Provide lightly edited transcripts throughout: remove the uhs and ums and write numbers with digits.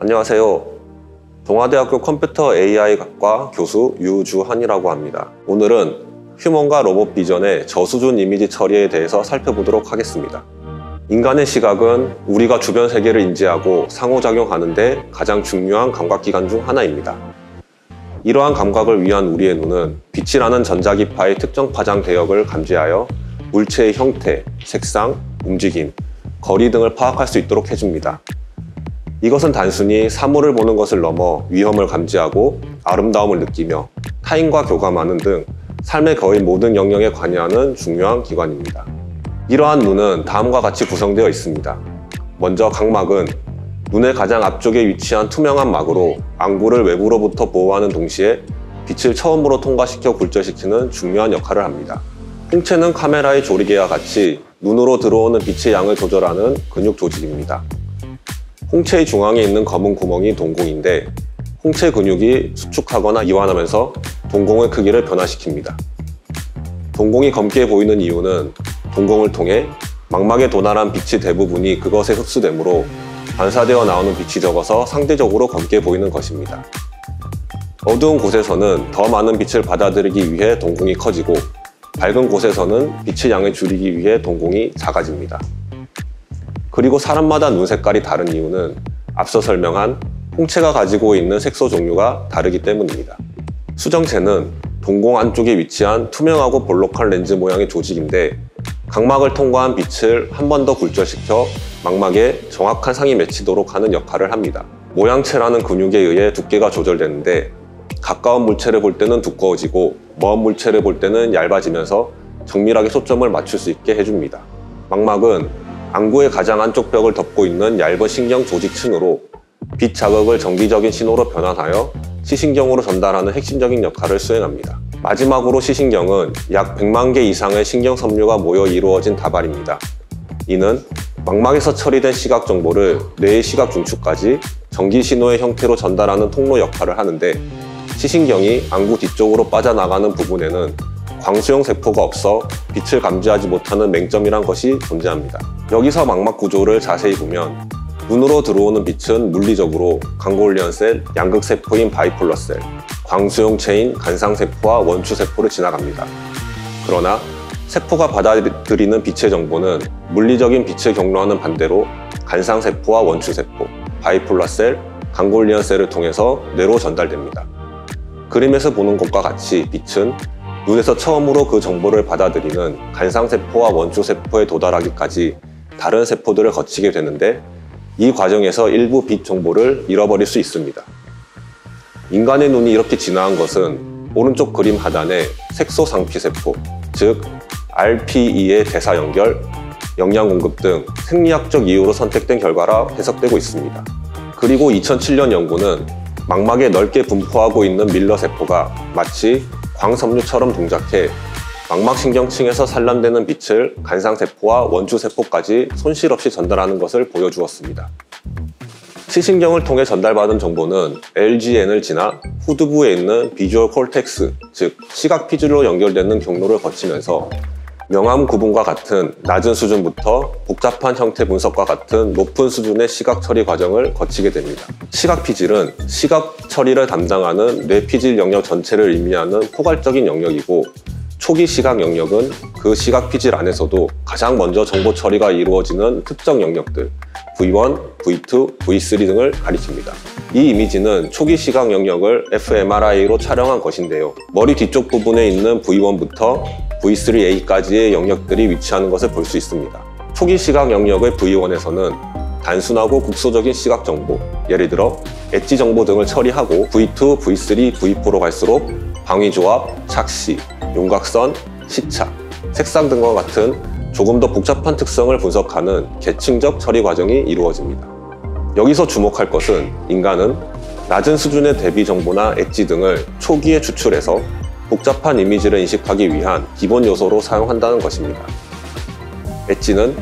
안녕하세요. 동아대학교 컴퓨터 AI학과 교수 유주한이라고 합니다. 오늘은 휴먼과 로봇 비전의 저수준 이미지 처리에 대해서 살펴보도록 하겠습니다. 인간의 시각은 우리가 주변 세계를 인지하고 상호작용하는 데 가장 중요한 감각기관 중 하나입니다. 이러한 감각을 위한 우리의 눈은 빛이라는 전자기파의 특정 파장 대역을 감지하여 물체의 형태, 색상, 움직임, 거리 등을 파악할 수 있도록 해줍니다. 이것은 단순히 사물을 보는 것을 넘어 위험을 감지하고 아름다움을 느끼며 타인과 교감하는 등 삶의 거의 모든 영역에 관여하는 중요한 기관입니다. 이러한 눈은 다음과 같이 구성되어 있습니다. 먼저 각막은 눈의 가장 앞쪽에 위치한 투명한 막으로 안구를 외부로부터 보호하는 동시에 빛을 처음으로 통과시켜 굴절시키는 중요한 역할을 합니다. 홍채는 카메라의 조리개와 같이 눈으로 들어오는 빛의 양을 조절하는 근육 조직입니다. 홍채의 중앙에 있는 검은 구멍이 동공인데 홍채 근육이 수축하거나 이완하면서 동공의 크기를 변화시킵니다. 동공이 검게 보이는 이유는 동공을 통해 망막에 도달한 빛의 대부분이 그것에 흡수되므로 반사되어 나오는 빛이 적어서 상대적으로 검게 보이는 것입니다. 어두운 곳에서는 더 많은 빛을 받아들이기 위해 동공이 커지고 밝은 곳에서는 빛의 양을 줄이기 위해 동공이 작아집니다. 그리고 사람마다 눈 색깔이 다른 이유는 앞서 설명한 홍채가 가지고 있는 색소 종류가 다르기 때문입니다. 수정체는 동공 안쪽에 위치한 투명하고 볼록한 렌즈 모양의 조직인데 각막을 통과한 빛을 한 번 더 굴절시켜 망막에 정확한 상이 맺히도록 하는 역할을 합니다. 모양체라는 근육에 의해 두께가 조절되는데 가까운 물체를 볼 때는 두꺼워지고 먼 물체를 볼 때는 얇아지면서 정밀하게 초점을 맞출 수 있게 해줍니다. 망막은 안구의 가장 안쪽 벽을 덮고 있는 얇은 신경 조직층으로 빛 자극을 정기적인 신호로 변환하여 시신경으로 전달하는 핵심적인 역할을 수행합니다. 마지막으로 시신경은 약 100만 개 이상의 신경 섬유가 모여 이루어진 다발입니다. 이는 망막에서 처리된 시각 정보를 뇌의 시각 중추까지 전기 신호의 형태로 전달하는 통로 역할을 하는데 시신경이 안구 뒤쪽으로 빠져나가는 부분에는 광수형 세포가 없어 빛을 감지하지 못하는 맹점이란 것이 존재합니다. 여기서 망막 구조를 자세히 보면 눈으로 들어오는 빛은 물리적으로 강골리언셀, 양극세포인 바이폴러셀, 광수형체인 간상세포와 원추세포를 지나갑니다. 그러나 세포가 받아들이는 빛의 정보는 물리적인 빛을 경로하는 반대로 간상세포와 원추세포, 바이폴러셀, 강골리언셀을 통해서 뇌로 전달됩니다. 그림에서 보는 것과 같이 빛은 눈에서 처음으로 그 정보를 받아들이는 간상세포와 원추세포에 도달하기까지 다른 세포들을 거치게 되는데 이 과정에서 일부 빛 정보를 잃어버릴 수 있습니다. 인간의 눈이 이렇게 진화한 것은 오른쪽 그림 하단의 색소상피세포, 즉 RPE의 대사 연결, 영양 공급 등 생리학적 이유로 선택된 결과라 해석되고 있습니다. 그리고 2007년 연구는 망막에 넓게 분포하고 있는 밀러세포가 마치 광섬유처럼 동작해 망막신경층에서 산란되는 빛을 간상세포와 원추세포까지 손실 없이 전달하는 것을 보여주었습니다. 시신경을 통해 전달받은 정보는 LGN을 지나 후두부에 있는 비주얼 콜텍스, 즉 시각 피질로 연결되는 경로를 거치면서 명암 구분과 같은 낮은 수준부터 복잡한 형태 분석과 같은 높은 수준의 시각 처리 과정을 거치게 됩니다. 시각 피질은 시각 처리를 담당하는 뇌 피질 영역 전체를 의미하는 포괄적인 영역이고 초기 시각 영역은 그 시각 피질 안에서도 가장 먼저 정보 처리가 이루어지는 특정 영역들 V1, V2, V3 등을 가리킵니다. 이 이미지는 초기 시각 영역을 fMRI로 촬영한 것인데요. 머리 뒤쪽 부분에 있는 V1부터 V3A까지의 영역들이 위치하는 것을 볼 수 있습니다. 초기 시각 영역의 V1에서는 단순하고 국소적인 시각 정보, 예를 들어 엣지 정보 등을 처리하고 V2, V3, V4로 갈수록 방위조합, 착시, 윤곽선, 시차, 색상 등과 같은 조금 더 복잡한 특성을 분석하는 계층적 처리 과정이 이루어집니다. 여기서 주목할 것은 인간은 낮은 수준의 대비 정보나 엣지 등을 초기에 추출해서 복잡한 이미지를 인식하기 위한 기본 요소로 사용한다는 것입니다. 엣지는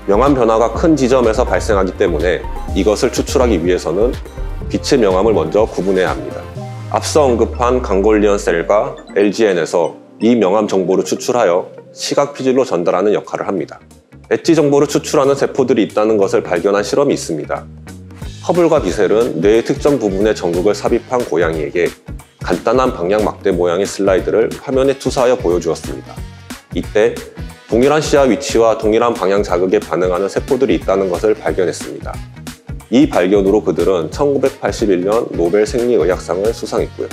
명암 변화가 큰 지점에서 발생하기 때문에 이것을 추출하기 위해서는 빛의 명암을 먼저 구분해야 합니다. 앞서 언급한 강골리언 셀과 LGN에서 이 명암 정보를 추출하여 시각 피질로 전달하는 역할을 합니다. 엣지 정보를 추출하는 세포들이 있다는 것을 발견한 실험이 있습니다. 허블과 비셀은 뇌의 특정 부분에 전극을 삽입한 고양이에게 간단한 방향 막대 모양의 슬라이드를 화면에 투사하여 보여주었습니다. 이때 동일한 시야 위치와 동일한 방향 자극에 반응하는 세포들이 있다는 것을 발견했습니다. 이 발견으로 그들은 1981년 노벨 생리의학상을 수상했고요.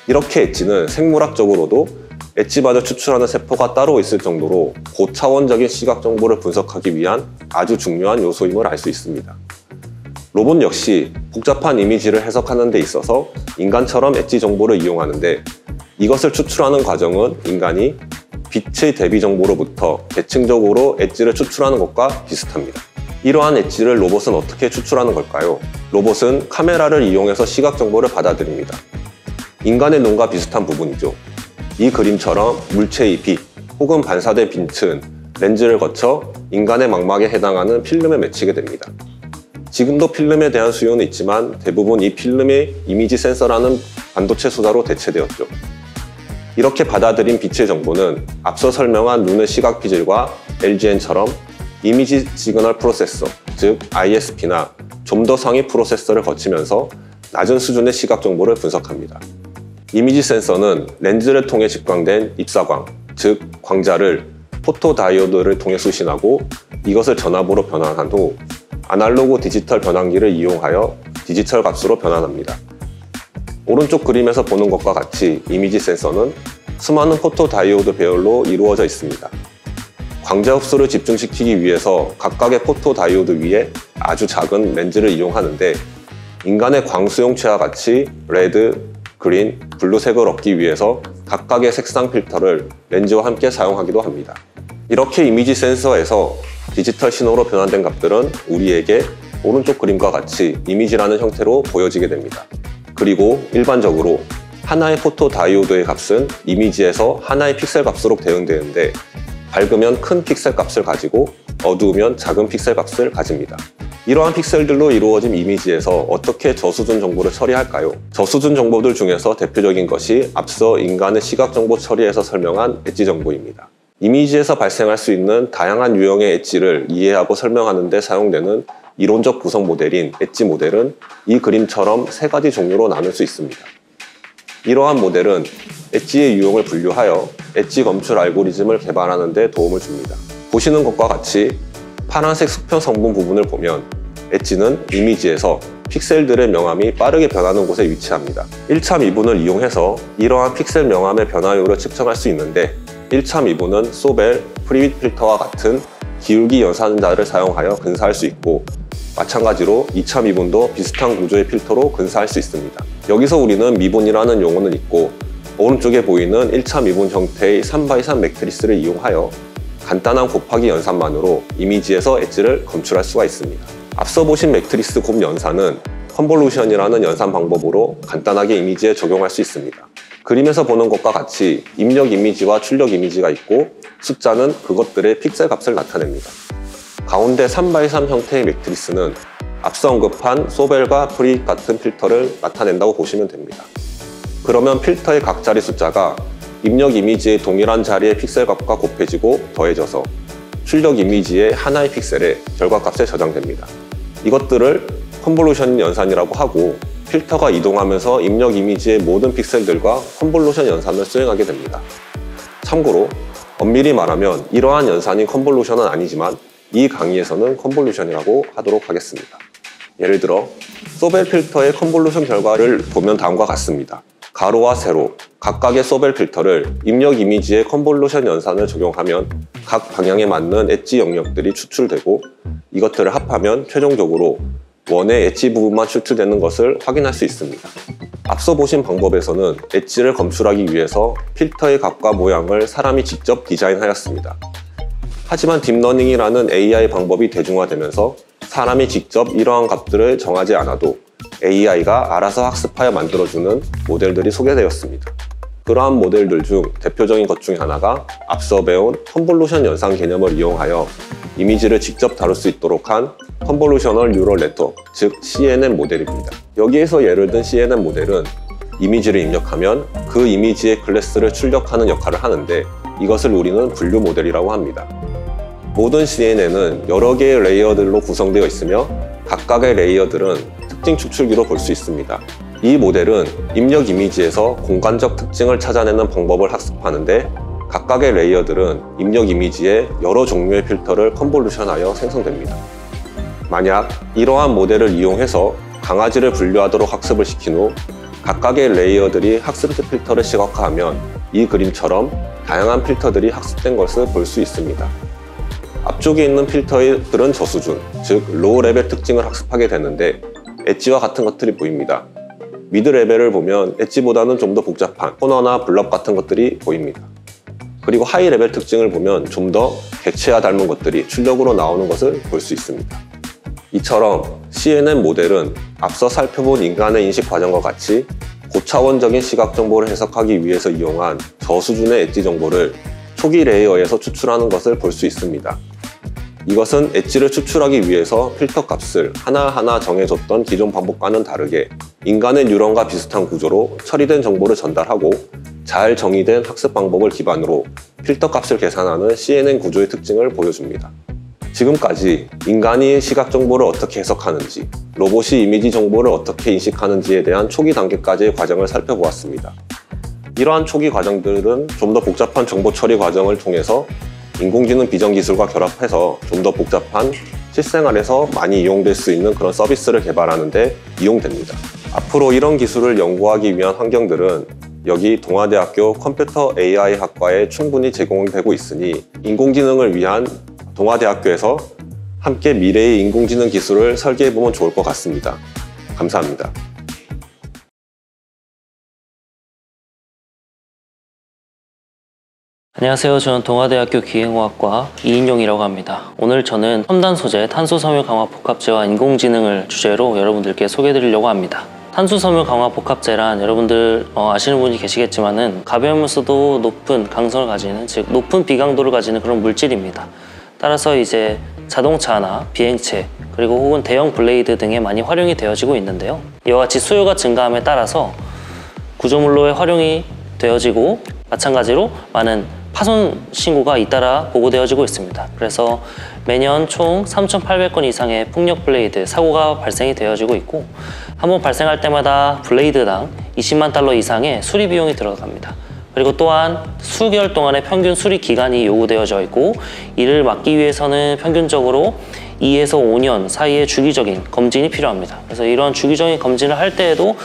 이렇게 엣지는 생물학적으로도 엣지마저 추출하는 세포가 따로 있을 정도로 고차원적인 시각 정보를 분석하기 위한 아주 중요한 요소임을 알 수 있습니다. 로봇 역시 복잡한 이미지를 해석하는 데 있어서 인간처럼 엣지 정보를 이용하는데, 이것을 추출하는 과정은 인간이 빛의 대비 정보로부터 계층적으로 엣지를 추출하는 것과 비슷합니다. 이러한 엣지를 로봇은 어떻게 추출하는 걸까요? 로봇은 카메라를 이용해서 시각 정보를 받아들입니다. 인간의 눈과 비슷한 부분이죠. 이 그림처럼 물체의 빛 혹은 반사된 빛은 렌즈를 거쳐 인간의 망막에 해당하는 필름에 맺히게 됩니다. 지금도 필름에 대한 수요는 있지만 대부분 이 필름의 이미지 센서라는 반도체 수다로 대체되었죠. 이렇게 받아들인 빛의 정보는 앞서 설명한 눈의 시각 피질과 LGN처럼 이미지 시그널 프로세서, 즉 ISP나 좀 더 상위 프로세서를 거치면서 낮은 수준의 시각 정보를 분석합니다. 이미지 센서는 렌즈를 통해 직광된 입사광, 즉 광자를 포토다이오드를 통해 수신하고 이것을 전압으로 변환한 후 아날로그 디지털 변환기를 이용하여 디지털 값으로 변환합니다. 오른쪽 그림에서 보는 것과 같이 이미지 센서는 수많은 포토다이오드 배열로 이루어져 있습니다. 광자 흡수를 집중시키기 위해서 각각의 포토다이오드 위에 아주 작은 렌즈를 이용하는데, 인간의 광수용체와 같이 레드, 그린, 블루색을 얻기 위해서 각각의 색상 필터를 렌즈와 함께 사용하기도 합니다. 이렇게 이미지 센서에서 디지털 신호로 변환된 값들은 우리에게 오른쪽 그림과 같이 이미지라는 형태로 보여지게 됩니다. 그리고 일반적으로 하나의 포토다이오드의 값은 이미지에서 하나의 픽셀 값으로 대응되는데, 밝으면 큰 픽셀 값을 가지고 어두우면 작은 픽셀 값을 가집니다. 이러한 픽셀들로 이루어진 이미지에서 어떻게 저수준 정보를 처리할까요? 저수준 정보들 중에서 대표적인 것이 앞서 인간의 시각 정보 처리에서 설명한 엣지 정보입니다. 이미지에서 발생할 수 있는 다양한 유형의 엣지를 이해하고 설명하는 데 사용되는 이론적 구성 모델인 엣지 모델은 이 그림처럼 세 가지 종류로 나눌 수 있습니다. 이러한 모델은 엣지의 유형을 분류하여 엣지 검출 알고리즘을 개발하는 데 도움을 줍니다. 보시는 것과 같이 파란색 수평 성분 부분을 보면 엣지는 이미지에서 픽셀들의 명암이 빠르게 변하는 곳에 위치합니다. 1차 미분을 이용해서 이러한 픽셀 명암의 변화율을 측정할 수 있는데, 1차 미분은 소벨, 프리빗 필터와 같은 기울기 연산자를 사용하여 근사할 수 있고, 마찬가지로 2차 미분도 비슷한 구조의 필터로 근사할 수 있습니다. 여기서 우리는 미분이라는 용어는 있고, 오른쪽에 보이는 1차 미분 형태의 3x3 매트리스를 이용하여 간단한 곱하기 연산만으로 이미지에서 엣지를 검출할 수가 있습니다. 앞서 보신 매트리스 곱 연산은 컨볼루션이라는 연산 방법으로 간단하게 이미지에 적용할 수 있습니다. 그림에서 보는 것과 같이 입력 이미지와 출력 이미지가 있고, 숫자는 그것들의 픽셀 값을 나타냅니다. 가운데 3x3 형태의 매트리스는 앞서 언급한 소벨과 프리 같은 필터를 나타낸다고 보시면 됩니다. 그러면 필터의 각 자리 숫자가 입력 이미지의 동일한 자리의 픽셀 값과 곱해지고 더해져서 출력 이미지의 하나의 픽셀에 결과값에 저장됩니다. 이것들을 컨볼루션 연산이라고 하고, 필터가 이동하면서 입력 이미지의 모든 픽셀들과 컨볼루션 연산을 수행하게 됩니다. 참고로 엄밀히 말하면 이러한 연산이 컨볼루션은 아니지만 이 강의에서는 컨볼루션이라고 하도록 하겠습니다. 예를 들어 소벨 필터의 컨볼루션 결과를 보면 다음과 같습니다. 가로와 세로, 각각의 소벨 필터를 입력 이미지의 컨볼루션 연산을 적용하면 각 방향에 맞는 엣지 영역들이 추출되고, 이것들을 합하면 최종적으로 원의 엣지 부분만 추출되는 것을 확인할 수 있습니다. 앞서 보신 방법에서는 엣지를 검출하기 위해서 필터의 값과 모양을 사람이 직접 디자인하였습니다. 하지만 딥러닝이라는 AI 방법이 대중화되면서 사람이 직접 이러한 값들을 정하지 않아도 AI가 알아서 학습하여 만들어주는 모델들이 소개되었습니다. 그러한 모델들 중 대표적인 것 중에 하나가 앞서 배운 컨볼루션 연산 개념을 이용하여 이미지를 직접 다룰 수 있도록 한 컨볼루셔널 뉴럴 네트워크, 즉 CNN 모델입니다. 여기에서 예를 든 CNN 모델은 이미지를 입력하면 그 이미지의 클래스를 출력하는 역할을 하는데, 이것을 우리는 분류 모델이라고 합니다. 모든 CNN은 여러 개의 레이어들로 구성되어 있으며 각각의 레이어들은 특징 추출기로 볼 수 있습니다. 이 모델은 입력 이미지에서 공간적 특징을 찾아내는 방법을 학습하는데, 각각의 레이어들은 입력 이미지에 여러 종류의 필터를 컨볼루션하여 생성됩니다. 만약 이러한 모델을 이용해서 강아지를 분류하도록 학습을 시킨 후 각각의 레이어들이 학습된 필터를 시각화하면 이 그림처럼 다양한 필터들이 학습된 것을 볼 수 있습니다. 앞쪽에 있는 필터들은 저수준, 즉 로우 레벨 특징을 학습하게 되는데 엣지와 같은 것들이 보입니다. 미드 레벨을 보면 엣지보다는 좀 더 복잡한 코너나 블럭 같은 것들이 보입니다. 그리고 하이 레벨 특징을 보면 좀 더 객체와 닮은 것들이 출력으로 나오는 것을 볼 수 있습니다. 이처럼 CNN 모델은 앞서 살펴본 인간의 인식 과정과 같이 고차원적인 시각 정보를 해석하기 위해서 이용한 저수준의 엣지 정보를 초기 레이어에서 추출하는 것을 볼 수 있습니다. 이것은 엣지를 추출하기 위해서 필터 값을 하나하나 정해줬던 기존 방법과는 다르게 인간의 뉴런과 비슷한 구조로 처리된 정보를 전달하고 잘 정의된 학습 방법을 기반으로 필터 값을 계산하는 CNN 구조의 특징을 보여줍니다. 지금까지 인간이 시각 정보를 어떻게 해석하는지, 로봇이 이미지 정보를 어떻게 인식하는지에 대한 초기 단계까지의 과정을 살펴보았습니다. 이러한 초기 과정들은 좀 더 복잡한 정보 처리 과정을 통해서 인공지능 비전 기술과 결합해서 좀 더 복잡한 실생활에서 많이 이용될 수 있는 그런 서비스를 개발하는 데 이용됩니다. 앞으로 이런 기술을 연구하기 위한 환경들은 여기 동아대학교 컴퓨터 AI 학과에 충분히 제공되고 있으니 인공지능을 위한 동아대학교에서 함께 미래의 인공지능 기술을 설계해보면 좋을 것 같습니다. 감사합니다. 안녕하세요. 저는 동아대학교 기행화학과 이인용이라고 합니다. 오늘 저는 첨단 소재 탄소섬유 강화 복합재와 인공지능을 주제로 여러분들께 소개해드리려고 합니다. 탄소섬유 강화 복합재란 여러분들 아시는 분이 계시겠지만은 가벼우면서도 높은 강성을 가지는, 즉 높은 비강도를 가지는 그런 물질입니다. 따라서 이제 자동차나 비행체 그리고 혹은 대형 블레이드 등에 많이 활용이 되어지고 있는데요. 이와 같이 수요가 증가함에 따라서 구조물로의 활용이 되어지고 마찬가지로 많은 파손 신고가 잇따라 보고되어지고 있습니다. 그래서 매년 총 3,800건 이상의 풍력 블레이드 사고가 발생이 되어지고 있고, 한 번 발생할 때마다 블레이드당 20만 달러 이상의 수리 비용이 들어갑니다. 그리고 또한 수개월 동안의 평균 수리 기간이 요구되어져 있고, 이를 막기 위해서는 평균적으로 2에서 5년 사이의 주기적인 검진이 필요합니다. 그래서 이런 주기적인 검진을 할 때에도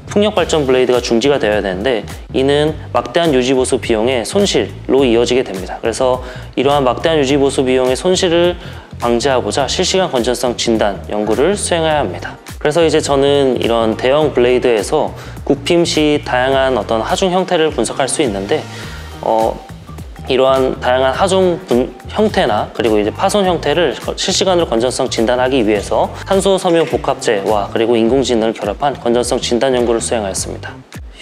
풍력 발전 블레이드가 중지가 되어야 되는데, 이는 막대한 유지 보수 비용의 손실로 이어지게 됩니다. 그래서 이러한 막대한 유지 보수 비용의 손실을 방지하고자 실시간 건전성 진단 연구를 수행해야 합니다. 그래서 이제 저는 이런 대형 블레이드에서 굽힘 시 다양한 어떤 하중 형태를 분석할 수 있는데, 이러한 다양한 하중 형태나 그리고 이제 파손 형태를 실시간으로 건전성 진단하기 위해서 탄소 섬유 복합재와 그리고 인공지능을 결합한 건전성 진단 연구를 수행하였습니다.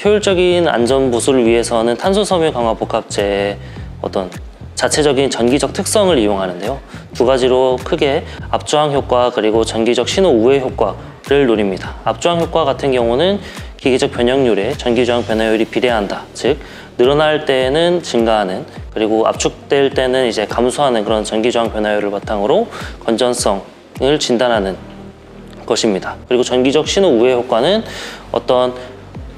효율적인 안전 보수를 위해서는 탄소 섬유 강화 복합재의 어떤 자체적인 전기적 특성을 이용하는데요. 두 가지로 크게 압저항 효과 그리고 전기적 신호 우회 효과를 노립니다. 압저항 효과 같은 경우는 기계적 변형률에 전기저항 변화율이 비례한다. 즉 늘어날 때는 증가하는, 그리고 압축될 때는 이제 감소하는 그런 전기저항 변화율을 바탕으로 건전성을 진단하는 것입니다. 그리고 전기적 신호 우회 효과는 어떤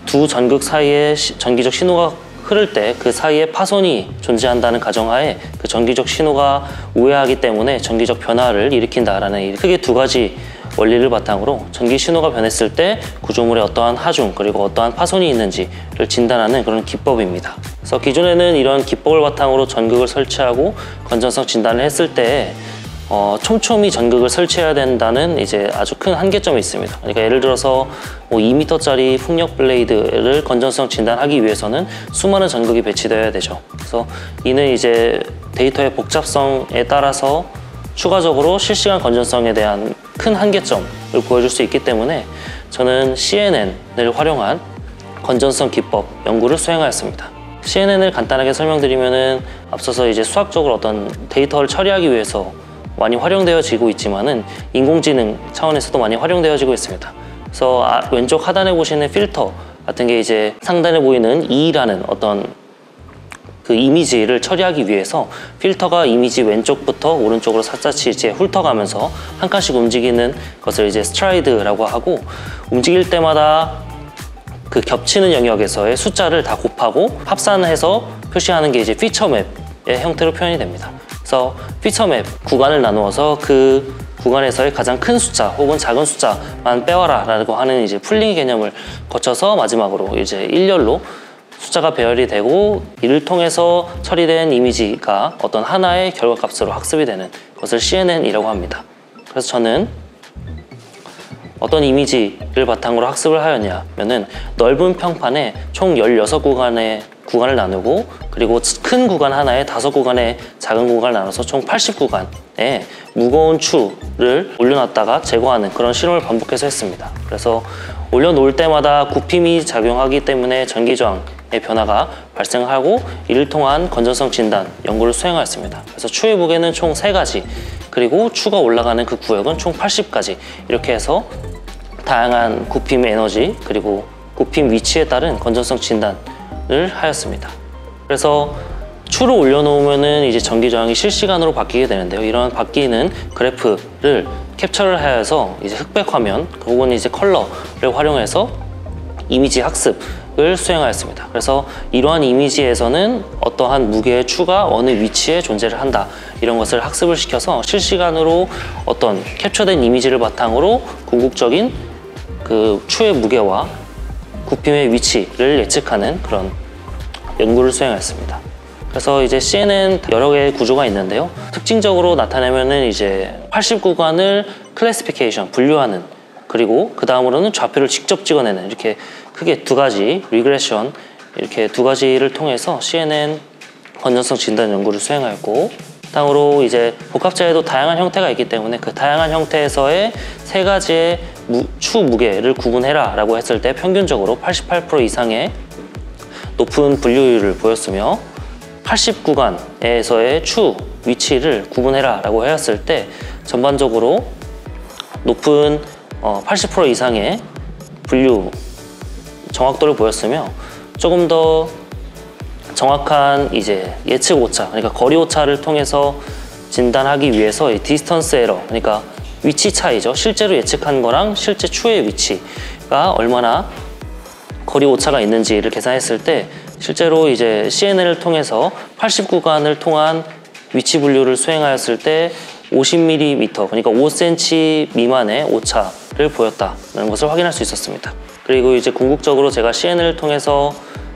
두 전극 사이에 전기적 신호가 흐를 때 그 사이에 파손이 존재한다는 가정하에 그 전기적 신호가 우회하기 때문에 전기적 변화를 일으킨다라는 크게 두 가지 원리를 바탕으로 전기 신호가 변했을 때 구조물에 어떠한 하중 그리고 어떠한 파손이 있는지를 진단하는 그런 기법입니다. 그래서 기존에는 이런 기법을 바탕으로 전극을 설치하고 건전성 진단을 했을 때 촘촘히 전극을 설치해야 된다는 이제 아주 큰 한계점이 있습니다. 그러니까 예를 들어서 2m짜리 풍력 블레이드를 건전성 진단하기 위해서는 수많은 전극이 배치되어야 되죠. 그래서 이는 이제 데이터의 복잡성에 따라서 추가적으로 실시간 건전성에 대한 큰 한계점을 보여줄 수 있기 때문에 저는 CNN을 활용한 건전성 기법 연구를 수행하였습니다. CNN을 간단하게 설명드리면은 앞서서 이제 수학적으로 어떤 데이터를 처리하기 위해서 많이 활용되어지고 있지만은 인공지능 차원에서도 많이 활용되어지고 있습니다. 그래서 왼쪽 하단에 보시는 필터 같은 게 이제 상단에 보이는 E라는 어떤 그 이미지를 처리하기 위해서 필터가 이미지 왼쪽부터 오른쪽으로 샅샅이 이제 훑어가면서 한 칸씩 움직이는 것을 이제 스트라이드라고 하고, 움직일 때마다 그 겹치는 영역에서의 숫자를 다 곱하고 합산해서 표시하는 게 이제 피처 맵의 형태로 표현이 됩니다. 그래서 피처 맵 구간을 나누어서 그 구간에서의 가장 큰 숫자 혹은 작은 숫자만 빼와라 라고 하는 이제 풀링 개념을 거쳐서 마지막으로 이제 일렬로 숫자가 배열이 되고, 이를 통해서 처리된 이미지가 어떤 하나의 결과값으로 학습이 되는 것을 CNN이라고 합니다. 그래서 저는 어떤 이미지를 바탕으로 학습을 하였냐면은 넓은 평판에 총 16구간을 나누고, 그리고 큰 구간 하나에 5구간의 작은 구간을 나눠서 총 80구간의 무거운 추를 올려놨다가 제거하는 그런 실험을 반복해서 했습니다. 그래서 올려놓을 때마다 굽힘이 작용하기 때문에 전기저항의 변화가 발생하고, 이를 통한 건전성 진단 연구를 수행하였습니다. 그래서 추의 무게는 총 3가지, 그리고 추가 올라가는 그 구역은 총 80가지, 이렇게 해서 다양한 굽힘 에너지 그리고 굽힘 위치에 따른 건전성 진단을 하였습니다. 그래서 추를 올려놓으면은 이제 전기 저항이 실시간으로 바뀌게 되는데요. 이런 바뀌는 그래프를 캡처를 하여서 이제 흑백 화면 혹은 이제 컬러를 활용해서 이미지 학습을 수행하였습니다. 그래서 이러한 이미지에서는 어떠한 무게의 추가 어느 위치에 존재를 한다, 이런 것을 학습을 시켜서 실시간으로 어떤 캡처된 이미지를 바탕으로 궁극적인 그 추의 무게와 굽힘의 위치를 예측하는 그런 연구를 수행했습니다. 그래서 이제 CNN 여러 개의 구조가 있는데요. 특징적으로 나타내면은 이제 80구간을 클래시피케이션, 분류하는, 그리고 그 다음으로는 좌표를 직접 찍어내는, 이렇게 크게 2가지 리그레션, 이렇게 2가지를 통해서 CNN 건전성 진단 연구를 수행하였고, 다음으로 이제 복합제에도 다양한 형태가 있기 때문에 그 다양한 형태에서의 3가지의 추 무게를 구분해라 라고 했을 때 평균적으로 88% 이상의 높은 분류율을 보였으며, 80구간에서의 추 위치를 구분해라 라고 하였을 때 전반적으로 높은 80% 이상의 분류 정확도를 보였으며, 조금 더 정확한 이제 예측 오차, 그러니까 거리 오차를 통해서 진단하기 위해서 이 디스턴스 에러, 그러니까 위치 차이죠. 실제로 예측한 거랑 실제 추의 위치가 얼마나 거리 오차가 있는지를 계산했을 때 실제로 이제 CNN을 통해서 80구간을 통한 위치 분류를 수행하였을 때 50mm, 그러니까 5cm 미만의 오차를 보였다는 것을 확인할 수 있었습니다. 그리고 이제 궁극적으로 제가 CNN을 통해서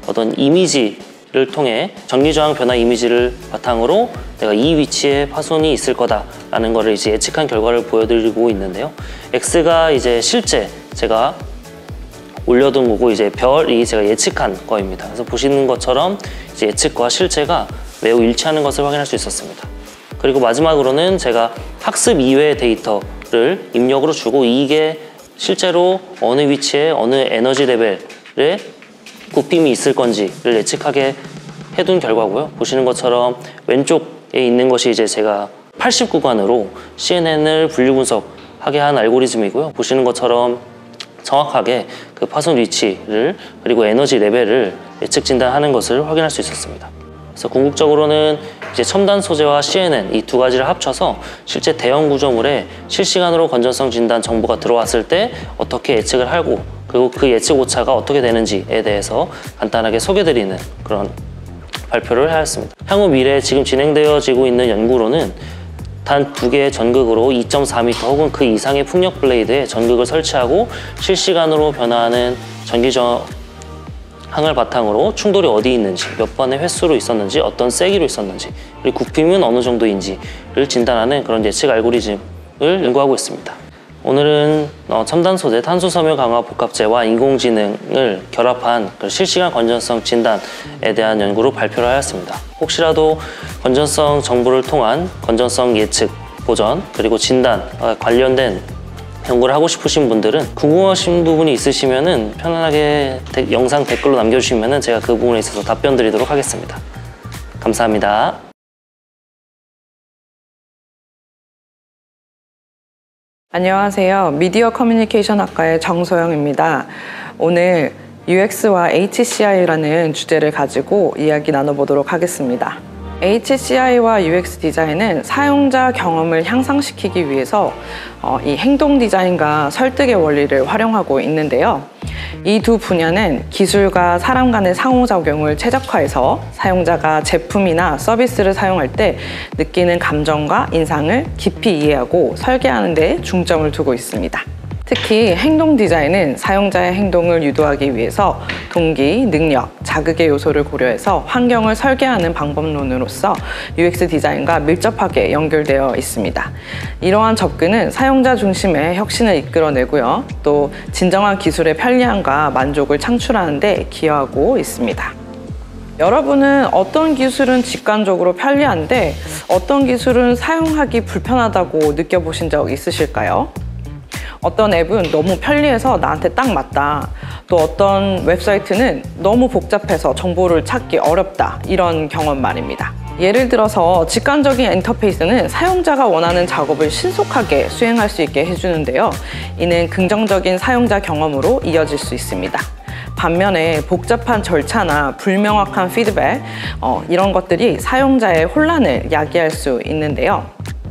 어떤 이미지를 통해 전기저항 변화 이미지를 바탕으로 내가 이 위치에 파손이 있을 거다라는 것을 이제 예측한 결과를 보여드리고 있는데요. X가 이제 실제 제가 올려둔 거고, 이제 별이 제가 예측한 거입니다. 그래서 보시는 것처럼 이제 예측과 실제가 매우 일치하는 것을 확인할 수 있었습니다. 그리고 마지막으로는 제가 학습 이외의 데이터를 입력으로 주고, 이게 실제로 어느 위치에 어느 에너지 레벨의 굽힘이 있을 건지를 예측하게 해둔 결과고요. 보시는 것처럼 왼쪽에 있는 것이 이제 제가 80구간으로 CNN을 분류 분석하게 한 알고리즘이고요. 보시는 것처럼 정확하게 그 파손 위치를 그리고 에너지 레벨을 예측 진단하는 것을 확인할 수 있었습니다. 그래서 궁극적으로는 이제 첨단 소재와 CNN 이 2가지를 합쳐서 실제 대형 구조물에 실시간으로 건전성 진단 정보가 들어왔을 때 어떻게 예측을 하고, 그리고 그 예측 오차가 어떻게 되는지에 대해서 간단하게 소개드리는 그런 발표를 하였습니다. 향후 미래에 지금 진행되어지고 있는 연구로는 단 2개의 전극으로 2.4m 혹은 그 이상의 풍력 블레이드에 전극을 설치하고 실시간으로 변화하는 전기저항을 바탕으로 충돌이 어디 있는지, 몇 번의 횟수로 있었는지, 어떤 세기로 있었는지, 그리고 굽힘은 어느 정도인지를 진단하는 그런 예측 알고리즘을 연구하고 있습니다. 오늘은 첨단 소재 탄소 섬유 강화 복합재와 인공지능을 결합한 실시간 건전성 진단에 대한 연구로 발표를 하였습니다. 혹시라도 건전성 정보를 통한 건전성 예측, 보전, 그리고 진단 관련된 연구를 하고 싶으신 분들은 궁금하신 부분이 있으시면은 편안하게 영상 댓글로 남겨주시면은 제가 그 부분에 있어서 답변 드리도록 하겠습니다. 감사합니다. 안녕하세요. 미디어 커뮤니케이션 학과의 정소영입니다. 오늘 UX와 HCI라는 주제를 가지고 이야기 나눠보도록 하겠습니다. HCI와 UX 디자인은 사용자 경험을 향상시키기 위해서 이 행동 디자인과 설득의 원리를 활용하고 있는데요. 이 두 분야는 기술과 사람 간의 상호작용을 최적화해서 사용자가 제품이나 서비스를 사용할 때 느끼는 감정과 인상을 깊이 이해하고 설계하는 데 중점을 두고 있습니다. 특히 행동 디자인은 사용자의 행동을 유도하기 위해서 동기, 능력, 자극의 요소를 고려해서 환경을 설계하는 방법론으로서 UX 디자인과 밀접하게 연결되어 있습니다. 이러한 접근은 사용자 중심의 혁신을 이끌어내고요. 또 진정한 기술의 편리함과 만족을 창출하는 데 기여하고 있습니다. 여러분은 어떤 기술은 직관적으로 편리한데 어떤 기술은 사용하기 불편하다고 느껴보신 적 있으실까요? 어떤 앱은 너무 편리해서 나한테 딱 맞다. 또 어떤 웹사이트는 너무 복잡해서 정보를 찾기 어렵다. 이런 경험 말입니다. 예를 들어서 직관적인 인터페이스는 사용자가 원하는 작업을 신속하게 수행할 수 있게 해주는데요. 이는 긍정적인 사용자 경험으로 이어질 수 있습니다. 반면에 복잡한 절차나 불명확한 피드백, 이런 것들이 사용자의 혼란을 야기할 수 있는데요.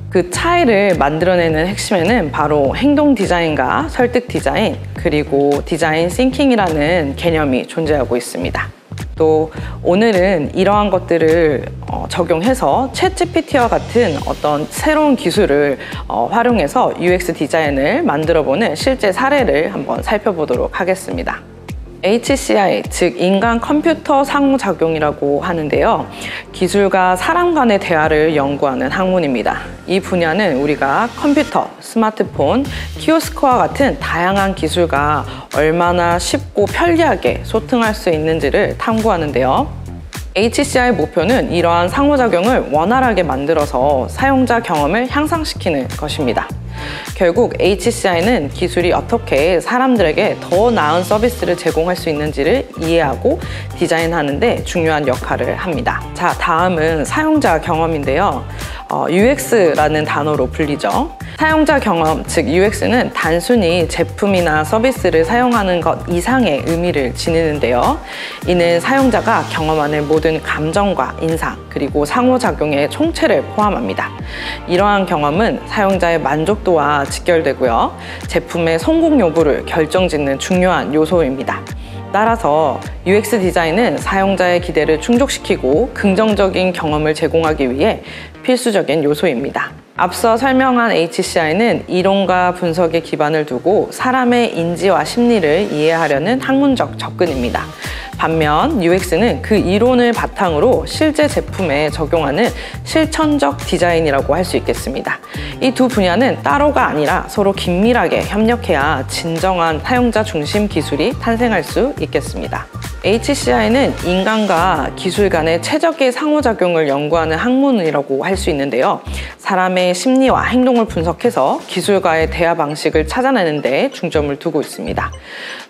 그 차이를 만들어내는 핵심에는 바로 행동 디자인과 설득 디자인, 그리고 디자인 싱킹이라는 개념이 존재하고 있습니다. 또 오늘은 이러한 것들을 적용해서 챗GPT와 같은 어떤 새로운 기술을 활용해서 UX 디자인을 만들어보는 실제 사례를 한번 살펴보도록 하겠습니다. HCI, 즉 인간 컴퓨터 상호작용이라고 하는데요. 기술과 사람 간의 대화를 연구하는 학문입니다. 이 분야는 우리가 컴퓨터, 스마트폰, 키오스크와 같은 다양한 기술과 얼마나 쉽고 편리하게 소통할 수 있는지를 탐구하는데요. HCI의 목표는 이러한 상호작용을 원활하게 만들어서 사용자 경험을 향상시키는 것입니다. 결국 HCI는 기술이 어떻게 사람들에게 더 나은 서비스를 제공할 수 있는지를 이해하고 디자인하는 데 중요한 역할을 합니다. 자, 다음은 사용자 경험인데요. UX라는 단어로 불리죠. 사용자 경험, 즉 UX는 단순히 제품이나 서비스를 사용하는 것 이상의 의미를 지니는데요. 이는 사용자가 경험하는 모든 감정과 인상, 그리고 상호작용의 총체를 포함합니다. 이러한 경험은 사용자의 만족도와 직결되고요. 제품의 성공 여부를 결정짓는 중요한 요소입니다. 따라서 UX 디자인은 사용자의 기대를 충족시키고 긍정적인 경험을 제공하기 위해 필수적인 요소입니다. 앞서 설명한 HCI는 이론과 분석에 기반을 두고 사람의 인지와 심리를 이해하려는 학문적 접근입니다. 반면 UX는 그 이론을 바탕으로 실제 제품에 적용하는 실천적 디자인이라고 할 수 있겠습니다. 이 두 분야는 따로가 아니라 서로 긴밀하게 협력해야 진정한 사용자 중심 기술이 탄생할 수 있겠습니다. HCI는 인간과 기술 간의 최적의 상호작용을 연구하는 학문이라고 할 수 있는데요. 사람의 심리와 행동을 분석해서 기술과의 대화 방식을 찾아내는 데 중점을 두고 있습니다.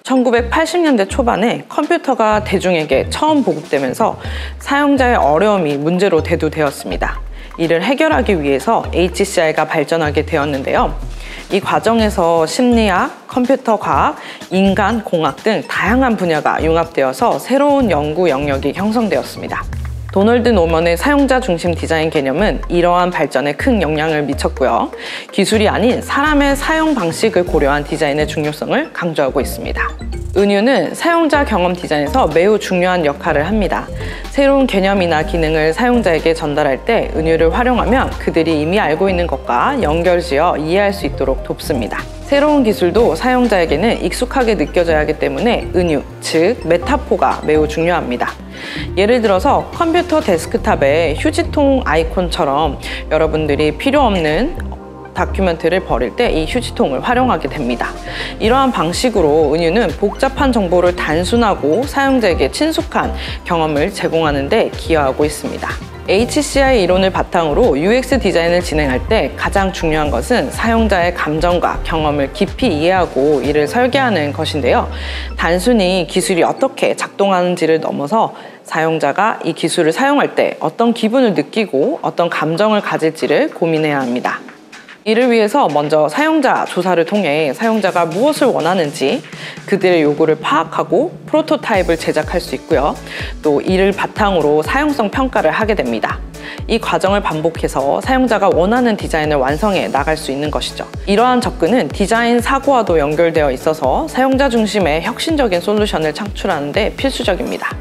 1980년대 초반에 컴퓨터가 대중에게 처음 보급되면서 사용자의 어려움이 문제로 대두되었습니다. 이를 해결하기 위해서 HCI가 발전하게 되었는데요. 이 과정에서 심리학, 컴퓨터 과학, 인간, 공학 등 다양한 분야가 융합되어서 새로운 연구 영역이 형성되었습니다. 도널드 노먼의 사용자 중심 디자인 개념은 이러한 발전에 큰 영향을 미쳤고요. 기술이 아닌 사람의 사용 방식을 고려한 디자인의 중요성을 강조하고 있습니다. 은유는 사용자 경험 디자인에서 매우 중요한 역할을 합니다. 새로운 개념이나 기능을 사용자에게 전달할 때 은유를 활용하면 그들이 이미 알고 있는 것과 연결지어 이해할 수 있도록 돕습니다. 새로운 기술도 사용자에게는 익숙하게 느껴져야 하기 때문에 은유, 즉 메타포가 매우 중요합니다. 예를 들어서 컴퓨터 데스크탑에 휴지통 아이콘처럼 여러분들이 필요 없는 다큐멘트를 버릴 때 이 휴지통을 활용하게 됩니다. 이러한 방식으로 은유는 복잡한 정보를 단순하고 사용자에게 친숙한 경험을 제공하는 데 기여하고 있습니다. HCI 이론을 바탕으로 UX 디자인을 진행할 때 가장 중요한 것은 사용자의 감정과 경험을 깊이 이해하고 이를 설계하는 것인데요. 단순히 기술이 어떻게 작동하는지를 넘어서 사용자가 이 기술을 사용할 때 어떤 기분을 느끼고 어떤 감정을 가질지를 고민해야 합니다. 이를 위해서 먼저 사용자 조사를 통해 사용자가 무엇을 원하는지 그들의 요구를 파악하고 프로토타입을 제작할 수 있고요. 또 이를 바탕으로 사용성 평가를 하게 됩니다. 이 과정을 반복해서 사용자가 원하는 디자인을 완성해 나갈 수 있는 것이죠. 이러한 접근은 디자인 사고와도 연결되어 있어서 사용자 중심의 혁신적인 솔루션을 창출하는 데 필수적입니다.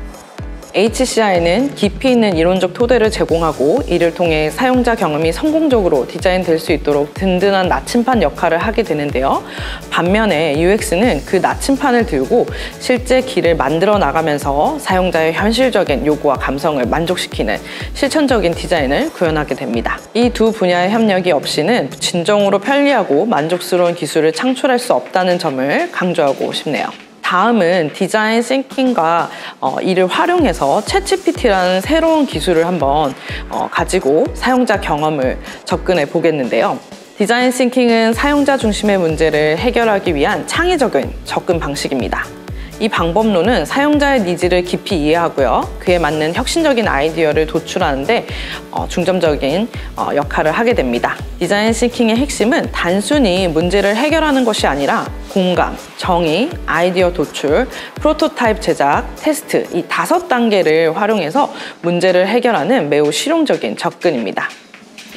HCI는 깊이 있는 이론적 토대를 제공하고 이를 통해 사용자 경험이 성공적으로 디자인될 수 있도록 든든한 나침반 역할을 하게 되는데요. 반면에 UX는 그 나침반을 들고 실제 길을 만들어 나가면서 사용자의 현실적인 요구와 감성을 만족시키는 실천적인 디자인을 구현하게 됩니다. 이 두 분야의 협력이 없이는 진정으로 편리하고 만족스러운 기술을 창출할 수 없다는 점을 강조하고 싶네요. 다음은 디자인 싱킹과 이를 활용해서 챗GPT라는 새로운 기술을 한번 가지고 사용자 경험을 접근해 보겠는데요. 디자인 싱킹은 사용자 중심의 문제를 해결하기 위한 창의적인 접근 방식입니다. 이 방법론은 사용자의 니즈를 깊이 이해하고요. 그에 맞는 혁신적인 아이디어를 도출하는데 중점적인 역할을 하게 됩니다. 디자인 싱킹의 핵심은 단순히 문제를 해결하는 것이 아니라 공감, 정의, 아이디어 도출, 프로토타입 제작, 테스트 이 5단계를 활용해서 문제를 해결하는 매우 실용적인 접근입니다.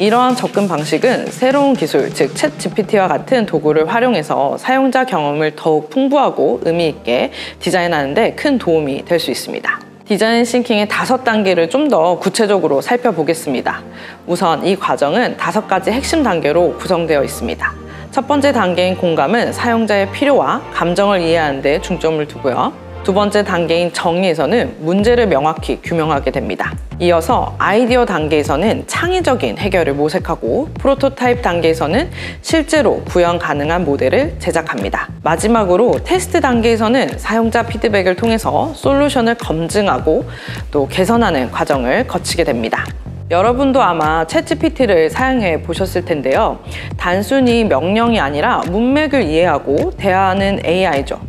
이러한 접근 방식은 새로운 기술, 즉 챗GPT와 같은 도구를 활용해서 사용자 경험을 더욱 풍부하고 의미 있게 디자인하는 데 큰 도움이 될 수 있습니다. 디자인 싱킹의 5단계를 좀 더 구체적으로 살펴보겠습니다. 우선 이 과정은 5가지 핵심 단계로 구성되어 있습니다. 첫 번째 단계인 공감은 사용자의 필요와 감정을 이해하는 데 중점을 두고요. 두 번째 단계인 정의에서는 문제를 명확히 규명하게 됩니다. 이어서 아이디어 단계에서는 창의적인 해결을 모색하고 프로토타입 단계에서는 실제로 구현 가능한 모델을 제작합니다. 마지막으로 테스트 단계에서는 사용자 피드백을 통해서 솔루션을 검증하고 또 개선하는 과정을 거치게 됩니다. 여러분도 아마 챗GPT를 사용해 보셨을 텐데요. 단순히 명령이 아니라 문맥을 이해하고 대화하는 AI죠.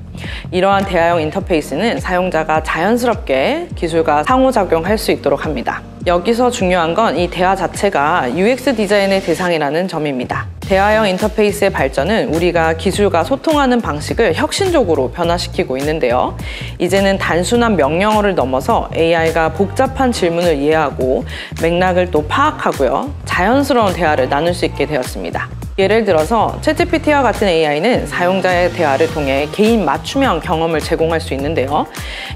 이러한 대화형 인터페이스는 사용자가 자연스럽게 기술과 상호작용할 수 있도록 합니다. 여기서 중요한 건 이 대화 자체가 UX 디자인의 대상이라는 점입니다. 대화형 인터페이스의 발전은 우리가 기술과 소통하는 방식을 혁신적으로 변화시키고 있는데요. 이제는 단순한 명령어를 넘어서 AI가 복잡한 질문을 이해하고 맥락을 또 파악하고요. 자연스러운 대화를 나눌 수 있게 되었습니다. 예를 들어서 챗GPT와 같은 AI는 사용자의 대화를 통해 개인 맞춤형 경험을 제공할 수 있는데요.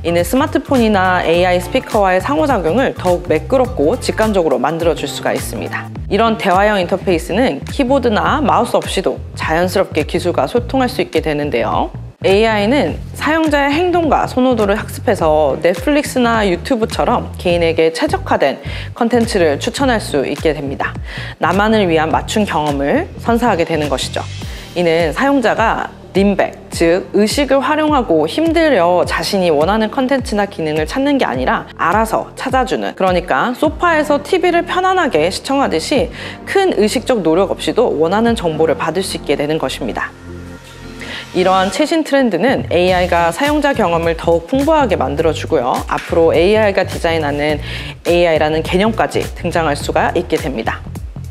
이는 스마트폰이나 AI 스피커와의 상호작용을 더욱 매끄럽고 직관적으로 만들어줄 수가 있습니다. 이런 대화형 인터페이스는 키보드나 마우스 없이도 자연스럽게 기술과 소통할 수 있게 되는데요. AI는 사용자의 행동과 선호도를 학습해서 넷플릭스나 유튜브처럼 개인에게 최적화된 컨텐츠를 추천할 수 있게 됩니다. 나만을 위한 맞춤 경험을 선사하게 되는 것이죠. 이는 사용자가 림백, 즉 의식을 활용하고 힘들여 자신이 원하는 컨텐츠나 기능을 찾는 게 아니라 알아서 찾아주는, 그러니까 소파에서 TV를 편안하게 시청하듯이 큰 의식적 노력 없이도 원하는 정보를 받을 수 있게 되는 것입니다. 이러한 최신 트렌드는 AI가 사용자 경험을 더욱 풍부하게 만들어주고요. 앞으로 AI가 디자인하는 AI라는 개념까지 등장할 수가 있게 됩니다.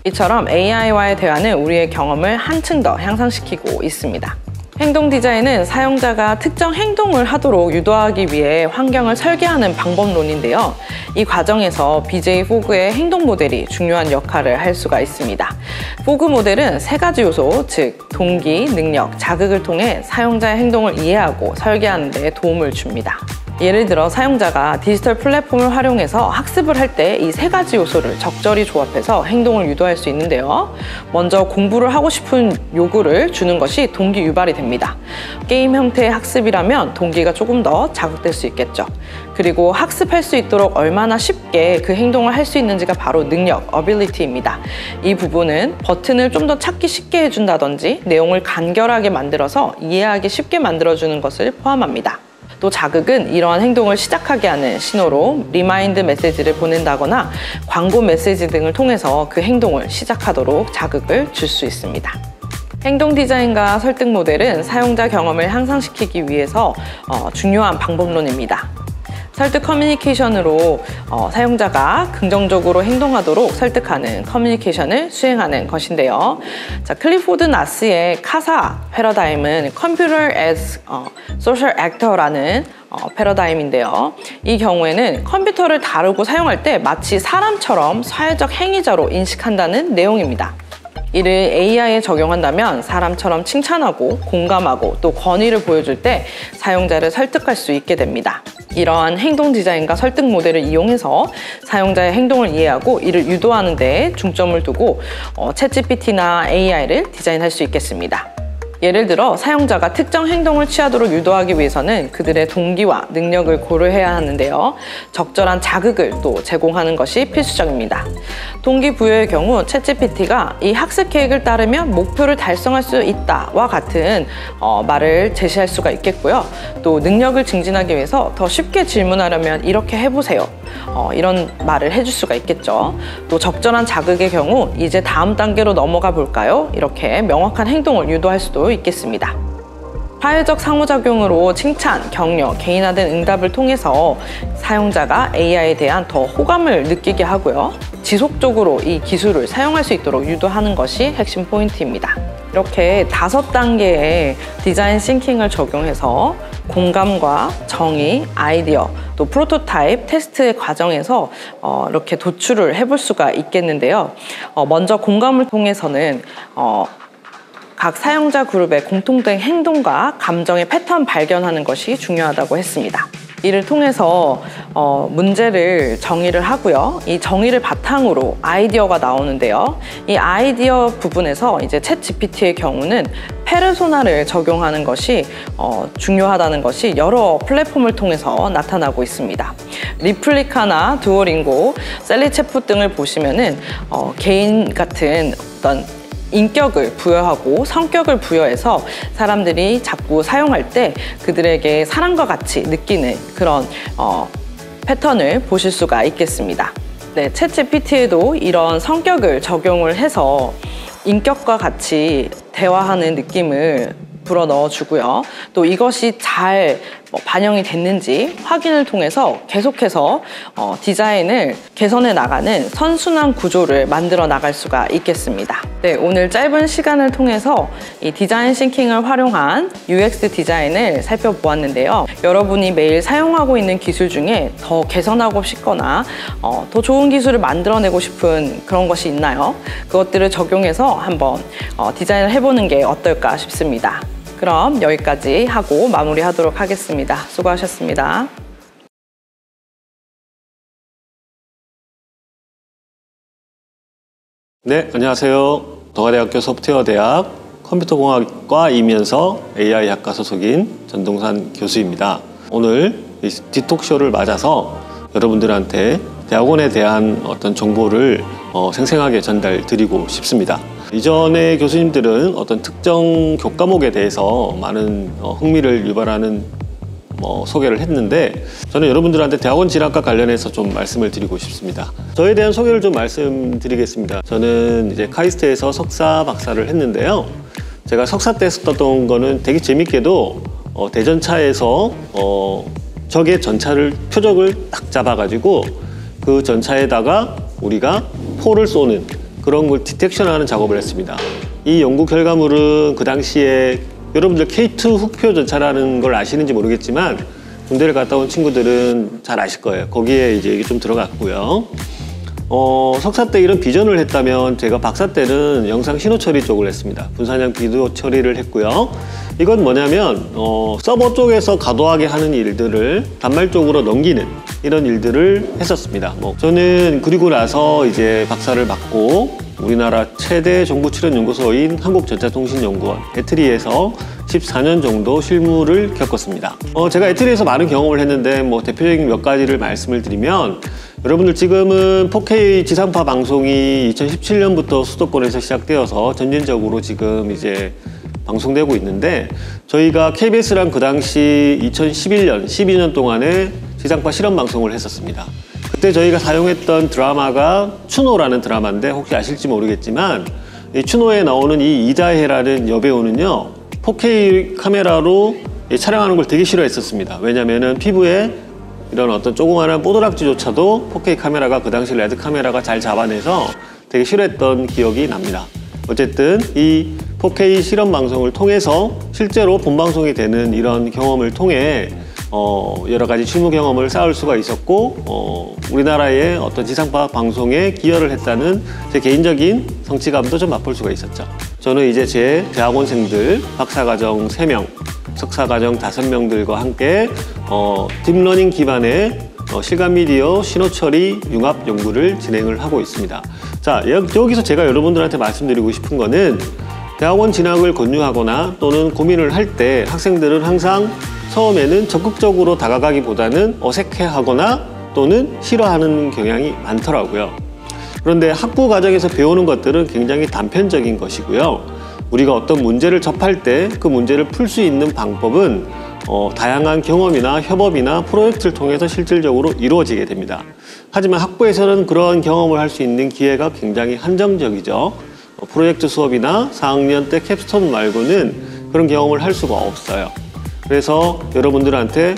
이처럼 AI와의 대화는 우리의 경험을 한층 더 향상시키고 있습니다. 행동 디자인은 사용자가 특정 행동을 하도록 유도하기 위해 환경을 설계하는 방법론인데요. 이 과정에서 BJ 포그의 행동 모델이 중요한 역할을 할 수가 있습니다. 포그 모델은 3가지 요소, 즉 동기, 능력, 자극을 통해 사용자의 행동을 이해하고 설계하는 데 도움을 줍니다. 예를 들어 사용자가 디지털 플랫폼을 활용해서 학습을 할 때 이 3가지 요소를 적절히 조합해서 행동을 유도할 수 있는데요. 먼저 공부를 하고 싶은 요구를 주는 것이 동기 유발이 됩니다. 게임 형태의 학습이라면 동기가 조금 더 자극될 수 있겠죠. 그리고 학습할 수 있도록 얼마나 쉽게 그 행동을 할 수 있는지가 바로 능력, ability입니다. 이 부분은 버튼을 좀 더 찾기 쉽게 해준다든지 내용을 간결하게 만들어서 이해하기 쉽게 만들어주는 것을 포함합니다. 또 자극은 이러한 행동을 시작하게 하는 신호로 리마인드 메시지를 보낸다거나 광고 메시지 등을 통해서 그 행동을 시작하도록 자극을 줄 수 있습니다. 행동 디자인과 설득 모델은 사용자 경험을 향상시키기 위해서 중요한 방법론입니다. 설득 커뮤니케이션으로 사용자가 긍정적으로 행동하도록 설득하는 커뮤니케이션을 수행하는 것인데요. 자, 클리포드 나스의 카사 패러다임은 Computer as Social Actor라는 패러다임인데요. 이 경우에는 컴퓨터를 다루고 사용할 때 마치 사람처럼 사회적 행위자로 인식한다는 내용입니다. 이를 AI에 적용한다면 사람처럼 칭찬하고 공감하고 또 권위를 보여줄 때 사용자를 설득할 수 있게 됩니다. 이러한 행동 디자인과 설득 모델을 이용해서 사용자의 행동을 이해하고 이를 유도하는 데 중점을 두고 챗GPT나 AI를 디자인할 수 있겠습니다. 예를 들어 사용자가 특정 행동을 취하도록 유도하기 위해서는 그들의 동기와 능력을 고려해야 하는데요. 적절한 자극을 또 제공하는 것이 필수적입니다. 동기부여의 경우 챗GPT가 이 학습 계획을 따르면 목표를 달성할 수 있다와 같은 말을 제시할 수가 있겠고요. 또 능력을 증진하기 위해서 더 쉽게 질문하려면 이렇게 해보세요. 이런 말을 해줄 수가 있겠죠. 또 적절한 자극의 경우 이제 다음 단계로 넘어가 볼까요? 이렇게 명확한 행동을 유도할 수도 있겠습니다. 사회적 상호작용으로 칭찬, 격려, 개인화된 응답을 통해서 사용자가 AI에 대한 더 호감을 느끼게 하고요. 지속적으로 이 기술을 사용할 수 있도록 유도하는 것이 핵심 포인트입니다. 이렇게 5단계의 디자인 싱킹을 적용해서 공감과 정의, 아이디어, 또 프로토타입, 테스트의 과정에서 이렇게 도출을 해볼 수가 있겠는데요. 먼저 공감을 통해서는 각 사용자 그룹의 공통된 행동과 감정의 패턴 발견하는 것이 중요하다고 했습니다. 이를 통해서 문제를 정의를 하고요. 이 정의를 바탕으로 아이디어가 나오는데요. 이 아이디어 부분에서 이제 챗GPT의 경우는 페르소나를 적용하는 것이 중요하다는 것이 여러 플랫폼을 통해서 나타나고 있습니다. 리플리카나 두오링고, 셀리체프 등을 보시면은 개인 같은 어떤 인격을 부여하고 성격을 부여해서 사람들이 자꾸 사용할 때 그들에게 사람과 같이 느끼는 그런 패턴을 보실 수가 있겠습니다. 네, 챗GPT에도 이런 성격을 적용을 해서 인격과 같이 대화하는 느낌을 불어넣어 주고요. 또 이것이 잘 반영이 됐는지 확인을 통해서 계속해서 디자인을 개선해 나가는 선순환 구조를 만들어 나갈 수가 있겠습니다. 네, 오늘 짧은 시간을 통해서 이 디자인 싱킹을 활용한 UX 디자인을 살펴보았는데요. 여러분이 매일 사용하고 있는 기술 중에 더 개선하고 싶거나 더 좋은 기술을 만들어내고 싶은 그런 것이 있나요? 그것들을 적용해서 한번 디자인을 해보는 게 어떨까 싶습니다. 그럼 여기까지 하고 마무리하도록 하겠습니다. 수고하셨습니다. 네, 안녕하세요. 동아대학교 소프트웨어대학 컴퓨터공학과이면서 AI학과 소속인 전동산 교수입니다. 오늘 이 디톡쇼를 맞아서 여러분들한테 대학원에 대한 어떤 정보를 생생하게 전달드리고 싶습니다. 이전에 교수님들은 어떤 특정 교과목에 대해서 많은 흥미를 유발하는 소개를 했는데 저는 여러분들한테 대학원 진학과 관련해서 좀 말씀을 드리고 싶습니다. 저에 대한 소개를 좀 말씀드리겠습니다. 저는 이제 카이스트에서 석사, 박사를 했는데요. 제가 석사 때 썼던 거는 되게 재밌게도 대전차에서 적의 전차를 표적을 딱 잡아가지고 그 전차에다가 우리가 포를 쏘는 그런 걸 디텍션하는 작업을 했습니다. 이 연구 결과물은 그 당시에 여러분들 K2 흑표 전차라는 걸 아시는지 모르겠지만 군대를 갔다 온 친구들은 잘 아실 거예요. 거기에 이제 이게 좀 들어갔고요. 석사 때 이런 비전을 했다면 제가 박사 때는 영상 신호 처리 쪽을 했습니다. 분사량 비디오 처리를 했고요. 이건 뭐냐면 서버 쪽에서 과도하게 하는 일들을 단말적으로 넘기는 이런 일들을 했었습니다. 저는 그리고 나서 이제 박사를 받고 우리나라 최대 정부 출연 연구소인 한국전자통신연구원 에트리에서 14년 정도 실무를 겪었습니다. 제가 에트리에서 많은 경험을 했는데 대표적인 몇 가지를 말씀을 드리면 여러분들 지금은 4K 지상파 방송이 2017년부터 수도권에서 시작되어서 점진적으로 지금 이제 방송되고 있는데 저희가 KBS랑 그 당시 2011년, 12년 동안에 지상파 실험 방송을 했었습니다. 그때 저희가 사용했던 드라마가 추노라는 드라마인데 혹시 아실지 모르겠지만 이 추노에 나오는 이 이다혜라는 여배우는요 4K 카메라로 촬영하는 걸 되게 싫어했었습니다. 왜냐면은 피부에 이런 어떤 조그마한 뽀드락지조차도 4K 카메라가 그 당시 레드 카메라가 잘 잡아내서 되게 싫어했던 기억이 납니다. 어쨌든 이 4K 실험 방송을 통해서 실제로 본방송이 되는 이런 경험을 통해 여러 가지 실무 경험을 쌓을 수가 있었고 우리나라의 어떤 지상파 방송에 기여를 했다는 제 개인적인 성취감도 좀 맛볼 수가 있었죠. 저는 이제 제 대학원생들 박사과정 3명, 석사과정 5명들과 함께 딥러닝 기반의 실감 미디어 신호 처리 융합 연구를 진행을 하고 있습니다. 자, 여기서 제가 여러분들한테 말씀드리고 싶은 거는 대학원 진학을 권유하거나 또는 고민을 할 때 학생들은 항상 처음에는 적극적으로 다가가기보다는 어색해하거나 또는 싫어하는 경향이 많더라고요. 그런데 학부 과정에서 배우는 것들은 굉장히 단편적인 것이고요. 우리가 어떤 문제를 접할 때 그 문제를 풀 수 있는 방법은 다양한 경험이나 협업이나 프로젝트를 통해서 실질적으로 이루어지게 됩니다. 하지만 학부에서는 그런 경험을 할 수 있는 기회가 굉장히 한정적이죠. 프로젝트 수업이나 4학년 때 캡스톤 말고는 그런 경험을 할 수가 없어요. 그래서 여러분들한테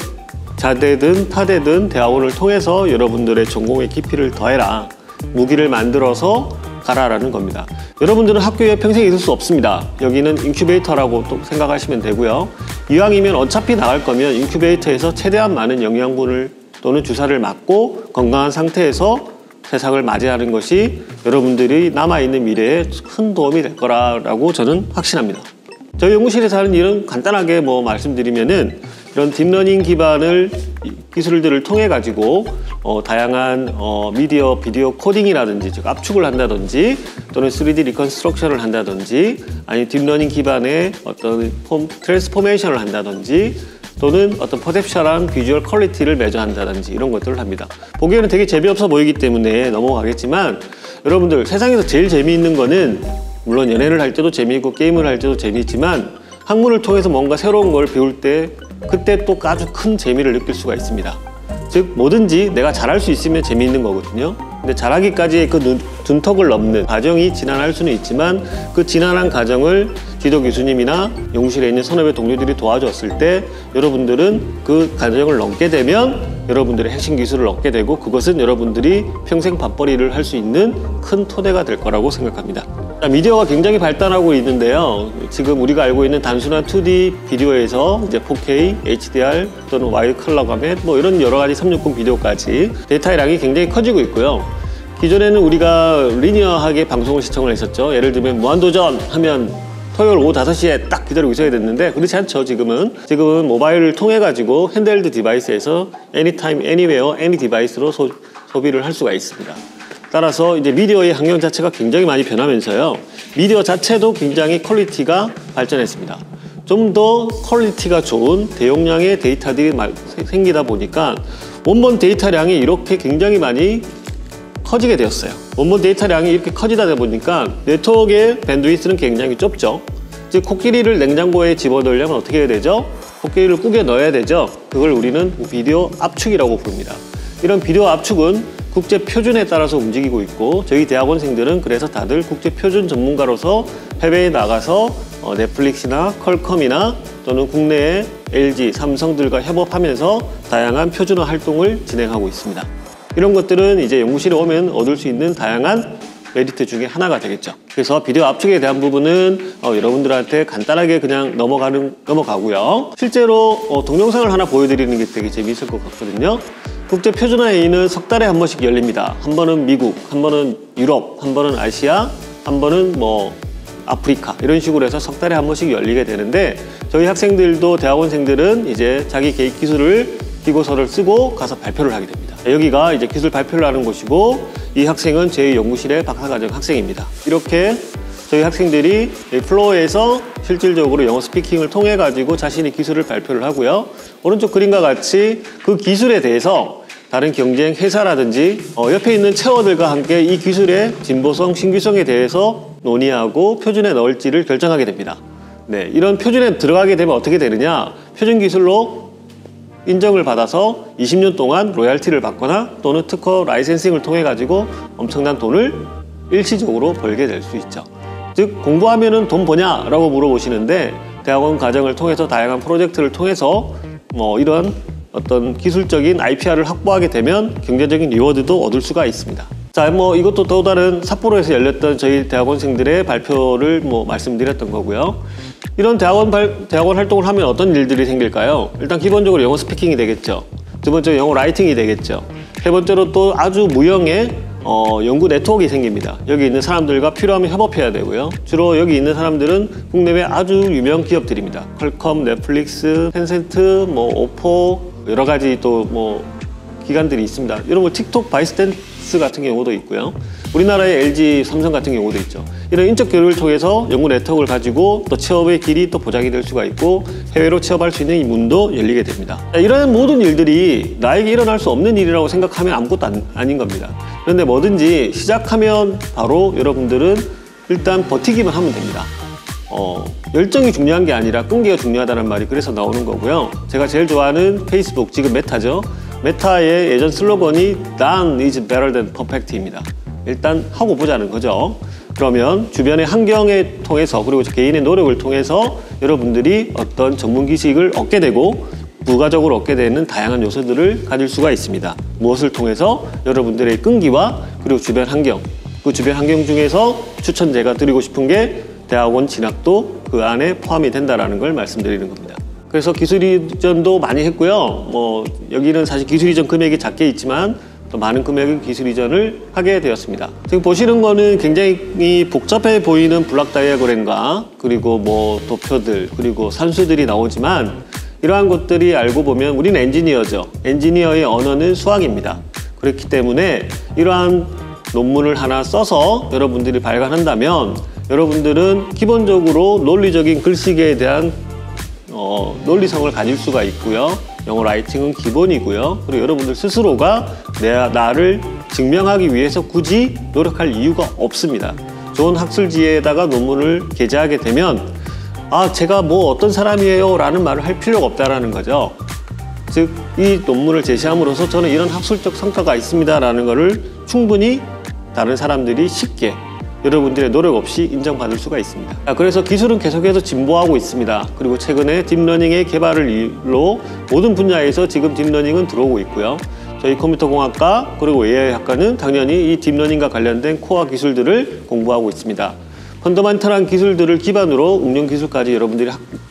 자대든 타대든 대학원을 통해서 여러분들의 전공의 깊이를 더해라, 무기를 만들어서 가라라는 겁니다. 여러분들은 학교에 평생 있을 수 없습니다. 여기는 인큐베이터라고 또 생각하시면 되고요. 이왕이면 어차피 나갈 거면 인큐베이터에서 최대한 많은 영양분을 또는 주사를 맞고 건강한 상태에서 세상을 맞이하는 것이 여러분들이 남아있는 미래에 큰 도움이 될 거라고 저는 확신합니다. 저희 연구실에서 하는 일은 간단하게 말씀드리면은 이런 딥러닝 기반을 기술들을 통해 가지고 다양한 미디어, 비디오 코딩이라든지 즉 압축을 한다든지 또는 3D 리컨스트럭션을 한다든지 아니 딥러닝 기반의 어떤 트랜스포메이션을 한다든지 또는 어떤 퍼셉션한 비주얼 퀄리티를 매저한다든지 이런 것들을 합니다. 보기에는 되게 재미없어 보이기 때문에 넘어가겠지만 여러분들 세상에서 제일 재미있는 거는 물론 연애를 할 때도 재미있고 게임을 할 때도 재미있지만 학문을 통해서 뭔가 새로운 걸 배울 때 그때 또 아주 큰 재미를 느낄 수가 있습니다. 즉 뭐든지 내가 잘할 수 있으면 재미있는 거거든요. 근데 잘하기까지의 그 둔턱을 넘는 과정이 지난할 수는 있지만 그 지난한 과정을 지도 교수님이나 연구실에 있는 서너 배 동료들이 도와줬을 때 여러분들은 그 과정을 넘게 되면 여러분들의 핵심 기술을 얻게 되고 그것은 여러분들이 평생 밥벌이를 할 수 있는 큰 토대가 될 거라고 생각합니다. 미디어가 굉장히 발달하고 있는데요. 지금 우리가 알고 있는 단순한 2D 비디오에서 이제 4K, HDR 또는 와이드 컬러 가멧 이런 여러 가지 360 비디오까지 데이터의 양이 굉장히 커지고 있고요. 기존에는 우리가 리니어하게 방송을 시청을 했었죠. 예를 들면 무한도전 하면 토요일 오후 5시에 딱 기다리고 있어야 됐는데 그렇지 않죠. 지금은 모바일을 통해 가지고 핸드헬드 디바이스에서 anytime, anywhere, any 디바이스로 소비를 할 수가 있습니다. 따라서 이제 미디어의 환경 자체가 굉장히 많이 변하면서요. 미디어 자체도 굉장히 퀄리티가 발전했습니다. 좀 더 퀄리티가 좋은 대용량의 데이터들이 생기다 보니까 원본 데이터량이 이렇게 굉장히 많이 커지게 되었어요. 원본 데이터량이 이렇게 커지다 보니까 네트워크의 밴드위스는 굉장히 좁죠. 즉 코끼리를 냉장고에 집어넣으려면 어떻게 해야 되죠? 코끼리를 꾸겨 넣어야 되죠. 그걸 우리는 비디오 압축이라고 부릅니다. 이런 비디오 압축은 국제 표준에 따라서 움직이고 있고 저희 대학원생들은 그래서 다들 국제 표준 전문가로서 해외에 나가서 넷플릭스나 퀄컴이나 또는 국내의 LG, 삼성들과 협업하면서 다양한 표준화 활동을 진행하고 있습니다. 이런 것들은 이제 연구실에 오면 얻을 수 있는 다양한 메리트 중에 하나가 되겠죠. 그래서 비디오 압축에 대한 부분은 여러분들한테 간단하게 그냥 넘어가고요. 실제로 동영상을 하나 보여드리는 게 되게 재미있을 것 같거든요. 국제 표준화회의는 석 달에 한 번씩 열립니다. 한 번은 미국, 한 번은 유럽, 한 번은 아시아, 한 번은 아프리카 이런 식으로 해서 석 달에 한 번씩 열리게 되는데 저희 학생들도 대학원생들은 이제 자기 개인 기술을 기고서를 쓰고 가서 발표를 하게 됩니다. 여기가 이제 기술 발표를 하는 곳이고 이 학생은 제 연구실의 박사과정 학생입니다. 이렇게 저희 학생들이 플로어에서 실질적으로 영어 스피킹을 통해 가지고 자신의 기술을 발표를 하고요. 오른쪽 그림과 같이 그 기술에 대해서 다른 경쟁 회사라든지 옆에 있는 체어들과 함께 이 기술의 진보성, 신규성에 대해서 논의하고 표준에 넣을지를 결정하게 됩니다. 네, 이런 표준에 들어가게 되면 어떻게 되느냐? 표준 기술로 인정을 받아서 20년 동안 로얄티를 받거나 또는 특허 라이센싱을 통해 가지고 엄청난 돈을 일시적으로 벌게 될 수 있죠. 즉 공부하면은 돈 버냐? 라고 물어보시는데 대학원 과정을 통해서 다양한 프로젝트를 통해서 이런 어떤 기술적인 IPR을 확보하게 되면 경제적인 리워드도 얻을 수가 있습니다. 자, 뭐 이것도 또 다른 삿포로에서 열렸던 저희 대학원생들의 발표를 뭐 말씀드렸던 거고요. 이런 대학원 활동을 하면 어떤 일들이 생길까요? 일단 기본적으로 영어 스피킹이 되겠죠. 두 번째로 영어 라이팅이 되겠죠. 세 번째로 또 아주 무형의 연구 네트워크가 생깁니다. 여기 있는 사람들과 필요하면 협업해야 되고요. 주로 여기 있는 사람들은 국내외 아주 유명 기업들입니다. 퀄컴, 넷플릭스, 텐센트, 뭐 오포, 여러 가지 또 뭐 기관들이 있습니다. 이런 뭐 틱톡, 바이스댄스 같은 경우도 있고요. 우리나라의 LG, 삼성 같은 경우도 있죠. 이런 인적 교류를 통해서 연구 네트워크를 가지고 또 취업의 길이 또 보장이 될 수가 있고 해외로 취업할 수 있는 이 문도 열리게 됩니다. 이런 모든 일들이 나에게 일어날 수 없는 일이라고 생각하면 아무것도 아닌 겁니다. 그런데 뭐든지 시작하면 바로 여러분들은 일단 버티기만 하면 됩니다. 열정이 중요한 게 아니라 끈기가 중요하다는 말이 그래서 나오는 거고요. 제가 제일 좋아하는 페이스북, 지금 메타죠. 메타의 예전 슬로건이 Done is better than perfect입니다. 일단 하고 보자는 거죠. 그러면 주변의 환경을 통해서 그리고 개인의 노력을 통해서 여러분들이 어떤 전문 지식을 얻게 되고 부가적으로 얻게 되는 다양한 요소들을 가질 수가 있습니다. 무엇을 통해서? 여러분들의 끈기와 그리고 주변 환경, 그 주변 환경 중에서 추천 제가 드리고 싶은 게 대학원 진학도 그 안에 포함이 된다는 걸 말씀드리는 겁니다. 그래서 기술 이전도 많이 했고요. 뭐 여기는 사실 기술 이전 금액이 작게 있지만 또 많은 금액의 기술 이전을 하게 되었습니다. 지금 보시는 거는 굉장히 복잡해 보이는 블록 다이어그램과 그리고 뭐 도표들 그리고 산수들이 나오지만 이러한 것들이 알고 보면 우리는 엔지니어죠. 엔지니어의 언어는 수학입니다. 그렇기 때문에 이러한 논문을 하나 써서 여러분들이 발간한다면 여러분들은 기본적으로 논리적인 글쓰기에 대한 논리성을 가질 수가 있고요. 영어 라이팅은 기본이고요. 그리고 여러분들 스스로가 나를 증명하기 위해서 굳이 노력할 이유가 없습니다. 좋은 학술지에다가 논문을 게재하게 되면 제가 뭐 어떤 사람이에요 라는 말을 할 필요가 없다라는 거죠. 즉, 이 논문을 제시함으로써 저는 이런 학술적 성과가 있습니다 라는 거를 충분히 다른 사람들이 쉽게 여러분들의 노력 없이 인정받을 수가 있습니다. 그래서 기술은 계속해서 진보하고 있습니다. 그리고 최근에 딥러닝의 개발을 이유로 모든 분야에서 지금 딥러닝은 들어오고 있고요. 저희 컴퓨터공학과 그리고 AI학과는 당연히 이 딥러닝과 관련된 코어 기술들을 공부하고 있습니다. 펀더멘털한 기술들을 기반으로 응용 기술까지 여러분들이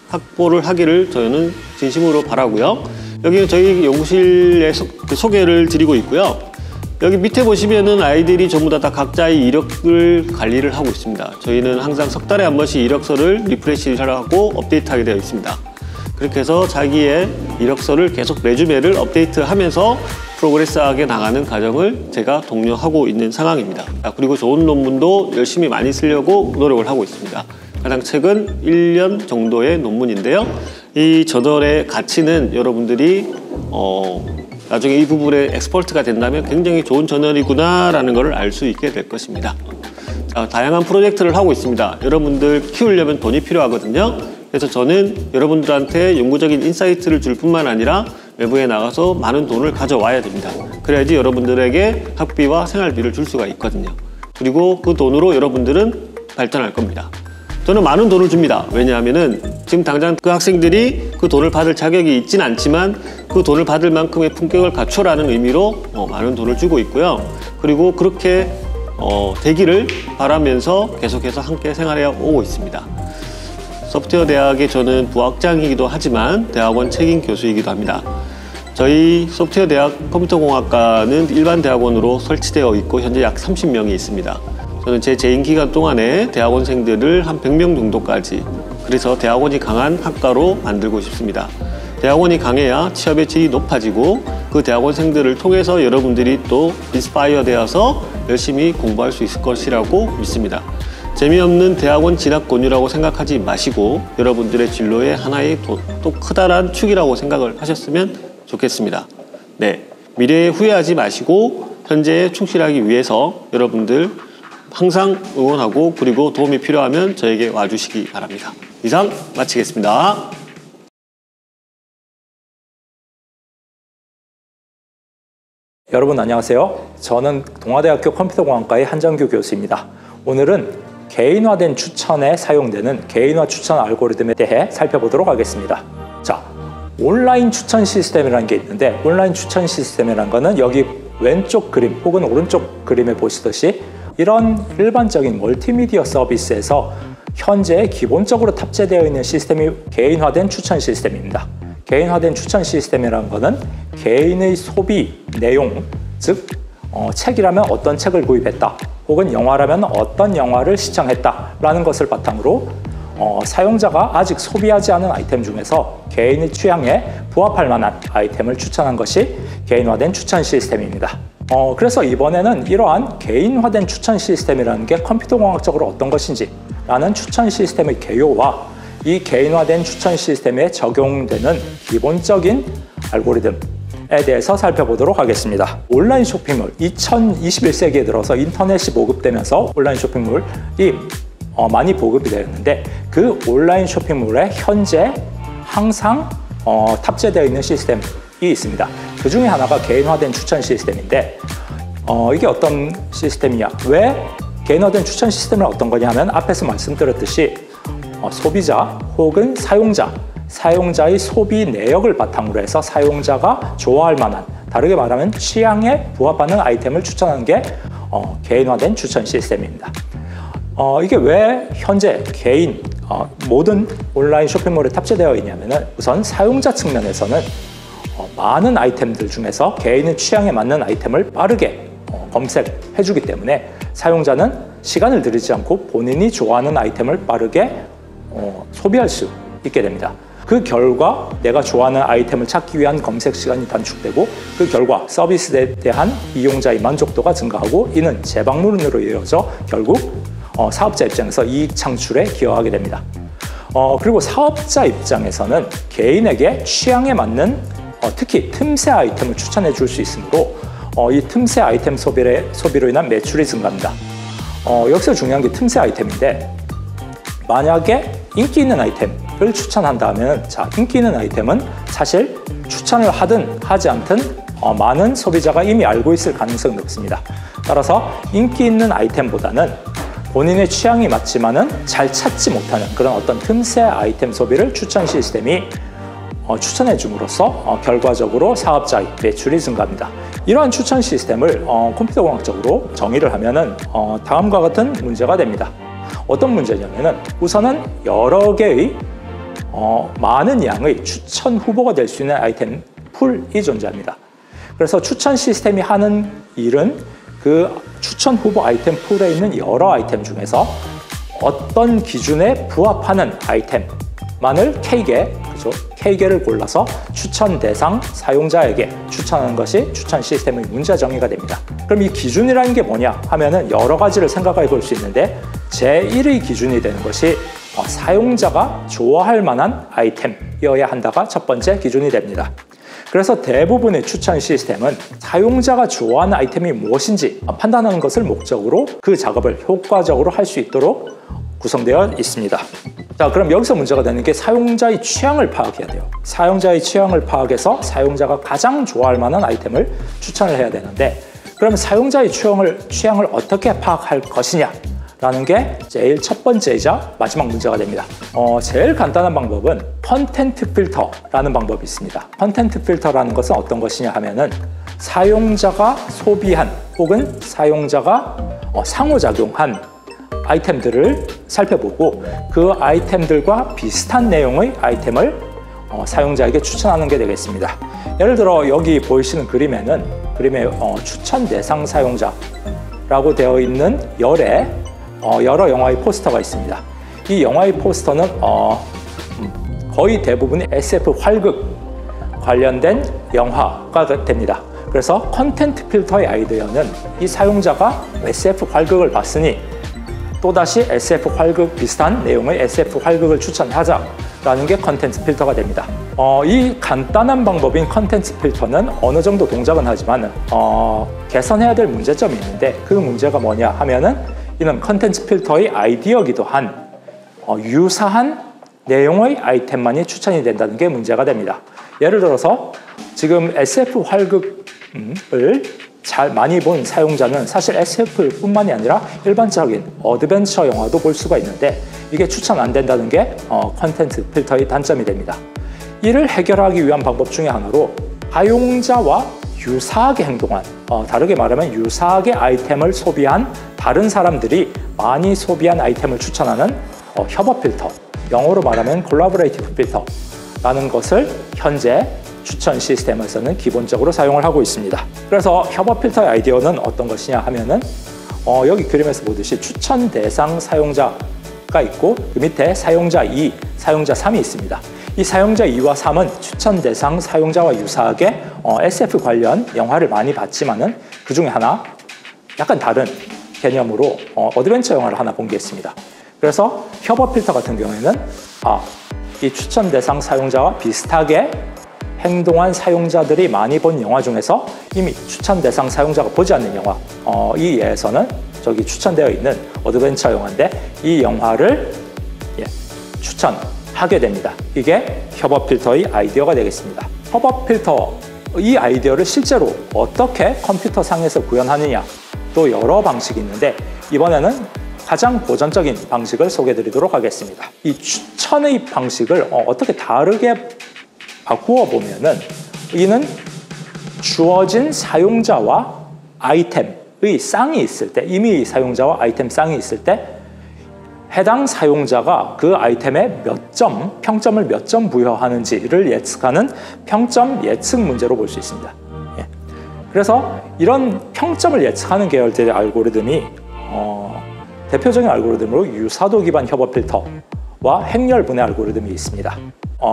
확보를 하기를 저는 진심으로 바라고요. 여기는 저희 연구실의 소개를 드리고 있고요. 여기 밑에 보시면은 아이들이 전부 다 각자의 이력을 관리를 하고 있습니다. 저희는 항상 석 달에 한 번씩 이력서를 리프레시를 하고 업데이트하게 되어 있습니다. 그렇게 해서 자기의 이력서를 계속 매주매를 업데이트하면서 프로그레스하게 나가는 과정을 제가 독려하고 있는 상황입니다. 그리고 좋은 논문도 열심히 많이 쓰려고 노력을 하고 있습니다. 가장 최근 1년 정도의 논문인데요. 이 저널의 가치는 여러분들이 나중에 이 부분에 엑스퍼트가 된다면 굉장히 좋은 저널이구나 라는 것을 알 수 있게 될 것입니다. 다양한 프로젝트를 하고 있습니다. 여러분들 키우려면 돈이 필요하거든요. 그래서 저는 여러분들한테 연구적인 인사이트를 줄 뿐만 아니라 외부에 나가서 많은 돈을 가져와야 됩니다. 그래야지 여러분들에게 학비와 생활비를 줄 수가 있거든요. 그리고 그 돈으로 여러분들은 발전할 겁니다. 저는 많은 돈을 줍니다. 왜냐하면은 지금 당장 그 학생들이 그 돈을 받을 자격이 있진 않지만 그 돈을 받을 만큼의 품격을 갖춰라는 의미로 많은 돈을 주고 있고요. 그리고 그렇게 되기를 바라면서 계속해서 함께 생활해 오고 있습니다. 소프트웨어 대학의 저는 부학장이기도 하지만 대학원 책임 교수이기도 합니다. 저희 소프트웨어 대학 컴퓨터공학과는 일반 대학원으로 설치되어 있고 현재 약 30명이 있습니다. 저는 제 재임 기간 동안에 대학원생들을 한 100명 정도까지, 그래서 대학원이 강한 학과로 만들고 싶습니다. 대학원이 강해야 취업의 질이 높아지고 그 대학원생들을 통해서 여러분들이 또 인스파이어 되어서 열심히 공부할 수 있을 것이라고 믿습니다. 재미없는 대학원 진학 권유라고 생각하지 마시고 여러분들의 진로의 하나의 또 커다란 축이라고 생각을 하셨으면 좋겠습니다. 네, 미래에 후회하지 마시고 현재에 충실하기 위해서 여러분들 항상 응원하고 그리고 도움이 필요하면 저에게 와주시기 바랍니다. 이상 마치겠습니다. 여러분 안녕하세요. 저는 동아대학교 컴퓨터공학과의 한정규 교수입니다. 오늘은 개인화된 추천에 사용되는 개인화 추천 알고리즘에 대해 살펴보도록 하겠습니다. 자, 온라인 추천 시스템이라는 게 있는데, 온라인 추천 시스템이라는 거는 여기 왼쪽 그림 혹은 오른쪽 그림에 보시듯이 이런 일반적인 멀티미디어 서비스에서 현재 기본적으로 탑재되어 있는 시스템이 개인화된 추천 시스템입니다. 개인화된 추천 시스템이라는 것은 개인의 소비 내용, 즉 책이라면 어떤 책을 구입했다, 혹은 영화라면 어떤 영화를 시청했다라는 것을 바탕으로 사용자가 아직 소비하지 않은 아이템 중에서 개인의 취향에 부합할 만한 아이템을 추천한 것이 개인화된 추천 시스템입니다. 그래서 이번에는 이러한 개인화된 추천 시스템이라는 게 컴퓨터공학적으로 어떤 것인지 라는 추천 시스템의 개요와 이 개인화된 추천 시스템에 적용되는 기본적인 알고리즘에 대해서 살펴보도록 하겠습니다. 온라인 쇼핑몰, 2021세기에 들어서 인터넷이 보급되면서 온라인 쇼핑몰이 많이 보급이 되었는데, 그 온라인 쇼핑몰에 현재 항상 탑재되어 있는 시스템이 있습니다. 그 중에 하나가 개인화된 추천 시스템인데, 이게 어떤 시스템이냐, 왜 개인화된 추천 시스템은 어떤 거냐 하면, 앞에서 말씀드렸듯이 소비자 혹은 사용자의 소비 내역을 바탕으로 해서 사용자가 좋아할 만한, 다르게 말하면 취향에 부합하는 아이템을 추천하는 게 개인화된 추천 시스템입니다. 이게 왜 현재 모든 온라인 쇼핑몰에 탑재되어 있냐면은, 우선 사용자 측면에서는 많은 아이템들 중에서 개인의 취향에 맞는 아이템을 빠르게 검색해주기 때문에 사용자는 시간을 들이지 않고 본인이 좋아하는 아이템을 빠르게 소비할 수 있게 됩니다. 그 결과 내가 좋아하는 아이템을 찾기 위한 검색 시간이 단축되고, 그 결과 서비스에 대한 이용자의 만족도가 증가하고, 이는 재방문으로 이어져 결국 사업자 입장에서 이익 창출에 기여하게 됩니다. 그리고 사업자 입장에서는 개인에게 취향에 맞는 특히 틈새 아이템을 추천해 줄 수 있으므로 이 틈새 아이템 소비로 인한 매출이 증가합니다. 여기서 중요한 게 틈새 아이템인데, 만약에 인기 있는 아이템을 추천한다면, 인기 있는 아이템은 사실 추천을 하든 하지 않든 많은 소비자가 이미 알고 있을 가능성이 높습니다. 따라서 인기 있는 아이템보다는 본인의 취향이 맞지만은 잘 찾지 못하는 그런 어떤 틈새 아이템 소비를 추천 시스템이 추천해 줌으로써 결과적으로 사업자의 매출이 증가합니다. 이러한 추천 시스템을 컴퓨터공학적으로 정의를 하면은 다음과 같은 문제가 됩니다. 어떤 문제냐면은, 우선은 여러 개의 많은 양의 추천 후보가 될 수 있는 아이템 풀이 존재합니다. 그래서 추천 시스템이 하는 일은 그 추천 후보 아이템 풀에 있는 여러 아이템 중에서 어떤 기준에 부합하는 아이템만을 K개를 골라서 추천 대상 사용자에게 추천하는 것이 추천 시스템의 문제 정의가 됩니다. 그럼 이 기준이라는 게 뭐냐 하면은 여러 가지를 생각해 볼 수 있는데, 제1의 기준이 되는 것이 사용자가 좋아할 만한 아이템이어야 한다가 첫 번째 기준이 됩니다. 그래서 대부분의 추천 시스템은 사용자가 좋아하는 아이템이 무엇인지 판단하는 것을 목적으로 그 작업을 효과적으로 할 수 있도록 구성되어 있습니다. 자, 그럼 여기서 문제가 되는 게 사용자의 취향을 파악해야 돼요. 사용자의 취향을 파악해서 사용자가 가장 좋아할 만한 아이템을 추천을 해야 되는데, 그러면 사용자의 취향을 어떻게 파악할 것이냐 라는 게 제일 첫 번째이자 마지막 문제가 됩니다. 제일 간단한 방법은 컨텐트 필터라는 방법이 있습니다. 컨텐트 필터라는 것은 어떤 것이냐 하면은, 사용자가 소비한 혹은 사용자가 상호작용한 아이템들을 살펴보고, 그 아이템들과 비슷한 내용의 아이템을 사용자에게 추천하는 게 되겠습니다. 예를 들어 여기 보이시는 그림에 추천 대상 사용자라고 되어 있는 여러 영화의 포스터가 있습니다. 이 영화의 포스터는 거의 대부분이 SF 활극 관련된 영화가 됩니다. 그래서 컨텐트 필터의 아이디어는 이 사용자가 SF 활극을 봤으니 또다시 SF 활극 비슷한 내용의 SF 활극을 추천하자라는 게 컨텐츠 필터가 됩니다. 이 간단한 방법인 컨텐츠 필터는 어느 정도 동작은 하지만 개선해야 될 문제점이 있는데, 그 문제가 뭐냐 하면은, 이는 컨텐츠 필터의 아이디어이기도 한 유사한 내용의 아이템만이 추천이 된다는 게 문제가 됩니다. 예를 들어서 지금 SF 활극을 많이 본 사용자는 사실 SF뿐만이 아니라 일반적인 어드벤처 영화도 볼 수가 있는데, 이게 추천 안 된다는 게 컨텐츠 필터의 단점이 됩니다. 이를 해결하기 위한 방법 중에 하나로 사용자와 유사하게 행동한, 다르게 말하면 유사하게 아이템을 소비한 다른 사람들이 많이 소비한 아이템을 추천하는 협업 필터, 영어로 말하면 콜라보레이티브 필터라는 것을 현재 추천 시스템에서는 기본적으로 사용을 하고 있습니다. 그래서 협업 필터의 아이디어는 어떤 것이냐 하면은 여기 그림에서 보듯이 추천 대상 사용자가 있고 그 밑에 사용자 2, 사용자 3이 있습니다. 이 사용자 2와 3은 추천 대상 사용자와 유사하게 SF 관련 영화를 많이 봤지만은 그 중에 하나 약간 다른 개념으로 어드벤처 영화를 하나 본 게 있습니다. 그래서 협업 필터 같은 경우에는 이 추천 대상 사용자와 비슷하게 행동한 사용자들이 많이 본 영화 중에서 이미 추천 대상 사용자가 보지 않는 영화, 이 예에서는 저기 추천되어 있는 어드벤처 영화인데 이 영화를 추천하게 됩니다. 이게 협업 필터의 아이디어가 되겠습니다. 협업 필터, 이 아이디어를 실제로 어떻게 컴퓨터 상에서 구현하느냐, 또 여러 방식이 있는데 이번에는 가장 고전적인 방식을 소개해 드리도록 하겠습니다. 이 추천의 방식을 어떻게 다르게 바꾸어 보면은 이는 주어진 사용자와 아이템의 쌍이 있을 때, 이미 사용자와 아이템 쌍이 있을 때 해당 사용자가 그 아이템에 몇 점, 평점을 몇 점 부여하는지를 예측하는 평점 예측 문제로 볼 수 있습니다. 그래서 이런 평점을 예측하는 계열들의 알고리즘이 대표적인 알고리즘으로 유사도 기반 협업 필터와 행렬 분해 알고리즘이 있습니다.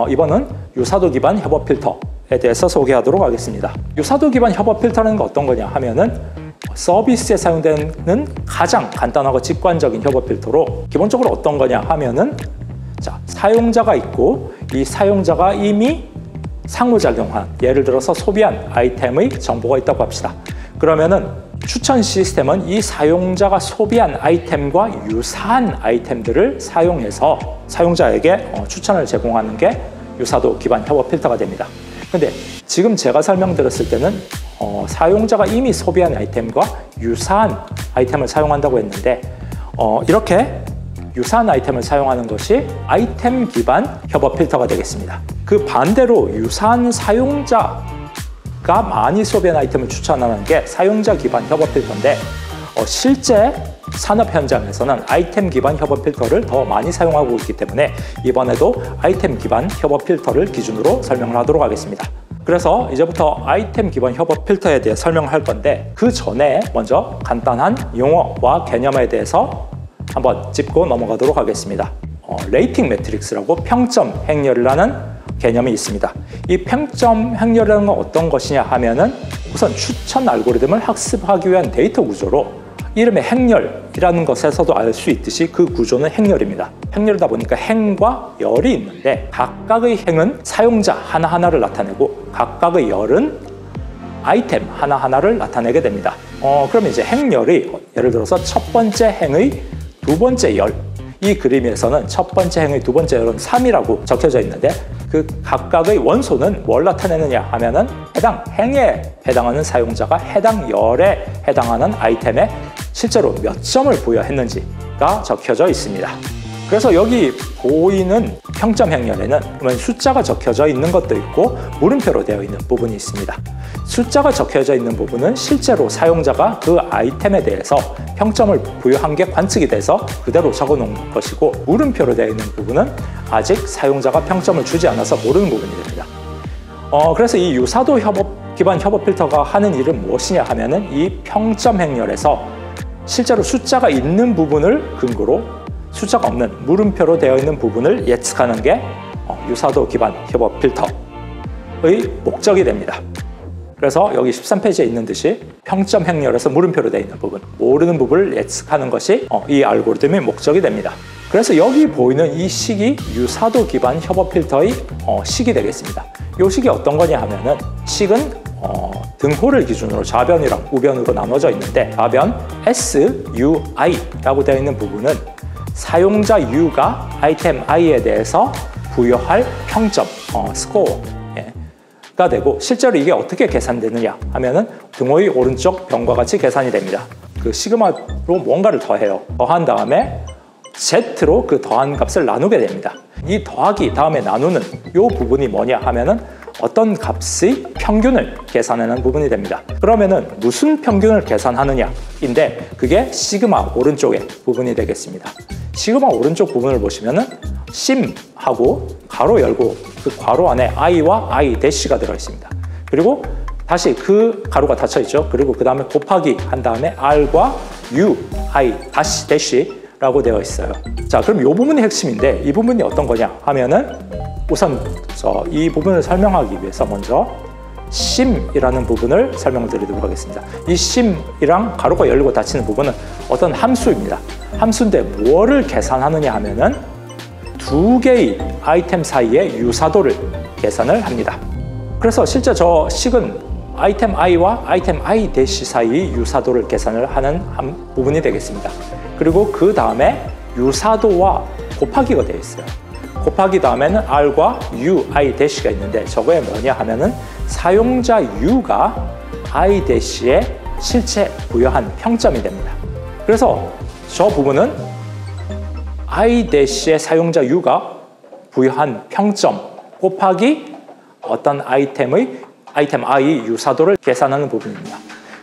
이번은 유사도 기반 협업 필터에 대해서 소개하도록 하겠습니다. 유사도 기반 협업 필터는 어떤 거냐 하면은 서비스에 사용되는 가장 간단하고 직관적인 협업 필터로 기본적으로 어떤 거냐 하면은 사용자가 있고 이 사용자가 이미 상호작용한, 예를 들어서 소비한 아이템의 정보가 있다고 합시다. 그러면은 추천 시스템은 이 사용자가 소비한 아이템과 유사한 아이템들을 사용해서 사용자에게 추천을 제공하는 게 유사도 기반 협업 필터가 됩니다. 근데 지금 제가 설명드렸을 때는 사용자가 이미 소비한 아이템과 유사한 아이템을 사용한다고 했는데 이렇게 유사한 아이템을 사용하는 것이 아이템 기반 협업 필터가 되겠습니다. 그 반대로 유사한 사용자가 많이 소비한 아이템을 추천하는 게 사용자 기반 협업 필터인데 실제 산업 현장에서는 아이템 기반 협업 필터를 더 많이 사용하고 있기 때문에 이번에도 아이템 기반 협업 필터를 기준으로 설명을 하도록 하겠습니다. 그래서 이제부터 아이템 기반 협업 필터에 대해 설명을 할 건데 그 전에 먼저 간단한 용어와 개념에 대해서 한번 짚고 넘어가도록 하겠습니다. 레이팅 매트릭스라고 평점 행렬이라는 개념이 있습니다. 이 평점 행렬이라는 건 어떤 것이냐 하면은 우선 추천 알고리즘을 학습하기 위한 데이터 구조로 이름의 행렬이라는 것에서도 알 수 있듯이 그 구조는 행렬입니다. 행렬이다 보니까 행과 열이 있는데 각각의 행은 사용자 하나하나를 나타내고 각각의 열은 아이템 하나하나를 나타내게 됩니다. 그러면 이제 행열이 예를 들어서 첫 번째 행의 두 번째 열, 이 그림에서는 첫 번째 행의 두 번째 열은 3이라고 적혀져 있는데 그 각각의 원소는 뭘 나타내느냐 하면은 해당 행에 해당하는 사용자가 해당 열에 해당하는 아이템에 실제로 몇 점을 부여했는지가 적혀져 있습니다. 그래서 여기 보이는 평점 행렬에는 그러면 숫자가 적혀져 있는 것도 있고 물음표로 되어 있는 부분이 있습니다. 숫자가 적혀져 있는 부분은 실제로 사용자가 그 아이템에 대해서 평점을 부여한 게 관측이 돼서 그대로 적어 놓은 것이고 물음표로 되어 있는 부분은 아직 사용자가 평점을 주지 않아서 모르는 부분이 됩니다. 그래서 이 유사도 기반 협업 필터가 하는 일은 무엇이냐 하면은 이 평점 행렬에서 실제로 숫자가 있는 부분을 근거로 숫자가 없는 물음표로 되어 있는 부분을 예측하는 게 유사도 기반 협업 필터의 목적이 됩니다. 그래서 여기 13페이지에 있는 듯이 평점 행렬에서 물음표로 되어 있는 부분, 모르는 부분을 예측하는 것이 이 알고리즘의 목적이 됩니다. 그래서 여기 보이는 이 식이 유사도 기반 협업 필터의 식이 되겠습니다. 이 식이 어떤 거냐 하면은 식은 등호를 기준으로 좌변이랑 우변으로 나눠져 있는데 좌변 S, U, I라고 되어 있는 부분은 사용자 U가 아이템 I에 대해서 부여할 평점, 스코어가 되고 실제로 이게 어떻게 계산되느냐 하면은 등호의 오른쪽 변과 같이 계산이 됩니다. 그 시그마로 뭔가를 더해요. 더한 다음에 Z로 그 더한 값을 나누게 됩니다. 이 더하기 다음에 나누는 이 부분이 뭐냐 하면은 어떤 값의 평균을 계산하는 부분이 됩니다. 그러면은 무슨 평균을 계산하느냐인데 그게 시그마 오른쪽의 부분이 되겠습니다. 시그마 오른쪽 부분을 보시면은 심하고 가로 열고 그 괄호 안에 i와 i 대시가 들어 있습니다. 그리고 다시 그 가로가 닫혀 있죠. 그리고 그 다음에 곱하기 한 다음에 r과 u, i 다시 대시라고 되어 있어요. 자, 그럼 이 부분이 핵심인데 이 부분이 어떤 거냐 하면은 우선 이 부분을 설명하기 위해서 먼저 심이라는 부분을 설명드리도록 하겠습니다. 이 심이랑 가로가 열리고 닫히는 부분은 어떤 함수입니다. 함수인데 뭐를 계산하느냐 하면은 두 개의 아이템 사이의 유사도를 계산을 합니다. 그래서 실제 저 식은 아이템 i와 아이템 i 대시 사이의 유사도를 계산을 하는 부분이 되겠습니다. 그리고 그 다음에 유사도와 곱하기가 되어 있어요. 곱하기 다음에는 r과 u, i 대시가 있는데 저거에 뭐냐 하면은 사용자 u가 i 대시에 실제 부여한 평점이 됩니다. 그래서 저 부분은 i 대시의 사용자 u가 부여한 평점 곱하기 어떤 아이템 i 유사도를 계산하는 부분입니다.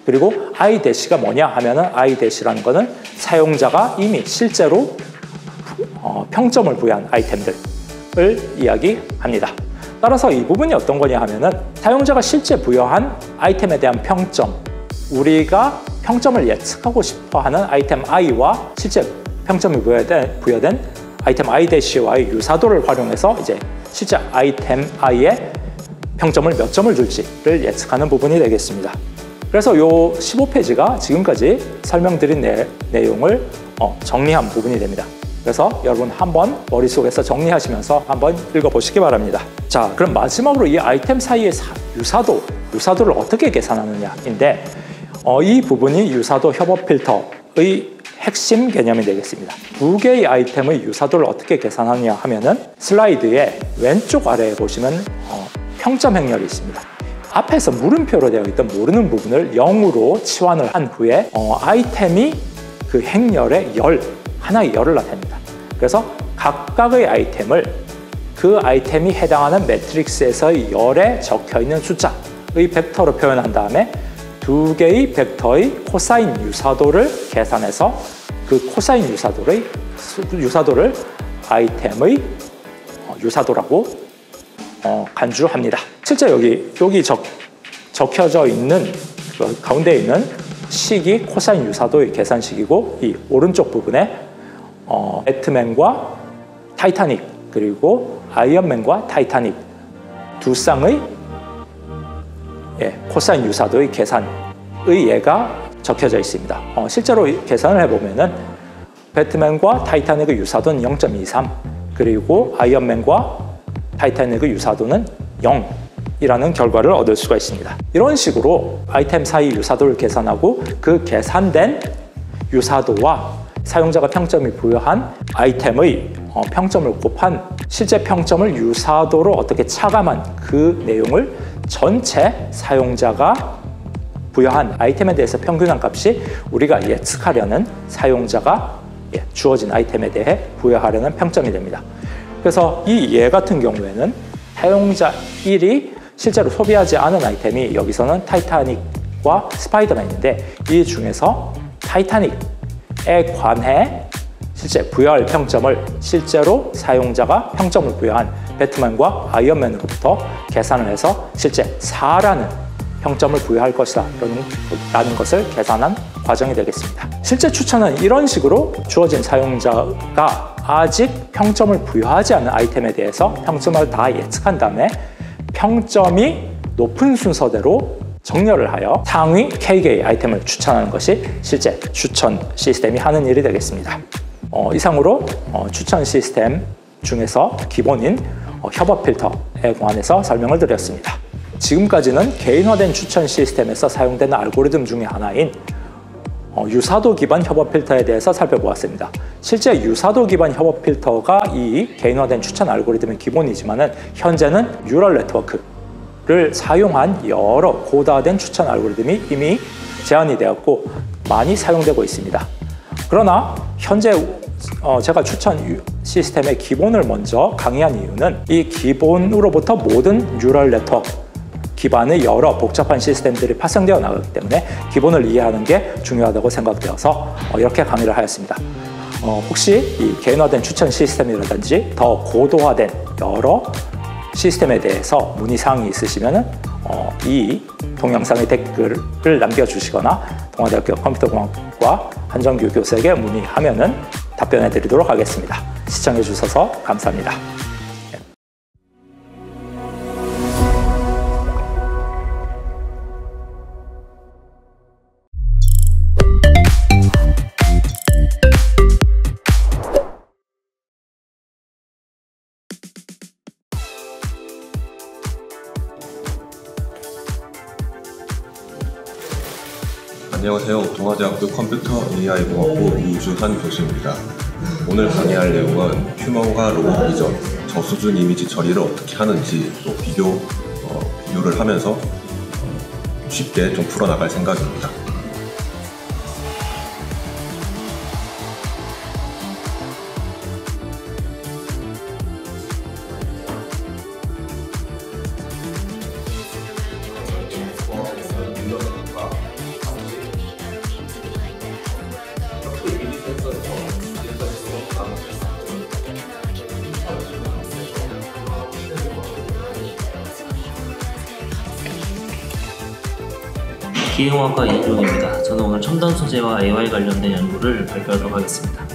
그리고 i 대시가 뭐냐 하면은 i 대시라는 거는 사용자가 이미 실제로 평점을 부여한 아이템들을 이야기합니다. 따라서 이 부분이 어떤 거냐 하면은 사용자가 실제 부여한 아이템에 대한 평점, 우리가 평점을 예측하고 싶어하는 아이템 i와 실제 평점이 부여된 아이템 i-와의 유사도를 활용해서 이제 실제 아이템 i의 평점을 몇 점을 줄지를 예측하는 부분이 되겠습니다. 그래서 이 15페이지가 지금까지 설명드린 내용을 정리한 부분이 됩니다. 그래서 여러분 한번 머릿속에서 정리하시면서 한번 읽어보시기 바랍니다. 자, 그럼 마지막으로 이 아이템 사이의 유사도를 어떻게 계산하느냐인데 이 부분이 유사도 협업 필터의 핵심 개념이 되겠습니다. 두 개의 아이템의 유사도를 어떻게 계산하느냐 하면은 슬라이드의 왼쪽 아래에 보시면 평점 행렬이 있습니다. 앞에서 물음표로 되어 있던 모르는 부분을 0으로 치환을 한 후에 아이템이 그 행렬에 하나의 열을 나타냅니다. 그래서 각각의 아이템을 그 아이템이 해당하는 매트릭스에서의 열에 적혀있는 숫자의 벡터로 표현한 다음에 두 개의 벡터의 코사인 유사도를 계산해서 그 코사인 유사도를 아이템의 유사도라고 간주합니다. 실제 여기 적혀져 있는 그 가운데 있는 식이 코사인 유사도의 계산식이고 이 오른쪽 부분에 배트맨과 타이타닉 그리고 아이언맨과 타이타닉 두 쌍의 코사인 유사도의 계산의 예가 적혀져 있습니다. 실제로 계산을 해보면은 배트맨과 타이타닉의 유사도는 0.23 그리고 아이언맨과 타이타닉의 유사도는 0이라는 결과를 얻을 수가 있습니다. 이런 식으로 아이템 사이 유사도를 계산하고 그 계산된 유사도와 사용자가 평점이 부여한 아이템의 평점을 곱한 실제 평점을 유사도로 어떻게 차감한 그 내용을 전체 사용자가 부여한 아이템에 대해서 평균한 값이 우리가 예측하려는 사용자가 주어진 아이템에 대해 부여하려는 평점이 됩니다. 그래서 이 예 같은 경우에는 사용자 1이 실제로 소비하지 않은 아이템이 여기서는 타이타닉과 스파이더맨인데 이 중에서 타이타닉에 관해 실제 부여할 평점을 실제로 사용자가 평점을 부여한 배트맨과 아이언맨으로부터 계산을 해서 실제 4라는 평점을 부여할 것이다 라는 것을 계산한 과정이 되겠습니다. 실제 추천은 이런 식으로 주어진 사용자가 아직 평점을 부여하지 않은 아이템에 대해서 평점을 다 예측한 다음에 평점이 높은 순서대로 정렬을 하여 상위 K개의 아이템을 추천하는 것이 실제 추천 시스템이 하는 일이 되겠습니다. 이상으로 추천 시스템 중에서 기본인 협업 필터에 관해서 설명을 드렸습니다. 지금까지는 개인화된 추천 시스템에서 사용되는 알고리즘 중에 하나인 유사도 기반 협업 필터에 대해서 살펴보았습니다. 실제 유사도 기반 협업 필터가 이 개인화된 추천 알고리즘의 기본이지만 현재는 뉴럴 네트워크를 사용한 여러 고도화된 추천 알고리즘이 이미 제한이 되었고 많이 사용되고 있습니다. 그러나 현재 제가 추천 시스템의 기본을 먼저 강의한 이유는 이 기본으로부터 모든 뉴럴 네트워크 기반의 여러 복잡한 시스템들이 파생되어 나가기 때문에 기본을 이해하는 게 중요하다고 생각되어서 이렇게 강의를 하였습니다. 혹시 이 개인화된 추천 시스템이라든지 더 고도화된 여러 시스템에 대해서 문의사항이 있으시면 이 동영상의 댓글을 남겨주시거나 동아대학교 컴퓨터공학과 한정규 교수에게 문의하면 답변해 드리도록 하겠습니다. 시청해 주셔서 감사합니다. 안녕하세요. 동아대학교 컴퓨터 AI공학부 유주한 교수입니다. 오늘 강의할 내용은 휴먼과 로봇 비전, 저수준 이미지 처리를 어떻게 하는지 또 비교를 하면서 쉽게 좀 풀어나갈 생각입니다. 기계공학과 이종입니다. 저는 오늘 첨단 소재와 AI 관련된 연구를 발표하도록 하겠습니다.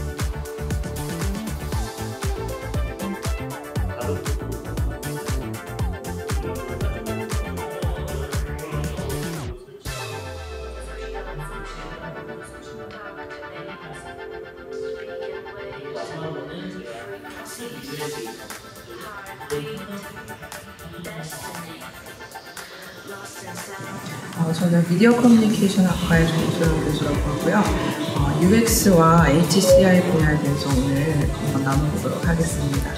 저는 미디어 커뮤니케이션 학과의 정수영 교수라고 하고요. UX와 HCI 분야에 대해서 오늘 한번 나눠보도록 하겠습니다.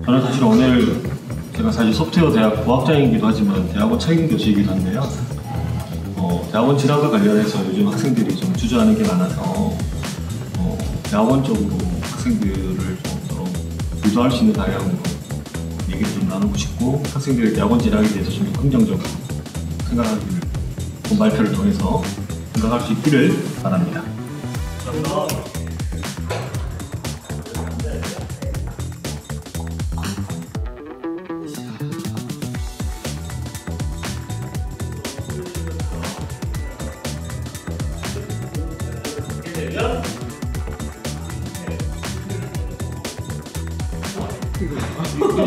저는 사실 오늘 제가 사실 소프트웨어 대학 부학장이기도 하지만 대학원 책임 교수이기도 한데요. 대학원 진학과 관련해서 요즘 학생들이 좀 주저하는 게 많아서 대학원 쪽으로 학생들을 좀 서로 유도할 수 있는 방향으로 얘기를 좀 나누고 싶고 학생들의 대학원 진학에 대해서 좀 긍정적으로 생각하기를 본 발표를 통해서 생각할 수 있기를 바랍니다.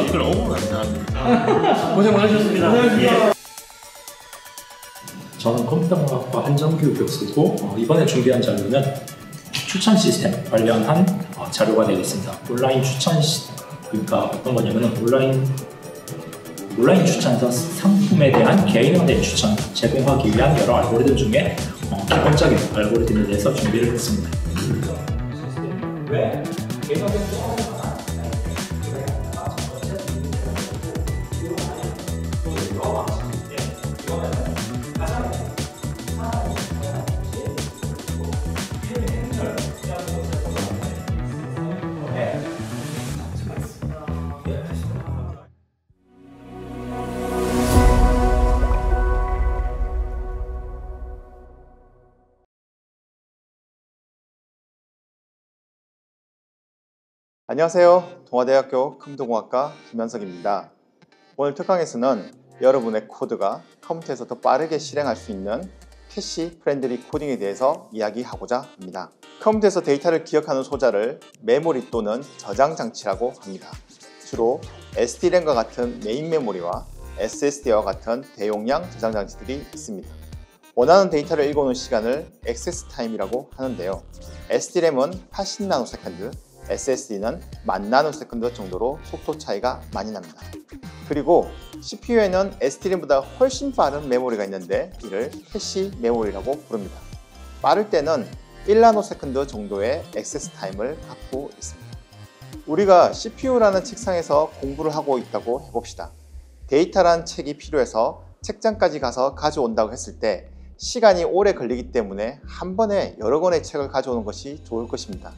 이걸 어머나 감사합니다. 고생 많으셨습니다. 저는 컴퓨터공학과 한정규 교수고 이번에 준비한 자료는 추천 시스템 관련한 자료가 되겠습니다. 온라인 추천 그러니까 어떤 거냐면 온라인 추천서 상품에 대한 개인화된 추천 제공하기 위한 여러 알고리즘 중에 기본적인 알고리즘에 대해서 준비를 했습니다. 왜 개인화된 추천을 안녕하세요. 동아대학교 컴퓨터공학과 김현석입니다. 오늘 특강에서는 여러분의 코드가 컴퓨터에서 더 빠르게 실행할 수 있는 캐시 프렌들리 코딩에 대해서 이야기하고자 합니다. 컴퓨터에서 데이터를 기억하는 소자를 메모리 또는 저장 장치라고 합니다. 주로 SD램과 같은 메인 메모리와 SSD와 같은 대용량 저장 장치들이 있습니다. 원하는 데이터를 읽어오는 시간을 액세스 타임이라고 하는데요. SD램은 80나노세컨드, SSD는 10,000나노세컨드 정도로 속도 차이가 많이 납니다. 그리고 CPU에는 SD램보다 훨씬 빠른 메모리가 있는데 이를 캐시 메모리라고 부릅니다. 빠를 때는 1나노세컨드 정도의 액세스 타임을 갖고 있습니다. 우리가 CPU라는 책상에서 공부를 하고 있다고 해봅시다. 데이터란 책이 필요해서 책장까지 가서 가져온다고 했을 때 시간이 오래 걸리기 때문에 한 번에 여러 권의 책을 가져오는 것이 좋을 것입니다.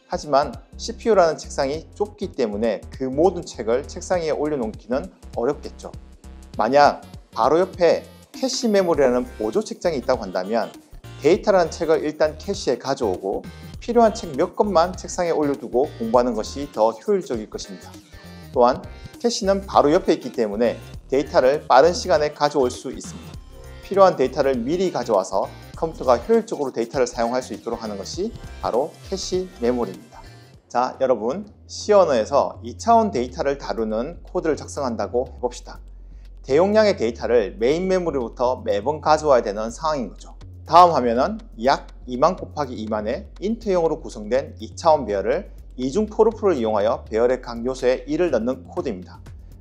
하지만 CPU라는 책상이 좁기 때문에 그 모든 책을 책상 위에 올려놓기는 어렵겠죠. 만약 바로 옆에 캐시 메모리라는 보조 책장이 있다고 한다면 데이터라는 책을 일단 캐시에 가져오고 필요한 책 몇 권만 책상에 올려두고 공부하는 것이 더 효율적일 것입니다. 또한 캐시는 바로 옆에 있기 때문에 데이터를 빠른 시간에 가져올 수 있습니다. 필요한 데이터를 미리 가져와서 컴퓨터가 효율적으로 데이터를 사용할 수 있도록 하는 것이 바로 캐시 메모리입니다. 자, 여러분, C 언어에서 2차원 데이터를 다루는 코드를 작성한다고 해봅시다. 대용량의 데이터를 메인 메모리부터 매번 가져와야 되는 상황인 거죠. 다음 화면은 약 2만 곱하기 2만의 인트형으로 구성된 2차원 배열을 이중 포르프를 이용하여 배열의 각 요소에 1을 넣는 코드입니다.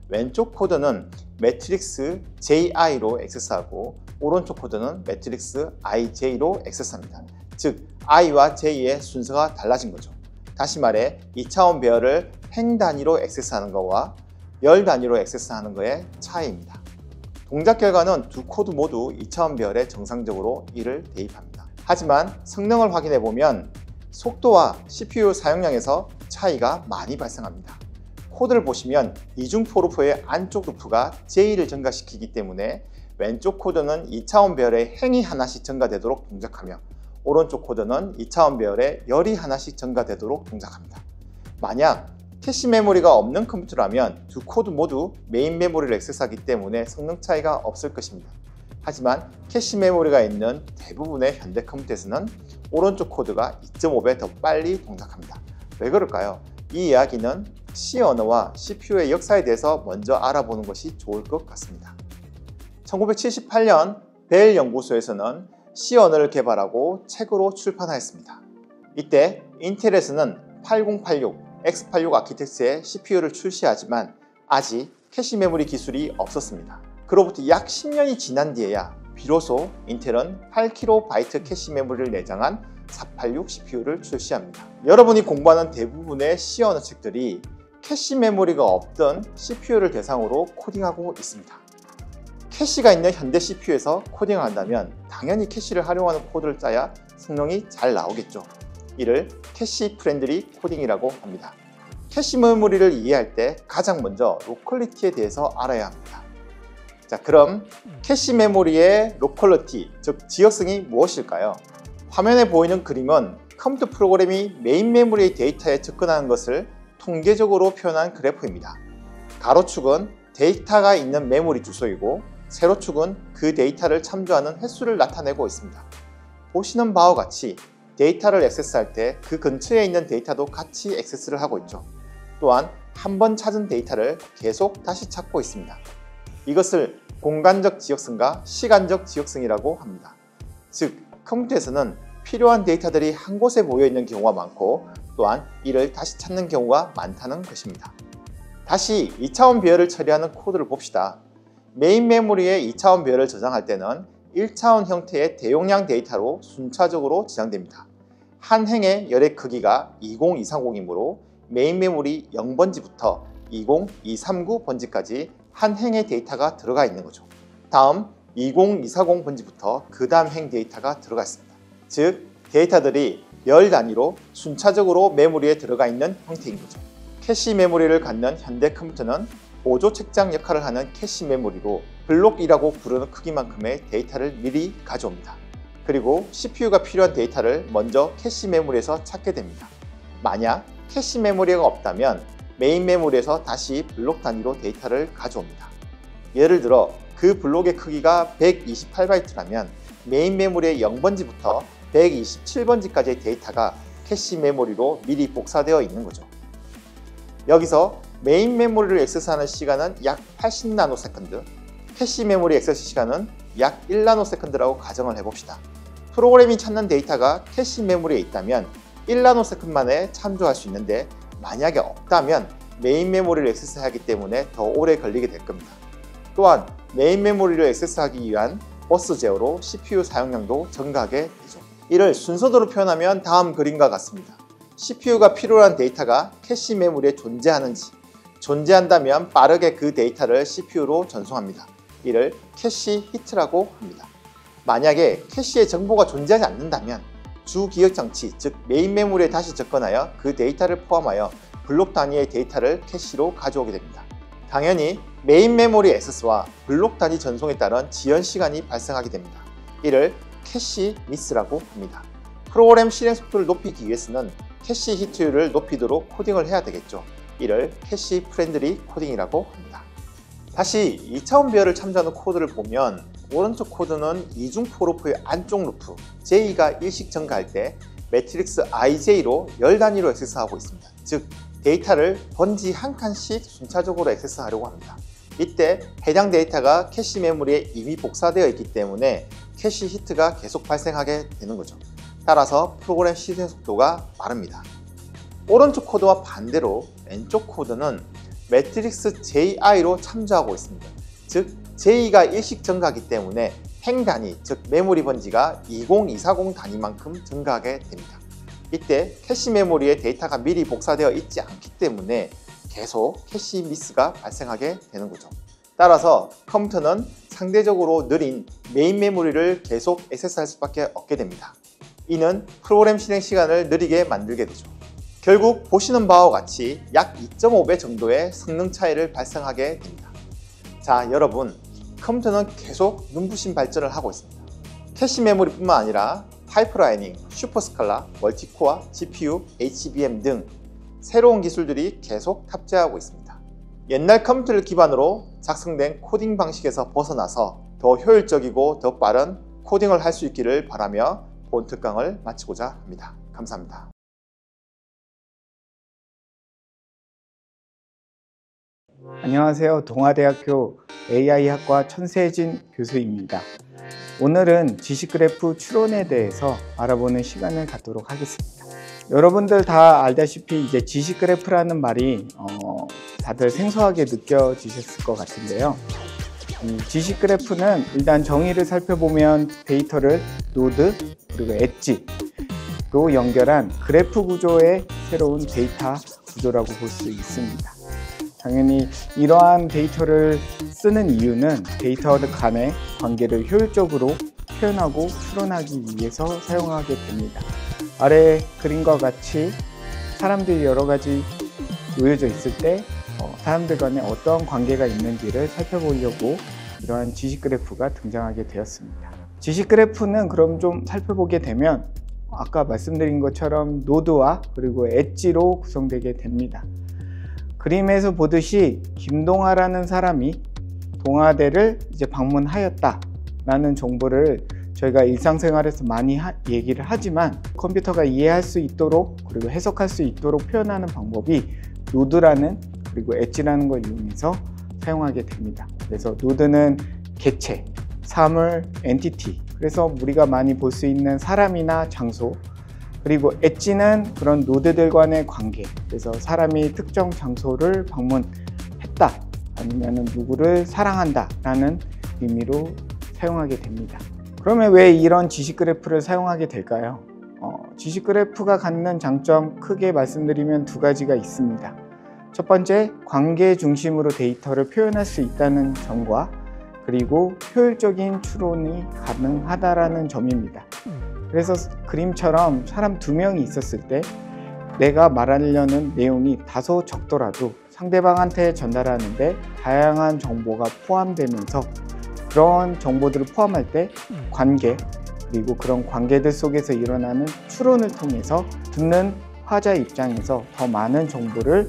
왼쪽 코드는 매트릭스 JI로 액세스하고 오른쪽 코드는 매트릭스 IJ로 액세스합니다. 즉, I와 J의 순서가 달라진 거죠. 다시 말해 2차원 배열을 행 단위로 액세스하는 것과 열 단위로 액세스하는 것의 차이입니다. 동작 결과는 두 코드 모두 2차원 배열에 정상적으로 1을 대입합니다. 하지만 성능을 확인해 보면 속도와 CPU 사용량에서 차이가 많이 발생합니다. 코드를 보시면 이중 포르프의 안쪽 루프가 J를 증가시키기 때문에 왼쪽 코드는 2차원 배열에 행이 하나씩 증가되도록 동작하며 오른쪽 코드는 2차원 배열에 열이 하나씩 증가되도록 동작합니다. 만약 캐시 메모리가 없는 컴퓨터라면 두 코드 모두 메인 메모리를 액세스하기 때문에 성능 차이가 없을 것입니다. 하지만 캐시 메모리가 있는 대부분의 현대 컴퓨터에서는 오른쪽 코드가 2.5배 더 빨리 동작합니다. 왜 그럴까요? 이 이야기는 C 언어와 CPU의 역사에 대해서 먼저 알아보는 것이 좋을 것 같습니다. 1978년 벨 연구소에서는 C 언어를 개발하고 책으로 출판하였습니다. 이때 인텔에서는 8086, X86 아키텍처의 CPU를 출시하지만 아직 캐시 메모리 기술이 없었습니다. 그로부터 약 10년이 지난 뒤에야 비로소 인텔은 8KB 캐시 메모리를 내장한 486 CPU를 출시합니다. 여러분이 공부하는 대부분의 C 언어 책들이 캐시 메모리가 없던 CPU를 대상으로 코딩하고 있습니다. 캐시가 있는 현대 CPU에서 코딩을 한다면 당연히 캐시를 활용하는 코드를 짜야 성능이 잘 나오겠죠. 이를 캐시 프렌들리 코딩이라고 합니다. 캐시 메모리를 이해할 때 가장 먼저 로컬리티에 대해서 알아야 합니다. 자, 그럼 캐시 메모리의 로컬리티, 즉 지역성이 무엇일까요? 화면에 보이는 그림은 컴퓨터 프로그램이 메인 메모리의 데이터에 접근하는 것을 통계적으로 표현한 그래프입니다. 가로축은 데이터가 있는 메모리 주소이고 세로축은 그 데이터를 참조하는 횟수를 나타내고 있습니다. 보시는 바와 같이 데이터를 액세스할 때 그 근처에 있는 데이터도 같이 액세스를 하고 있죠. 또한 한 번 찾은 데이터를 계속 다시 찾고 있습니다. 이것을 공간적 지역성과 시간적 지역성이라고 합니다. 즉, 컴퓨터에서는 필요한 데이터들이 한 곳에 모여 있는 경우가 많고 또한 이를 다시 찾는 경우가 많다는 것입니다. 다시 2차원 배열을 처리하는 코드를 봅시다. 메인 메모리에 2차원 배열을 저장할 때는 1차원 형태의 대용량 데이터로 순차적으로 저장됩니다. 한 행의 열의 크기가 20230이므로 메인 메모리 0번지부터 20239번지까지 한 행의 데이터가 들어가 있는 거죠. 다음 20240번지부터 그 다음 행 데이터가 들어가 있습니다. 즉, 데이터들이 열 단위로 순차적으로 메모리에 들어가 있는 형태인 거죠. 캐시 메모리를 갖는 현대 컴퓨터는 보조 책장 역할을 하는 캐시 메모리로 블록2라고 부르는 크기만큼의 데이터를 미리 가져옵니다. 그리고 CPU가 필요한 데이터를 먼저 캐시 메모리에서 찾게 됩니다. 만약 캐시 메모리가 없다면 메인 메모리에서 다시 블록 단위로 데이터를 가져옵니다. 예를 들어 그 블록의 크기가 128바이트라면 메인 메모리의 0번지부터 127번지까지의 데이터가 캐시 메모리로 미리 복사되어 있는 거죠. 여기서 메인 메모리를 액세스하는 시간은 약 80나노세컨드, 캐시 메모리 액세스 시간은 약 1나노세컨드라고 가정을 해봅시다. 프로그램이 찾는 데이터가 캐시 메모리에 있다면 1나노세컨드 만에 참조할 수 있는데, 만약에 없다면 메인 메모리를 액세스하기 때문에 더 오래 걸리게 될 겁니다. 또한 메인 메모리를 액세스하기 위한 버스 제어로 CPU 사용량도 증가하게 되죠. 이를 순서대로 표현하면 다음 그림과 같습니다. CPU가 필요한 데이터가 캐시 메모리에 존재하는지, 존재한다면 빠르게 그 데이터를 CPU로 전송합니다. 이를 캐시 히트라고 합니다. 만약에 캐시에 정보가 존재하지 않는다면 주 기억 장치, 즉 메인 메모리에 다시 접근하여 그 데이터를 포함하여 블록 단위의 데이터를 캐시로 가져오게 됩니다. 당연히 메인 메모리 액세스와 블록 단위 전송에 따른 지연 시간이 발생하게 됩니다. 이를 캐시 미스라고 합니다. 프로그램 실행 속도를 높이기 위해서는 캐시 히트율을 높이도록 코딩을 해야 되겠죠. 이를 캐시 프렌들리 코딩이라고 합니다. 다시 2차원 배열을 참조하는 코드를 보면, 오른쪽 코드는 이중 포루프의 안쪽 루프 J가 일식 증가할 때 매트릭스 IJ로 열 단위로 액세스하고 있습니다. 즉 데이터를 번지 한 칸씩 순차적으로 액세스하려고 합니다. 이때 해당 데이터가 캐시 메모리에 이미 복사되어 있기 때문에 캐시 히트가 계속 발생하게 되는 거죠. 따라서 프로그램 실행 속도가 빠릅니다. 오른쪽 코드와 반대로 왼쪽 코드는 매트릭스 JI로 참조하고 있습니다. 즉 J가 일식 증가하기 때문에 행 단위, 즉 메모리 번지가 20240 단위만큼 증가하게 됩니다. 이때 캐시 메모리에 데이터가 미리 복사되어 있지 않기 때문에 계속 캐시 미스가 발생하게 되는 거죠. 따라서 컴퓨터는 상대적으로 느린 메인 메모리를 계속 액세스할 수밖에 없게 됩니다. 이는 프로그램 실행 시간을 느리게 만들게 되죠. 결국 보시는 바와 같이 약 2.5배 정도의 성능 차이를 발생하게 됩니다. 자, 여러분, 컴퓨터는 계속 눈부신 발전을 하고 있습니다. 캐시 메모리뿐만 아니라 파이프라이닝, 슈퍼스칼라, 멀티코어, GPU, HBM 등 새로운 기술들이 계속 탑재하고 있습니다. 옛날 컴퓨터를 기반으로 작성된 코딩 방식에서 벗어나서 더 효율적이고 더 빠른 코딩을 할 수 있기를 바라며 본 특강을 마치고자 합니다. 감사합니다. 안녕하세요. 동아대학교 AI학과 천세진 교수입니다. 오늘은 지식그래프 추론에 대해서 알아보는 시간을 갖도록 하겠습니다. 여러분들 다 알다시피 이제 지식그래프라는 말이 다들 생소하게 느껴지셨을 것 같은데요. 지식그래프는 일단 정의를 살펴보면 데이터를 노드 그리고 엣지로 연결한 그래프 구조의 새로운 데이터 구조라고 볼 수 있습니다. 당연히 이러한 데이터를 쓰는 이유는 데이터 간의 관계를 효율적으로 표현하고 추론하기 위해서 사용하게 됩니다. 아래 그림과 같이 사람들이 여러 가지 놓여져 있을 때 사람들 간에 어떤 관계가 있는지를 살펴보려고 이러한 지식그래프가 등장하게 되었습니다. 지식그래프는 그럼 좀 살펴보게 되면 아까 말씀드린 것처럼 노드와 그리고 엣지로 구성되게 됩니다. 그림에서 보듯이 김동아라는 사람이 동아대를 이제 방문하였다 라는 정보를 저희가 일상생활에서 많이 얘기를 하지만 컴퓨터가 이해할 수 있도록 그리고 해석할 수 있도록 표현하는 방법이 노드라는 그리고 엣지라는 걸 이용해서 사용하게 됩니다. 그래서 노드는 객체, 사물, 엔티티, 그래서 우리가 많이 볼 수 있는 사람이나 장소, 그리고 엣지는 그런 노드들 간의 관계, 그래서 사람이 특정 장소를 방문했다 아니면 누구를 사랑한다 라는 의미로 사용하게 됩니다. 그러면 왜 이런 지식그래프를 사용하게 될까요? 지식그래프가 갖는 장점 크게 말씀드리면 두 가지가 있습니다. 첫 번째, 관계 중심으로 데이터를 표현할 수 있다는 점과 그리고 효율적인 추론이 가능하다는 점입니다. 그래서 그림처럼 사람 두 명이 있었을 때 내가 말하려는 내용이 다소 적더라도 상대방한테 전달하는데 다양한 정보가 포함되면서 그런 정보들을 포함할 때 관계 그리고 그런 관계들 속에서 일어나는 추론을 통해서 듣는 화자 입장에서 더 많은 정보를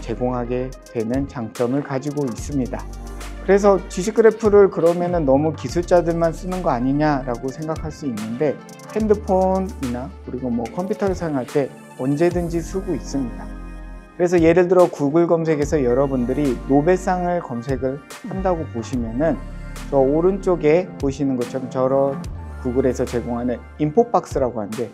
제공하게 되는 장점을 가지고 있습니다. 그래서 지식그래프를 그러면은 너무 기술자들만 쓰는 거 아니냐라고 생각할 수 있는데 핸드폰이나 그리고 컴퓨터를 사용할 때 언제든지 쓰고 있습니다. 그래서 예를 들어 구글 검색에서 여러분들이 노벨상을 검색을 한다고 보시면은 저 오른쪽에 보시는 것처럼 저런 구글에서 제공하는 인포박스라고 하는데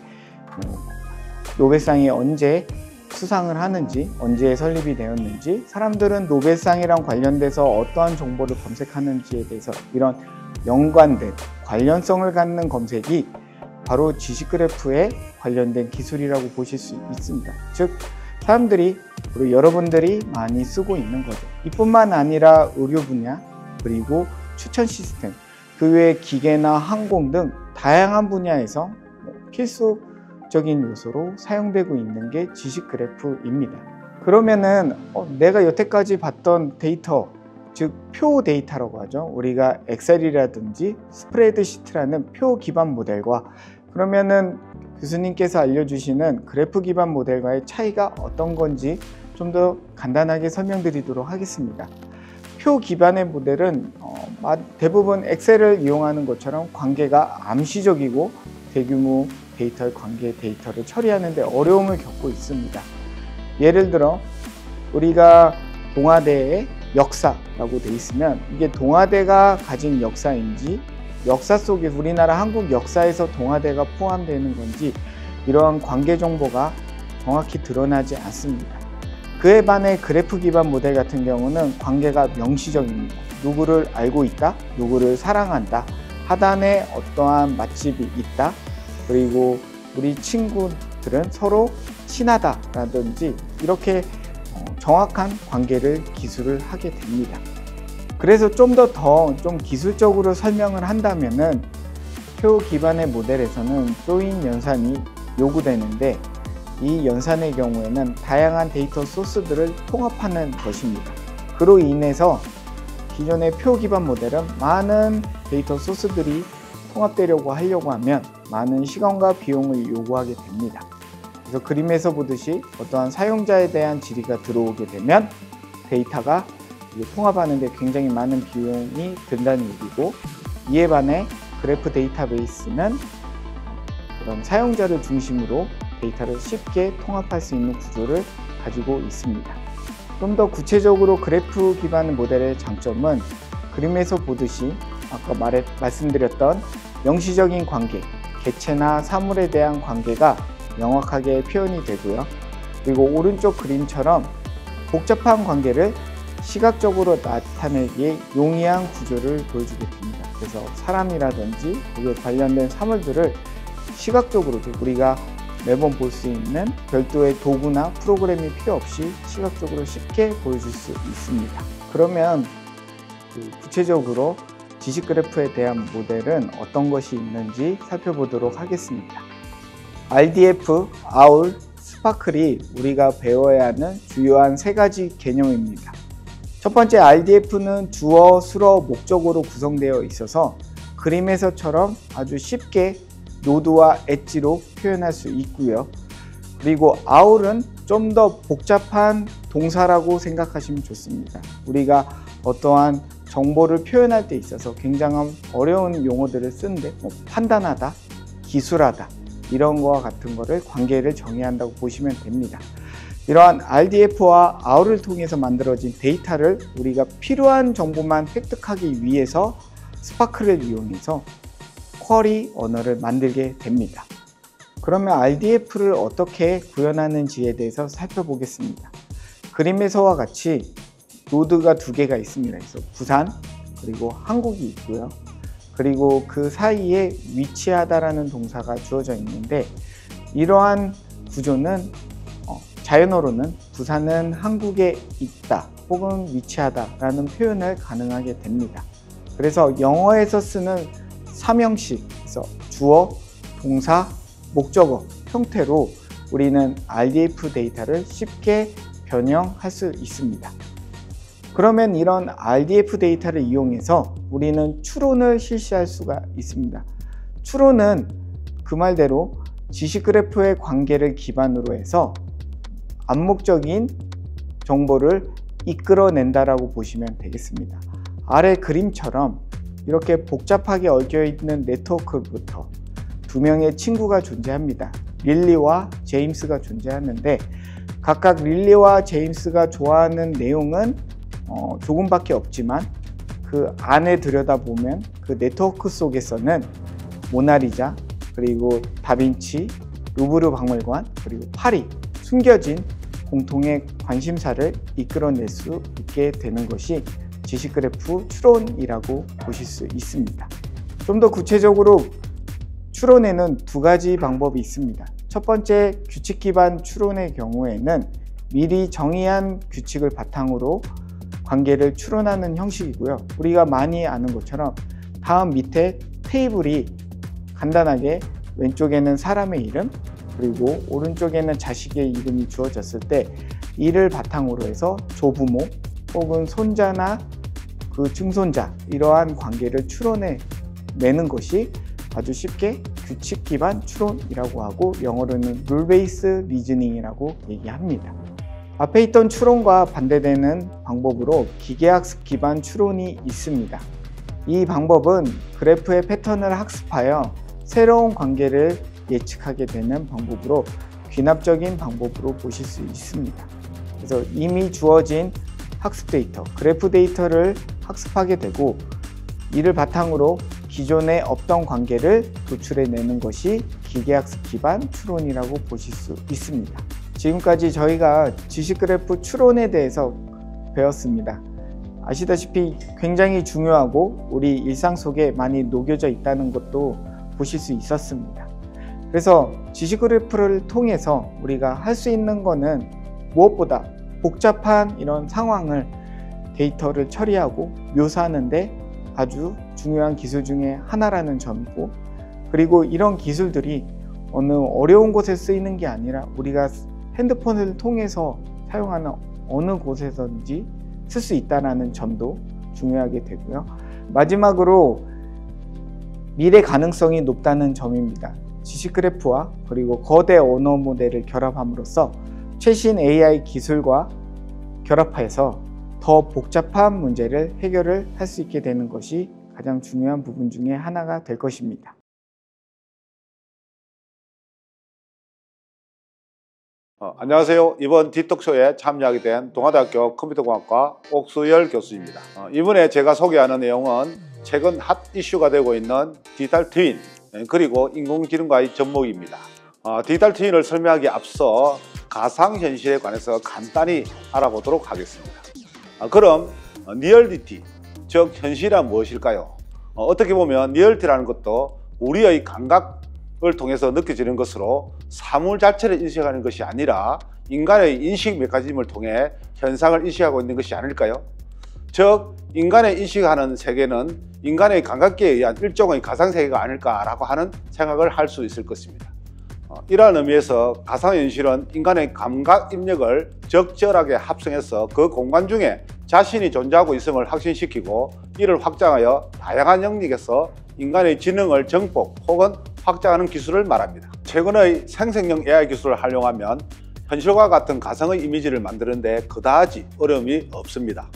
노벨상이 언제 수상을 하는지, 언제 설립이 되었는지, 사람들은 노벨상이랑 관련돼서 어떠한 정보를 검색하는지에 대해서 이런 연관된 관련성을 갖는 검색이 바로 지식그래프에 관련된 기술이라고 보실 수 있습니다. 즉 사람들이, 그리고 여러분들이 많이 쓰고 있는 거죠. 이뿐만 아니라 의료 분야, 그리고 추천 시스템, 그 외에 기계나 항공 등 다양한 분야에서 필수적인 요소로 사용되고 있는 게 지식그래프입니다. 그러면은 내가 여태까지 봤던 데이터, 즉 표 데이터라고 하죠. 우리가 엑셀이라든지 스프레드시트라는 표 기반 모델과 그러면은 교수님께서 알려주시는 그래프 기반 모델과의 차이가 어떤 건지 좀 더 간단하게 설명드리도록 하겠습니다. 표 기반의 모델은 대부분 엑셀을 이용하는 것처럼 관계가 암시적이고 대규모 데이터의 관계 데이터를 처리하는 데 어려움을 겪고 있습니다. 예를 들어 우리가 동아대의 역사라고 돼 있으면 이게 동아대가 가진 역사인지, 역사 속에 우리나라 한국 역사에서 동아대가 포함되는 건지 이러한 관계 정보가 정확히 드러나지 않습니다. 그에 반해 그래프 기반 모델 같은 경우는 관계가 명시적입니다. 누구를 알고 있다, 누구를 사랑한다, 하단에 어떠한 맛집이 있다, 그리고 우리 친구들은 서로 친하다 라든지 이렇게 정확한 관계를 기술을 하게 됩니다. 그래서 좀 더 기술적으로 설명을 한다면은 표 기반의 모델에서는 조인 연산이 요구되는데 이 연산의 경우에는 다양한 데이터 소스들을 통합하는 것입니다. 그로 인해서 기존의 표 기반 모델은 많은 데이터 소스들이 통합되려고 하려고 하면 많은 시간과 비용을 요구하게 됩니다. 그래서 그림에서 보듯이 어떠한 사용자에 대한 질의가 들어오게 되면 데이터가 통합하는 데 굉장히 많은 비용이 든다는 얘기고, 이에 반해 그래프 데이터베이스는 그런 사용자를 중심으로 데이터를 쉽게 통합할 수 있는 구조를 가지고 있습니다. 좀 더 구체적으로 그래프 기반 모델의 장점은 그림에서 보듯이 아까 말씀드렸던 명시적인 관계, 객체나 사물에 대한 관계가 명확하게 표현이 되고요. 그리고 오른쪽 그림처럼 복잡한 관계를 시각적으로 나타내기에 용이한 구조를 보여주게 됩니다. 그래서 사람이라든지 거기에 관련된 사물들을 시각적으로도 우리가 매번 볼 수 있는 별도의 도구나 프로그램이 필요 없이 시각적으로 쉽게 보여줄 수 있습니다. 그러면 구체적으로 지식그래프에 대한 모델은 어떤 것이 있는지 살펴보도록 하겠습니다. RDF, 아울, 스파클이 우리가 배워야 하는 주요한 세 가지 개념입니다. 첫 번째, RDF는 주어, 수어, 목적어로 구성되어 있어서 그림에서처럼 아주 쉽게 노드와 엣지로 표현할 수 있고요. 그리고 아울은 좀 더 복잡한 동사라고 생각하시면 좋습니다. 우리가 어떠한 정보를 표현할 때 있어서 굉장히 어려운 용어들을 쓰는데 판단하다, 기술하다 이런 거와 같은 거를 관계를 정의한다고 보시면 됩니다. 이러한 RDF와 아울을 통해서 만들어진 데이터를 우리가 필요한 정보만 획득하기 위해서 스파클을 이용해서 쿼리 언어를 만들게 됩니다. 그러면 RDF를 어떻게 구현하는지에 대해서 살펴보겠습니다. 그림에서와 같이 노드가 두 개가 있습니다. 그래서 부산 그리고 한국이 있고요. 그리고 그 사이에 위치하다라는 동사가 주어져 있는데, 이러한 구조는 자연어로는 부산은 한국에 있다 혹은 위치하다라는 표현을 가능하게 됩니다. 그래서 영어에서 쓰는 삼형식, 그래서 주어, 동사, 목적어 형태로 우리는 RDF 데이터를 쉽게 변형할 수 있습니다. 그러면 이런 RDF 데이터를 이용해서 우리는 추론을 실시할 수가 있습니다. 추론은 그 말대로 지식그래프의 관계를 기반으로 해서 암묵적인 정보를 이끌어낸다라고 보시면 되겠습니다. 아래 그림처럼 이렇게 복잡하게 얽혀있는 네트워크부터 두 명의 친구가 존재합니다. 릴리와 제임스가 존재하는데 각각 릴리와 제임스가 좋아하는 내용은 조금밖에 없지만 그 안에 들여다보면 그 네트워크 속에서는 모나리자, 그리고 다빈치, 루브르 박물관, 그리고 파리, 숨겨진 공통의 관심사를 이끌어낼 수 있게 되는 것이 지식그래프 추론이라고 보실 수 있습니다. 좀 더 구체적으로 추론에는 두 가지 방법이 있습니다. 첫 번째, 규칙 기반 추론의 경우에는 미리 정의한 규칙을 바탕으로 관계를 추론하는 형식이고요. 우리가 많이 아는 것처럼 다음 밑에 테이블이 간단하게 왼쪽에는 사람의 이름, 그리고 오른쪽에는 자식의 이름이 주어졌을 때 이를 바탕으로 해서 조부모 혹은 손자나 그 증손자, 이러한 관계를 추론해 내는 것이 아주 쉽게 규칙 기반 추론이라고 하고, 영어로는 룰 베이스 리즈닝이라고 얘기합니다. 앞에 있던 추론과 반대되는 방법으로 기계학습 기반 추론이 있습니다. 이 방법은 그래프의 패턴을 학습하여 새로운 관계를 예측하게 되는 방법으로 귀납적인 방법으로 보실 수 있습니다. 그래서 이미 주어진 학습 데이터, 그래프 데이터를 학습하게 되고 이를 바탕으로 기존에 없던 관계를 도출해내는 것이 기계학습 기반 추론이라고 보실 수 있습니다. 지금까지 저희가 지식그래프 추론에 대해서 배웠습니다. 아시다시피 굉장히 중요하고 우리 일상 속에 많이 녹여져 있다는 것도 보실 수 있었습니다. 그래서 지식그래프를 통해서 우리가 할 수 있는 거는 무엇보다 복잡한 이런 상황을 데이터를 처리하고 묘사하는데 아주 중요한 기술 중에 하나라는 점이고, 그리고 이런 기술들이 어느 어려운 곳에 쓰이는 게 아니라 우리가 핸드폰을 통해서 사용하는 어느 곳에서든지 쓸 수 있다는 점도 중요하게 되고요. 마지막으로 미래 가능성이 높다는 점입니다. 지식그래프와 그리고 거대 언어 모델을 결합함으로써 최신 AI 기술과 결합해서 더 복잡한 문제를 해결을 할 수 있게 되는 것이 가장 중요한 부분 중에 하나가 될 것입니다. 안녕하세요. 이번 뒷톡쇼에 참여하게 된 동아대학교 컴퓨터공학과 옥수열 교수입니다. 이번에 제가 소개하는 내용은 최근 핫 이슈가 되고 있는 디지털 트윈 그리고 인공지능과의 접목입니다. 디지털 트윈을 설명하기에 앞서 가상현실에 관해서 간단히 알아보도록 하겠습니다. 그럼 리얼리티, 즉 현실이란 무엇일까요? 어떻게 보면 리얼리티라는 것도 우리의 감각을 통해서 느껴지는 것으로 사물 자체를 인식하는 것이 아니라 인간의 인식 메커니즘을 통해 현상을 인식하고 있는 것이 아닐까요? 즉 인간의 인식하는 세계는 인간의 감각계에 의한 일종의 가상세계가 아닐까라고 하는 생각을 할 수 있을 것입니다. 이러한 의미에서 가상현실은 인간의 감각 입력을 적절하게 합성해서 그 공간 중에 자신이 존재하고 있음을 확신시키고 이를 확장하여 다양한 영역에서 인간의 지능을 정복 혹은 확장하는 기술을 말합니다. 최근의 생성형 AI 기술을 활용하면 현실과 같은 가상의 이미지를 만드는데 그다지 어려움이 없습니다.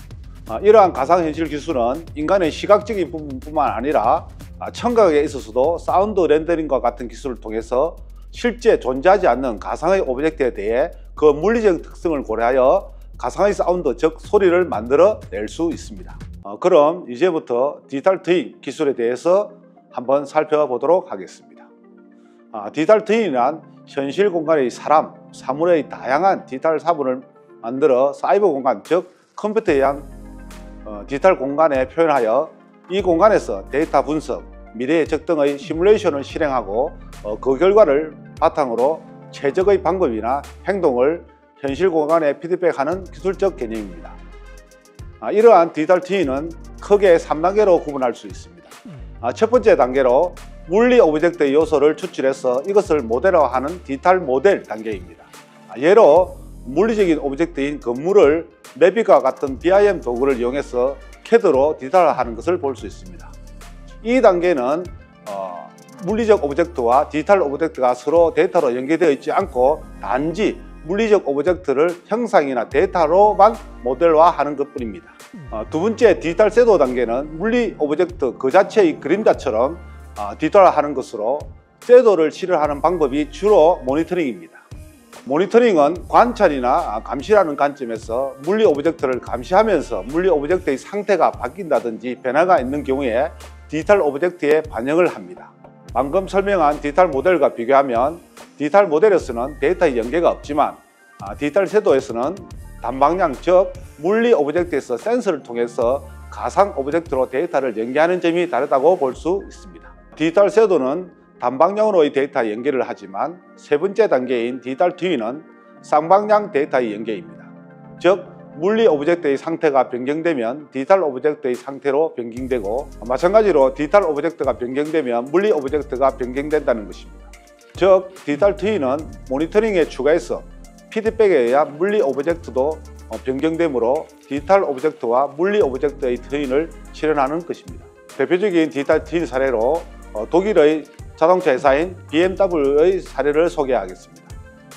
이러한 가상현실 기술은 인간의 시각적인 부분뿐만 아니라 청각에 있어서도 사운드 렌더링과 같은 기술을 통해서 실제 존재하지 않는 가상의 오브젝트에 대해 그 물리적 특성을 고려하여 가상의 사운드, 즉 소리를 만들어 낼 수 있습니다. 그럼 이제부터 디지털 트윈 기술에 대해서 한번 살펴보도록 하겠습니다. 디지털 트윈이란 현실 공간의 사람, 사물의 다양한 디지털 사본을 만들어 사이버 공간, 즉 컴퓨터에 의한 디지털 공간에 표현하여 이 공간에서 데이터 분석, 미래 예측 등의 시뮬레이션을 실행하고 그 결과를 바탕으로 최적의 방법이나 행동을 현실 공간에 피드백하는 기술적 개념입니다. 이러한 디지털 트윈은 크게 3단계로 구분할 수 있습니다. 첫 번째 단계로 물리 오브젝트의 요소를 추출해서 이것을 모델화하는 디지털 모델 단계입니다. 예로 물리적인 오브젝트인 건물을 맵과 같은 BIM 도구를 이용해서 CAD로 디지털화하는 것을 볼 수 있습니다. 이 단계는 물리적 오브젝트와 디지털 오브젝트가 서로 데이터로 연계되어 있지 않고 단지 물리적 오브젝트를 형상이나 데이터로만 모델화하는 것뿐입니다. 두 번째 디지털 섀도우 단계는 물리 오브젝트 그 자체의 그림자처럼 디지털화하는 것으로 섀도우를 칠하는 방법이 주로 모니터링입니다. 모니터링은 관찰이나 감시라는 관점에서 물리 오브젝트를 감시하면서 물리 오브젝트의 상태가 바뀐다든지 변화가 있는 경우에 디지털 오브젝트에 반영을 합니다. 방금 설명한 디지털 모델과 비교하면 디지털 모델에서는 데이터의 연계가 없지만 디지털 섀도우에서는 단방향, 즉 물리 오브젝트에서 센서를 통해서 가상 오브젝트로 데이터를 연계하는 점이 다르다고 볼 수 있습니다. 디지털 섀도우는 단방향으로의 데이터 연계를 하지만 세 번째 단계인 디지털 트윈은 쌍방향 데이터의 연계입니다. 즉 물리 오브젝트의 상태가 변경되면 디지털 오브젝트의 상태로 변경되고, 마찬가지로 디지털 오브젝트가 변경되면 물리 오브젝트가 변경된다는 것입니다. 즉 디지털 트윈은 모니터링에 추가해서 피드백에 의한 물리 오브젝트도 변경되므로 디지털 오브젝트와 물리 오브젝트의 트윈을 실현하는 것입니다. 대표적인 디지털 트윈 사례로 독일의 자동차 회사인 BMW의 사례를 소개하겠습니다.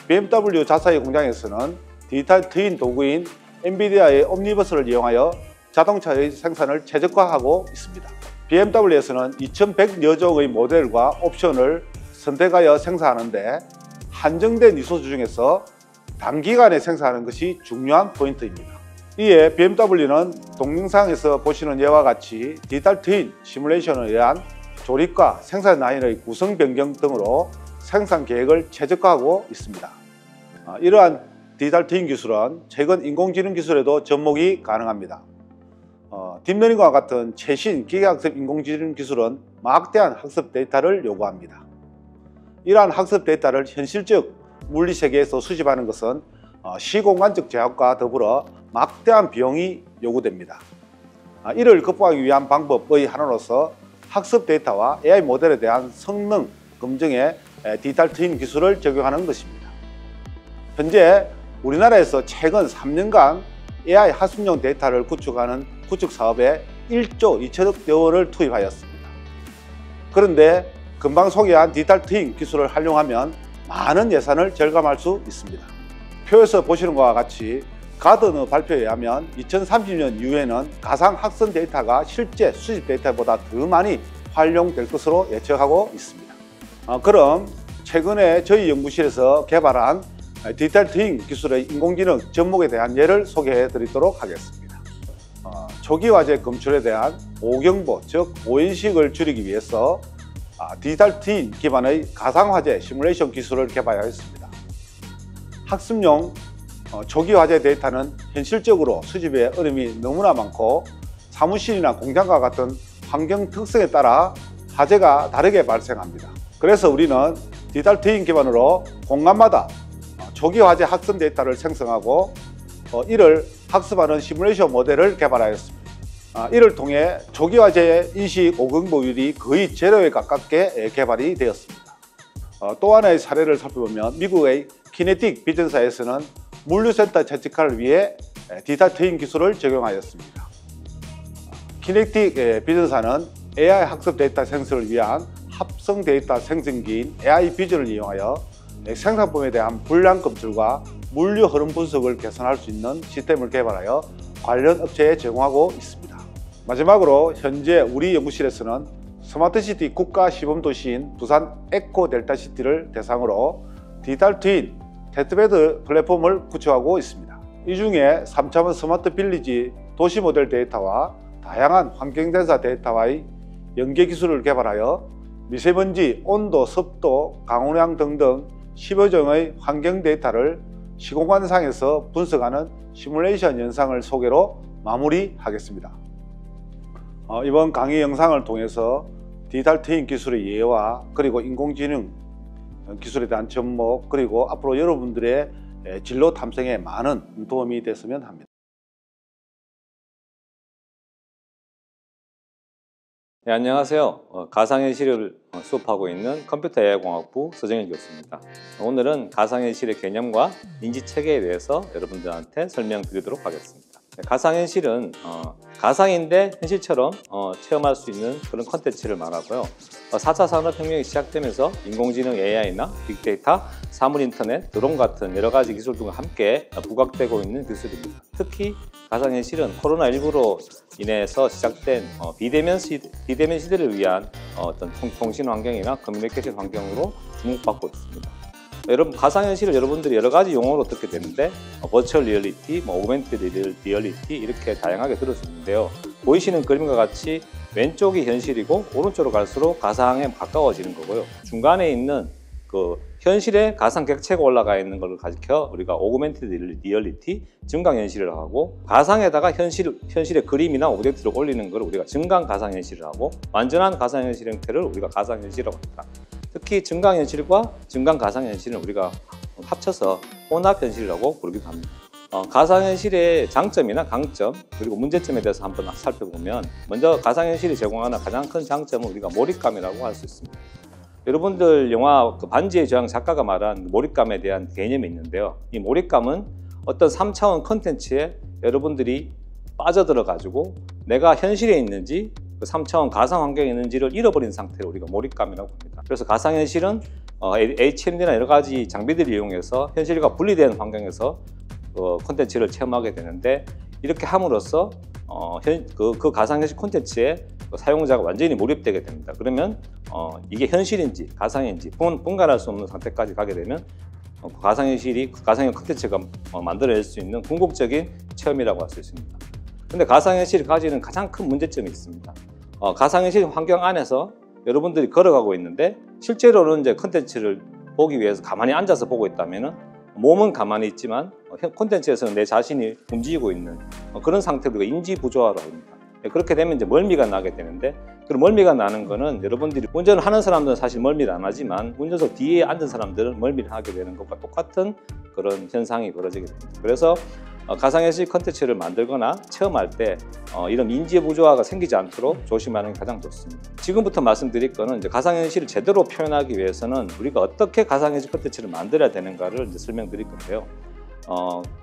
BMW 자사의 공장에서는 디지털 트윈 도구인 엔비디아의 옴니버스를 이용하여 자동차의 생산을 최적화하고 있습니다. BMW에서는 2100여 종의 모델과 옵션을 선택하여 생산하는데 한정된 리소스 중에서 단기간에 생산하는 것이 중요한 포인트입니다. 이에 BMW는 동영상에서 보시는 예와 같이 디지털 트윈 시뮬레이션에 의한 조립과 생산 라인의 구성 변경 등으로 생산 계획을 최적화하고 있습니다. 이러한 디지털 트윈 기술은 최근 인공지능 기술에도 접목이 가능합니다. 딥러닝과 같은 최신 기계학습 인공지능 기술은 막대한 학습 데이터를 요구합니다. 이러한 학습 데이터를 현실적 물리 세계에서 수집하는 것은 시공간적 제약과 더불어 막대한 비용이 요구됩니다. 이를 극복하기 위한 방법의 하나로서 학습 데이터와 AI 모델에 대한 성능 검증에 디지털 트윈 기술을 적용하는 것입니다. 현재 우리나라에서 최근 3년간 AI 학습용 데이터를 구축하는 구축 사업에 1조 2천억 원을 투입하였습니다. 그런데 금방 소개한 디지털 트윈 기술을 활용하면 많은 예산을 절감할 수 있습니다. 표에서 보시는 것과 같이 가드너 발표에 의하면 2030년 이후에는 가상 학습 데이터가 실제 수집 데이터보다 더 많이 활용될 것으로 예측하고 있습니다. 그럼 최근에 저희 연구실에서 개발한 디지털 트윈 기술의 인공지능 접목에 대한 예를 소개해 드리도록 하겠습니다. 초기 화재 검출에 대한 오경보, 즉 오인식을 줄이기 위해서 디지털 트윈 기반의 가상 화재 시뮬레이션 기술을 개발하였습니다. 학습용 초기 화재 데이터는 현실적으로 수집의 어려움이 너무나 많고 사무실이나 공장과 같은 환경 특성에 따라 화재가 다르게 발생합니다. 그래서 우리는 디지털 트윈 기반으로 공간마다 초기 화재 학습 데이터를 생성하고 이를 학습하는 시뮬레이션 모델을 개발하였습니다. 이를 통해 초기 화재 인식 오경보율이 거의 제로에 가깝게 개발이 되었습니다. 또 하나의 사례를 살펴보면 미국의 키네틱 비전사에서는 물류센터 채찍화를 위해 디지털 트윈 기술을 적용하였습니다. 키네틱 비전사는 AI 학습 데이터 생성을 위한 합성 데이터 생성기인 AI 비전을 이용하여 생산품에 대한 불량 검출과 물류 흐름 분석을 개선할 수 있는 시스템을 개발하여 관련 업체에 제공하고 있습니다. 마지막으로 현재 우리 연구실에서는 스마트시티 국가 시범도시인 부산 에코델타시티를 대상으로 디지털 트윈 테스트베드 플랫폼을 구축하고 있습니다. 이 중에 3차원 스마트 빌리지 도시 모델 데이터와 다양한 환경 센서 데이터와의 연계 기술을 개발하여 미세먼지, 온도, 습도, 강우량 등등 10여 종의 환경 데이터를 시공간상에서 분석하는 시뮬레이션 영상을 소개로 마무리하겠습니다. 이번 강의 영상을 통해서 디지털 트윈 기술의 예와 그리고 인공지능 기술에 대한 접목 그리고 앞으로 여러분들의 진로 탐색에 많은 도움이 됐으면 합니다. 네, 안녕하세요. 가상현실을 수업하고 있는 컴퓨터 AI공학부 서정일 교수입니다. 오늘은 가상현실의 개념과 인지체계에 대해서 여러분들한테 설명드리도록 하겠습니다. 가상현실은 가상인데 현실처럼 체험할 수 있는 그런 컨텐츠를 말하고요. 4차 산업혁명이 시작되면서 인공지능 AI나 빅데이터, 사물인터넷, 드론 같은 여러 가지 기술 등과 함께 부각되고 있는 기술입니다. 특히 가상현실은 코로나19로 인해서 시작된 비대면 시대를 위한 어떤 통신 환경이나 커뮤니케이션 환경으로 주목받고 있습니다. 여러분 가상현실을 여러분들이 여러 가지 용어로 듣게 되는데 버추얼 리얼리티, 오그멘티드 리얼리티 이렇게 다양하게 들을 수 있는데요. 보이시는 그림과 같이 왼쪽이 현실이고 오른쪽으로 갈수록 가상에 가까워지는 거고요. 중간에 있는 그 현실의 가상 객체가 올라가 있는 걸 가리켜 우리가 오그멘티드 리얼리티, 증강현실이라고 하고, 가상에다가 현실의 그림이나 오브젝트를 올리는 걸 우리가 증강 가상현실이라고 하고, 완전한 가상현실 형태를 우리가 가상현실이라고 합니다. 특히 증강현실과 증강 가상현실은 우리가 합쳐서 혼합현실이라고 부르기도 합니다. 가상현실의 장점이나 강점 그리고 문제점에 대해서 한번 살펴보면, 먼저 가상현실이 제공하는 가장 큰 장점은 우리가 몰입감이라고 할 수 있습니다. 여러분들 영화 반지의 제왕 작가가 말한 몰입감에 대한 개념이 있는데요. 이 몰입감은 어떤 3차원 컨텐츠에 여러분들이 빠져들어 가지고 내가 현실에 있는지 그 3차원 가상 환경에 있는지를 잃어버린 상태를 우리가 몰입감이라고 합니다. 그래서 가상현실은 HMD나 여러 가지 장비들을 이용해서 현실과 분리된 환경에서 콘텐츠를 체험하게 되는데, 이렇게 함으로써 그 가상현실 콘텐츠에 사용자가 완전히 몰입되게 됩니다. 그러면 이게 현실인지 가상인지 분간할 수 없는 상태까지 가게 되면 가상현실이 가상의 콘텐츠가 만들어낼 수 있는 궁극적인 체험이라고 할 수 있습니다. 근데 가상현실이 가지는 가장 큰 문제점이 있습니다. 가상현실 환경 안에서 여러분들이 걸어가고 있는데, 실제로는 이제 콘텐츠를 보기 위해서 가만히 앉아서 보고 있다면은 몸은 가만히 있지만 콘텐츠에서는 내 자신이 움직이고 있는 그런 상태를 우리가 인지부조화라고 합니다. 그렇게 되면 이제 멀미가 나게 되는데, 그런 멀미가 나는 거는 여러분들이 운전을 하는 사람들은 사실 멀미를 안 하지만 운전석 뒤에 앉은 사람들은 멀미를 하게 되는 것과 똑같은 그런 현상이 벌어지게 됩니다. 그래서 가상현실 컨텐츠를 만들거나 체험할 때 이런 인지부조화가 생기지 않도록 조심하는 게 가장 좋습니다. 지금부터 말씀드릴 거는 이제 가상현실을 제대로 표현하기 위해서는 우리가 어떻게 가상현실 컨텐츠를 만들어야 되는가를 이제 설명드릴 건데요.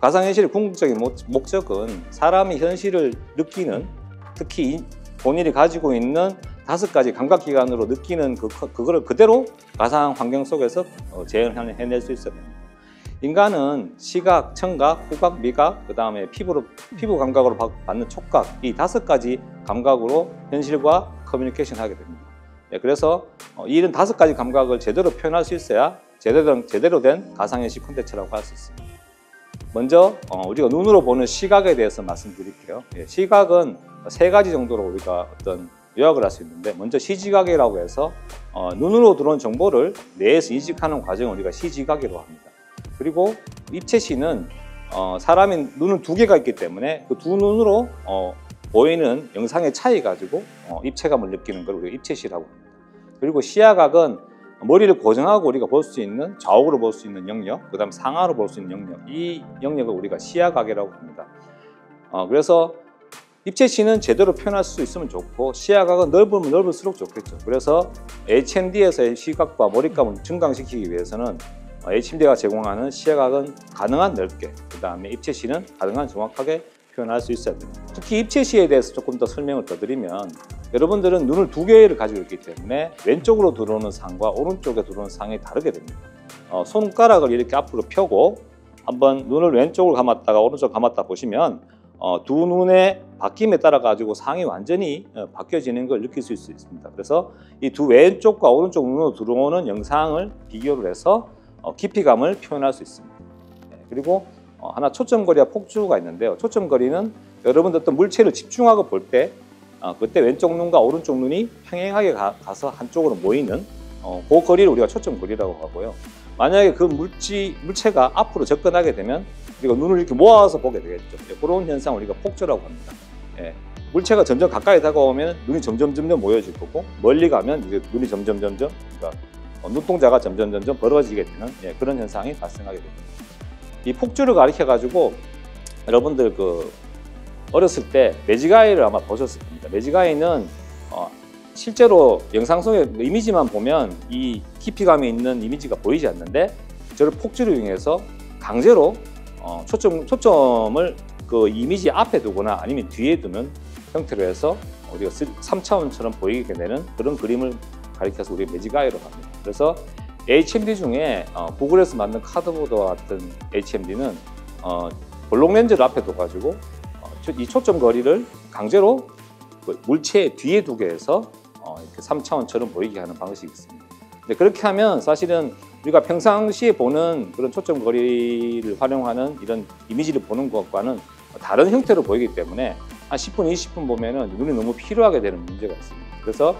가상현실의 궁극적인 목적은 사람이 현실을 느끼는, 특히 본인이 가지고 있는 5가지 감각기관으로 느끼는 그거를 그대로 가상 환경 속에서 재현해낼 수 있어야 됩니다. 인간은 시각, 청각, 후각, 미각, 그 다음에 피부 감각으로 받는 촉각, 이 5가지 감각으로 현실과 커뮤니케이션 하게 됩니다. 그래서 이런 5가지 감각을 제대로 표현할 수 있어야 제대로 된 가상현실 콘텐츠라고 할 수 있습니다. 먼저 우리가 눈으로 보는 시각에 대해서 말씀드릴게요. 시각은 3가지 정도로 우리가 어떤 요약을 할 수 있는데, 먼저 시지각이라고 해서 눈으로 들어온 정보를 뇌에서 인식하는 과정을 우리가 시지각이라고 합니다. 그리고 입체시는 사람이 눈은 2개가 있기 때문에 그 두 눈으로 보이는 영상의 차이 가지고 입체감을 느끼는 걸 우리가 입체시라고 합니다. 그리고 시야각은 머리를 고정하고 우리가 볼 수 있는, 좌우로 볼 수 있는 영역, 그 다음 상하로 볼 수 있는 영역, 이 영역을 우리가 시야각이라고 합니다. 그래서 입체시는 제대로 표현할 수 있으면 좋고, 시야각은 넓으면 넓을수록 좋겠죠. 그래서 HMD에서의 시각과 몰입감을 증강시키기 위해서는 HMD가 제공하는 시야각은 가능한 넓게, 그 다음에 입체시는 가능한 정확하게 표현할 수 있어야 됩니다. 특히 입체시에 대해서 조금 더 설명을 더 드리면, 여러분들은 눈을 2개를 가지고 있기 때문에 왼쪽으로 들어오는 상과 오른쪽에 들어오는 상이 다르게 됩니다. 손가락을 이렇게 앞으로 펴고 한번 눈을 왼쪽으로 감았다가 오른쪽으로 감았다 보시면 두 눈의 바뀜에 따라 가지고 상이 완전히 바뀌어지는 걸 느낄 수 있습니다. 그래서 이 두 왼쪽과 오른쪽 눈으로 들어오는 영상을 비교를 해서 깊이감을 표현할 수 있습니다. 그리고 하나 초점거리와 폭주가 있는데요. 초점거리는 여러분들 어떤 물체를 집중하고 볼 때 그때 왼쪽 눈과 오른쪽 눈이 평행하게 가서 한쪽으로 모이는 그 거리를 우리가 초점거리라고 하고요. 만약에 그 물체가 앞으로 접근하게 되면 우리가 눈을 이렇게 모아서 보게 되겠죠. 그런 현상을 우리가 폭주라고 합니다. 물체가 점점 가까이 다가오면 눈이 점점 모여질 거고, 멀리 가면 이제 눈이 점점 그러니까 눈동자가 점점 벌어지게 되는 그런 현상이 발생하게 됩니다. 이 폭주를 가리켜 가지고 여러분들 어렸을 때 매직아이를 아마 보셨을 겁니다. 매직아이는 실제로 영상 속의 이미지만 보면 이 깊이감이 있는 이미지가 보이지 않는데, 저를 폭주를 이용해서 강제로 초점을 그 이미지 앞에 두거나 아니면 뒤에 두는 형태로 해서 우리가 3차원처럼 보이게 되는 그런 그림을 가리켜서 우리가 매직아이로 합니다. 그래서 HMD 중에 구글에서 만든 카드보드와 같은 HMD는 볼록 렌즈를 앞에 둬가지고 이 초점 거리를 강제로 물체 뒤에 두게 해서 이렇게 3차원처럼 보이게 하는 방식이 있습니다. 근데 그렇게 하면 사실은 우리가 평상시에 보는 그런 초점 거리를 활용하는 이런 이미지를 보는 것과는 다른 형태로 보이기 때문에 한 10분, 20분 보면은 눈이 너무 피로하게 되는 문제가 있습니다. 그래서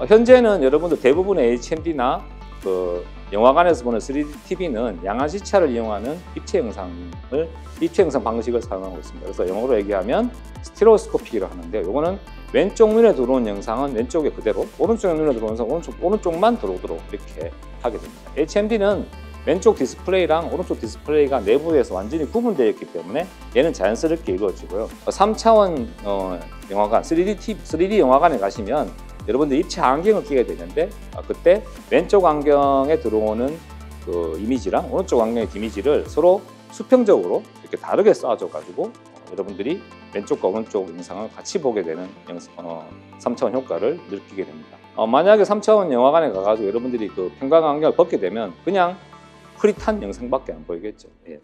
현재는 여러분들 대부분의 HMD나 그 영화관에서 보는 3D TV는 양화 시차를 이용하는 입체 영상 방식을 사용하고 있습니다. 그래서 영어로 얘기하면 스테레오스코픽이라고 하는데요. 이거는 왼쪽 눈에 들어온 영상은 왼쪽에 그대로, 오른쪽 눈에 들어오는 영상은 오른쪽만 들어오도록 이렇게 하게 됩니다. HMD는 왼쪽 디스플레이랑 오른쪽 디스플레이가 내부에서 완전히 구분되어 있기 때문에 얘는 자연스럽게 이루어지고요. 3차원 영화관, 3D 영화관에 가시면 여러분들 입체 안경을 끼게 되는데 그때 왼쪽 안경에 들어오는 그 이미지랑 오른쪽 안경의 이미지를 서로 수평적으로 이렇게 다르게 쏴줘 가지고 여러분들이 왼쪽과 오른쪽 영상을 같이 보게 되는 3차원 효과를 느끼게 됩니다. 만약에 3차원 영화관에 가가지고 여러분들이 그 평광 안경을 벗게 되면 그냥 흐릿한 영상밖에 안 보이겠죠. 예.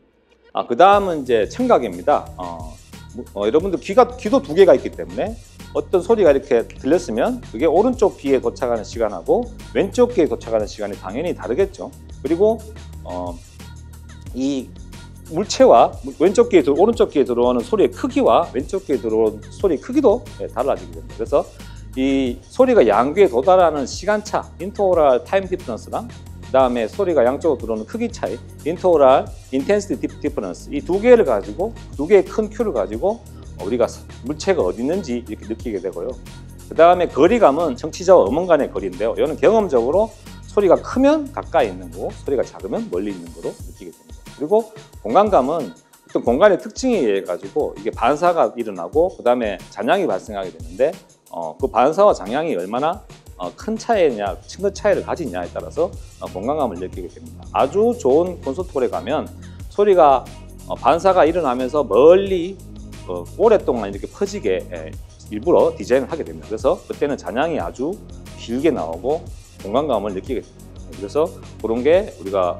그 다음은 이제 청각입니다. 여러분들 귀도 두 개가 있기 때문에 어떤 소리가 이렇게 들렸으면 그게 오른쪽 귀에 도착하는 시간하고 왼쪽 귀에 도착하는 시간이 당연히 다르겠죠. 그리고 이 물체와 왼쪽 귀에 오른쪽 귀에 들어오는 소리의 크기와 왼쪽 귀에 들어오는 소리의 크기도 달라지게 됩니다. 그래서 이 소리가 양귀에 도달하는 시간차, 인터오랄 타임 디퍼런스랑 그다음에 소리가 양쪽으로 들어오는 크기 차이, 인터오랄 인텐시티 디퍼런스, 이 두 개를 가지고 두 개의 큰 큐를 가지고 우리가 물체가 어디 있는지 이렇게 느끼게 되고요. 그 다음에 거리감은 청취자와 음원 간의 거리인데요. 이거는 경험적으로 소리가 크면 가까이 있는 거고 소리가 작으면 멀리 있는 거로 느끼게 됩니다. 그리고 공간감은 어떤 공간의 특징에 의해 가지고 이게 반사가 일어나고 그 다음에 잔향이 발생하게 되는데 그 반사와 잔향이 얼마나 큰 차이냐, 층의 차이를 가지냐에 따라서 공간감을 느끼게 됩니다. 아주 좋은 콘서트홀에 가면 소리가 반사가 일어나면서 멀리 오랫동안 이렇게 퍼지게 일부러 디자인을 하게 됩니다. 그래서 그때는 잔향이 아주 길게 나오고 공간감을 느끼게 됩니다. 그래서 그런 게 우리가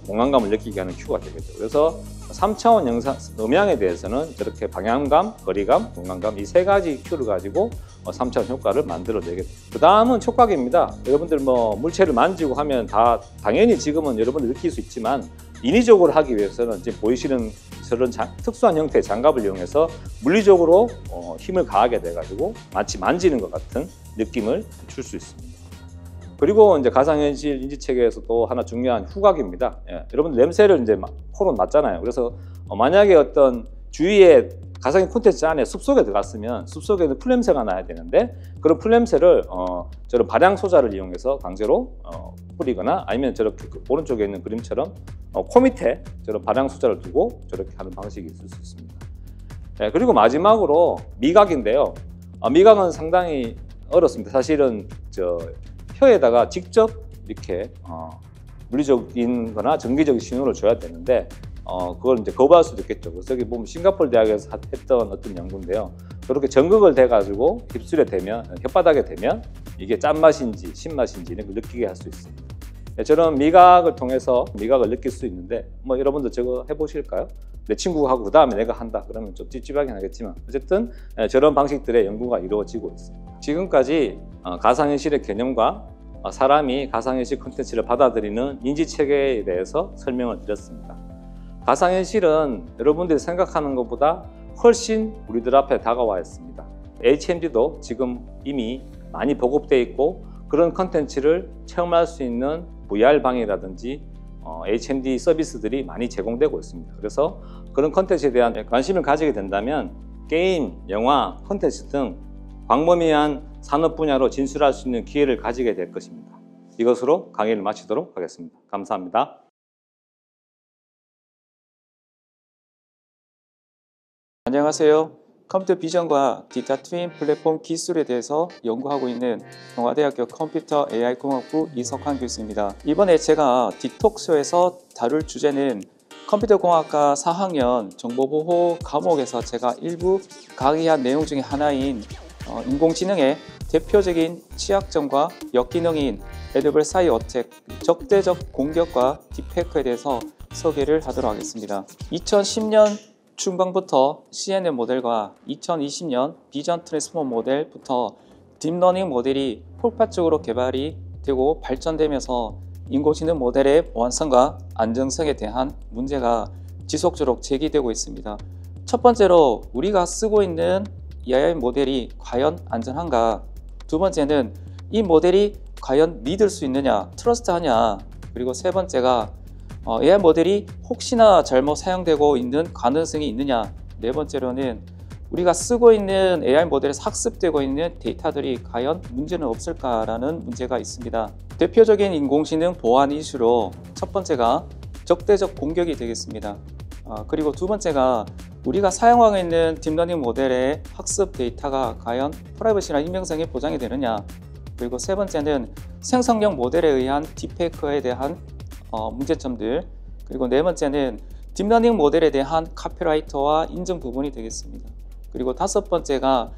공간감을 느끼게 하는 큐가 되겠죠. 그래서 3차원 영상 음향에 대해서는 저렇게 방향감, 거리감, 공간감 이 세 가지 큐를 가지고 3차원 효과를 만들어내게 됩니다. 그 다음은 촉각입니다. 여러분들 뭐 물체를 만지고 하면 다 당연히 지금은 여러분들 느낄 수 있지만 인위적으로 하기 위해서는 지금 보이시는 저런 특수한 형태의 장갑을 이용해서 물리적으로 힘을 가하게 돼가지고 마치 만지는 것 같은 느낌을 줄 수 있습니다. 그리고 이제 가상현실 인지체계에서 또 하나 중요한 후각입니다. 여러분들 냄새를 이제 코로 맡잖아요. 그래서 만약에 어떤 주위에 가상의 콘텐츠 안에 숲속에 들어갔으면 숲속에는 풀냄새가 나야 되는데 그런 풀냄새를 저런 발향 소자를 이용해서 강제로 뿌리거나 아니면 저렇게 오른쪽에 있는 그림처럼 코 밑에 저런 발향 소자를 두고 저렇게 하는 방식이 있을 수 있습니다. 그리고 마지막으로 미각인데요. 미각은 상당히 어렵습니다. 사실은 혀에다가 직접 이렇게 물리적인 거나 전기적인 신호를 줘야 되는데 그걸 이제 거부할 수도 있겠죠. 그래서 여기 보면 싱가포르 대학에서 했던 어떤 연구인데요. 그렇게 전극을 대가지고 입술에 대면, 혓바닥에 대면 이게 짠맛인지 신맛인지 이런 걸 느끼게 할 수 있습니다. 저런 미각을 통해서 미각을 느낄 수 있는데 뭐 여러분들 저거 해보실까요? 내 친구가 하고 그 다음에 내가 한다 그러면 좀 찝찝하긴 하겠지만 어쨌든 저런 방식들의 연구가 이루어지고 있습니다. 지금까지 가상현실의 개념과 사람이 가상현실 콘텐츠를 받아들이는 인지체계에 대해서 설명을 드렸습니다. 가상현실은 여러분들이 생각하는 것보다 훨씬 우리들 앞에 다가와 있습니다. HMD도 지금 이미 많이 보급되어 있고 그런 콘텐츠를 체험할 수 있는 VR방이라든지 HMD 서비스들이 많이 제공되고 있습니다. 그래서 그런 콘텐츠에 대한 관심을 가지게 된다면 게임, 영화, 콘텐츠 등 광범위한 산업 분야로 진출할 수 있는 기회를 가지게 될 것입니다. 이것으로 강의를 마치도록 하겠습니다. 감사합니다. 안녕하세요. 컴퓨터 비전과 디지털 트윈 플랫폼 기술에 대해서 연구하고 있는 동아대학교 컴퓨터 AI 공학부 이석환 교수입니다. 이번에 제가 디톡쇼에서 다룰 주제는 컴퓨터 공학과 4학년 정보보호 과목에서 제가 일부 강의한 내용 중에 하나인 인공지능의 대표적인 취약점과 역기능인 애드버사리 어택, 적대적 공격과 딥페이크에 대해서 소개를 하도록 하겠습니다. 2010년 중반부터 CNN 모델과 2020년 비전 트랜스포머 모델부터 딥러닝 모델이 폭발적으로 개발이 되고 발전되면서 인공지능 모델의 보안성과 안정성에 대한 문제가 지속적으로 제기되고 있습니다. 첫 번째로 우리가 쓰고 있는 AI 모델이 과연 안전한가? 두 번째는 이 모델이 과연 믿을 수 있느냐, 트러스트하냐? 그리고 세 번째가 AI 모델이 혹시나 잘못 사용되고 있는 가능성이 있느냐? 네 번째로는 우리가 쓰고 있는 AI 모델에서 학습되고 있는 데이터들이 과연 문제는 없을까라는 문제가 있습니다. 대표적인 인공지능 보안 이슈로 첫 번째가 적대적 공격이 되겠습니다. 그리고 두 번째가 우리가 사용하고 있는 딥러닝 모델의 학습 데이터가 과연 프라이버시나 익명성이 보장이 되느냐, 그리고 세 번째는 생성형 모델에 의한 딥페이크에 대한 문제점들, 그리고 네 번째는 딥러닝 모델에 대한 카피라이터와 인증 부분이 되겠습니다. 그리고 다섯 번째가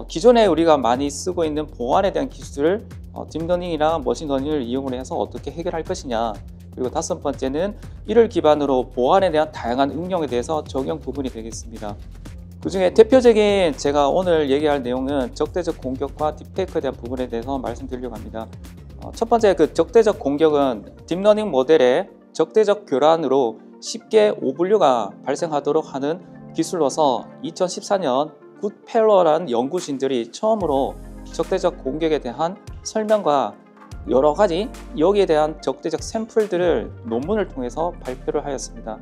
기존에 우리가 많이 쓰고 있는 보안에 대한 기술을 딥러닝이나 머신러닝을 이용을 해서 어떻게 해결할 것이냐, 그리고 다섯 번째는 이를 기반으로 보안에 대한 다양한 응용에 대해서 적용 부분이 되겠습니다. 그 중에 대표적인 제가 오늘 얘기할 내용은 적대적 공격과 딥페이크에 대한 부분에 대해서 말씀드리려고 합니다. 첫 번째 그 적대적 공격은 딥러닝 모델의 적대적 교란으로 쉽게 오분류가 발생하도록 하는 기술로서 2014년 굿펠러라는 연구진들이 처음으로 적대적 공격에 대한 설명과 여러 가지 여기에 대한 적대적 샘플들을 논문을 통해서 발표를 하였습니다.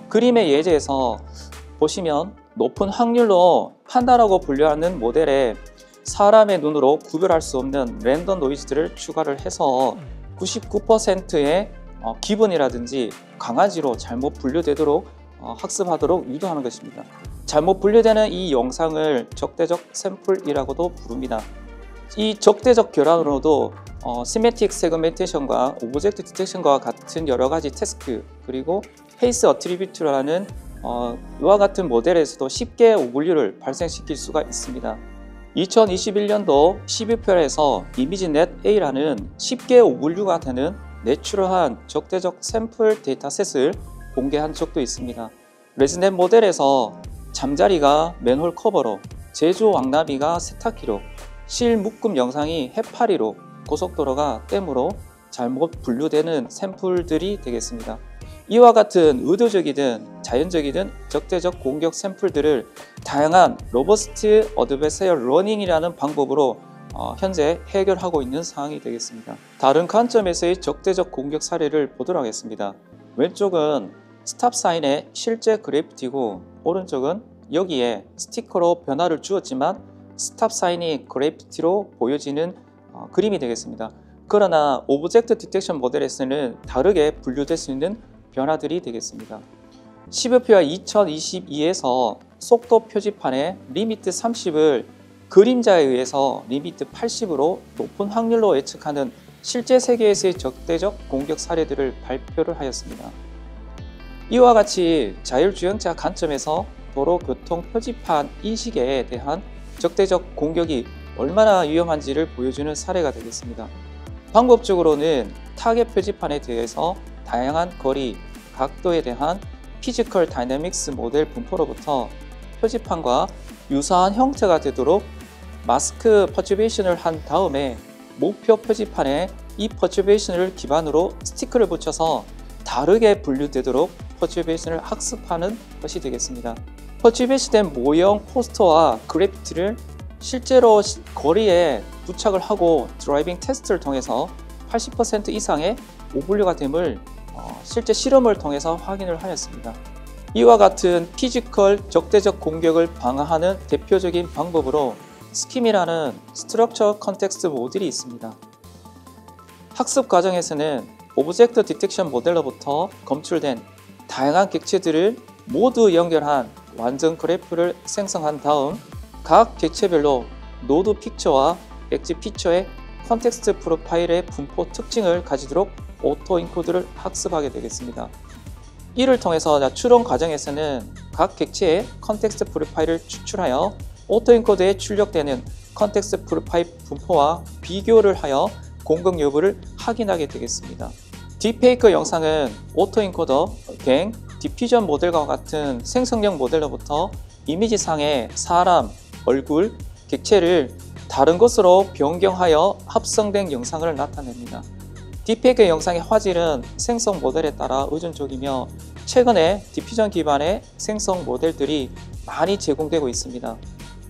그림의 예제에서 보시면 높은 확률로 판다라고 분류하는 모델에 사람의 눈으로 구별할 수 없는 랜덤 노이즈들을 추가를 해서 99%의 기분이라든지 강아지로 잘못 분류되도록 학습하도록 유도하는 것입니다. 잘못 분류되는 이 영상을 적대적 샘플이라고도 부릅니다. 이 적대적 교란으로도 시메틱 세그멘테이션과 오브젝트 디텍션과 같은 여러 가지 태스크, 그리고 페이스 어트리뷰트라는 이와 같은 모델에서도 쉽게 오분류를 발생시킬 수가 있습니다. 2021년도 12편에서 이미지넷 A라는 쉽게 오분류가 되는 내추럴한 적대적 샘플 데이터셋을 공개한 적도 있습니다. 레즈넷 모델에서 잠자리가 맨홀 커버로, 제주 왕나비가 세탁기로, 실 묶음 영상이 해파리로, 고속도로가 댐으로 잘못 분류되는 샘플들이 되겠습니다. 이와 같은 의도적이든 자연적이든 적대적 공격 샘플들을 다양한 로버스트 어드베서리얼 러닝이라는 방법으로 현재 해결하고 있는 상황이 되겠습니다. 다른 관점에서의 적대적 공격 사례를 보도록 하겠습니다. 왼쪽은 스탑 사인의 실제 그래피티고, 오른쪽은 여기에 스티커로 변화를 주었지만 스탑 사인이 그래피티로 보여지는 그림이 되겠습니다. 그러나 오브젝트 디텍션 모델에서는 다르게 분류될 수 있는 변화들이 되겠습니다. 12표와 2022에서 속도 표지판에 리미트 30을 그림자에 의해서 리미트 80으로 높은 확률로 예측하는 실제 세계에서의 적대적 공격 사례들을 발표를 하였습니다. 이와 같이 자율주행차 관점에서 도로교통 표지판 인식에 대한 적대적 공격이 얼마나 위험한지를 보여주는 사례가 되겠습니다. 방법적으로는 타겟 표지판에 대해서 다양한 거리, 각도에 대한 피지컬 다이내믹스 모델 분포로부터 표지판과 유사한 형태가 되도록 마스크 퍼튜베이션을 한 다음에 목표 표지판에 이 퍼튜베이션을 기반으로 스티커를 붙여서 다르게 분류되도록 퍼튜베이션을 학습하는 것이 되겠습니다. 퍼튜베이션된 모형 포스터와 그래피티를 실제로 거리에 부착을 하고 드라이빙 테스트를 통해서 80% 이상의 오분류가 됨을 실제 실험을 통해서 확인을 하였습니다. 이와 같은 피지컬 적대적 공격을 방어하는 대표적인 방법으로 스킴이라는 스트럭처 컨텍스트 모듈이 있습니다. 학습 과정에서는 오브젝트 디텍션 모델로부터 검출된 다양한 객체들을 모두 연결한 완전 그래프를 생성한 다음 각 객체별로 노드 픽처와 엣지 피처의 컨텍스트 프로파일의 분포 특징을 가지도록 오토 인코드를 학습하게 되겠습니다. 이를 통해서 추론 과정에서는 각 객체의 컨텍스트 프로파일을 추출하여 오토 인코드에 출력되는 컨텍스트 프로파일 분포와 비교를 하여 공급 여부를 확인하게 되겠습니다. 딥페이크 영상은 오토 인코더, 갱, 디퓨전 모델과 같은 생성형 모델로부터 이미지상의 사람, 얼굴, 객체를 다른 것으로 변경하여 합성된 영상을 나타냅니다. 딥페이크 영상의 화질은 생성 모델에 따라 의존적이며 최근에 디퓨전 기반의 생성 모델들이 많이 제공되고 있습니다.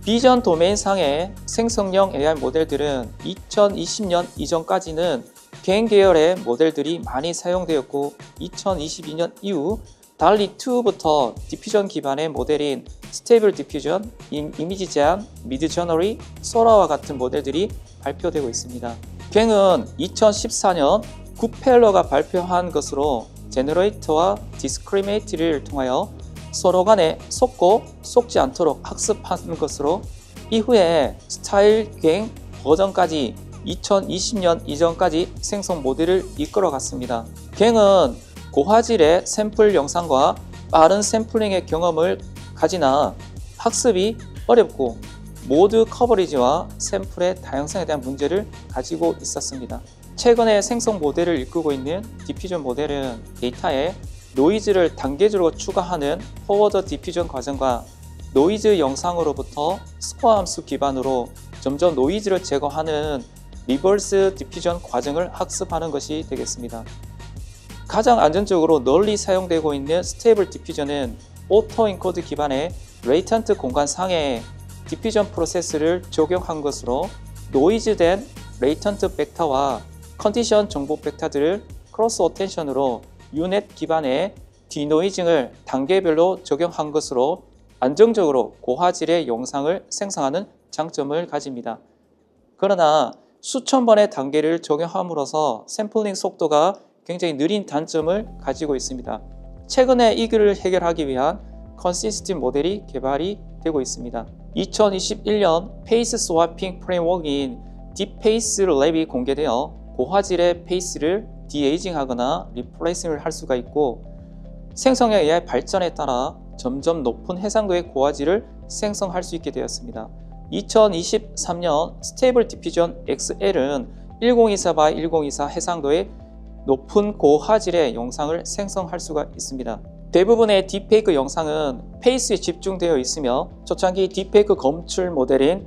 비전 도메인상의 생성형 AI 모델들은 2020년 이전까지는 갱 계열의 모델들이 많이 사용되었고 2022년 이후 달리2부터 디퓨전 기반의 모델인 스테이블 디퓨전, 이미지 제한, 미드 저너리, 소라와 같은 모델들이 발표되고 있습니다. 갱은 2014년 굿펠러가 발표한 것으로 제너레이터와 디스크리미네이트를 통하여 서로 간에 속고 속지 않도록 학습하는 것으로 이후에 스타일 갱 버전까지 2020년 이전까지 생성 모델을 이끌어갔습니다. 갱은 고화질의 샘플 영상과 빠른 샘플링의 경험을 가지나 학습이 어렵고 모드 커버리지와 샘플의 다양성에 대한 문제를 가지고 있었습니다. 최근에 생성 모델을 이끌고 있는 디퓨전 모델은 데이터에 노이즈를 단계적으로 추가하는 포워드 디퓨전 과정과 노이즈 영상으로부터 스코어 함수 기반으로 점점 노이즈를 제거하는 리버스 디퓨전 과정을 학습하는 것이 되겠습니다. 가장 안전적으로 널리 사용되고 있는 스테이블 디퓨전은 오토 인코드 기반의 레이턴트 공간상에 디퓨전 프로세스를 적용한 것으로 노이즈된 레이턴트 벡터와 컨디션 정보 벡터들을 크로스 어텐션으로 유넷 기반의 디노이징을 단계별로 적용한 것으로 안정적으로 고화질의 영상을 생성하는 장점을 가집니다. 그러나 수천 번의 단계를 적용함으로써 샘플링 속도가 굉장히 느린 단점을 가지고 있습니다. 최근에 이를 해결하기 위한 컨시스티브 모델이 개발이 되고 있습니다. 2021년 페이스 스와핑 프레임워크인 딥페이스 랩이 공개되어 고화질의 페이스를 디에이징하거나 리플레이싱을 할 수가 있고 생성형 AI 발전에 따라 점점 높은 해상도의 고화질을 생성할 수 있게 되었습니다. 2023년 스테이블 디퓨전 XL은 1024x1024 해상도의 높은 고화질의 영상을 생성할 수가 있습니다. 대부분의 딥페이크 영상은 페이스에 집중되어 있으며 초창기 딥페이크 검출 모델인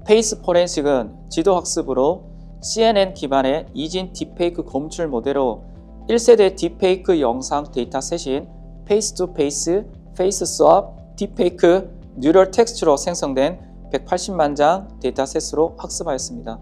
페이스 포렌식은 지도학습으로 CNN 기반의 이진 딥페이크 검출 모델로 1세대 딥페이크 영상 데이터셋인 페이스-투-페이스, 페이스 스왑, 딥페이크, 뉴럴 텍스트로 생성된 180만 장 데이터셋으로 학습하였습니다.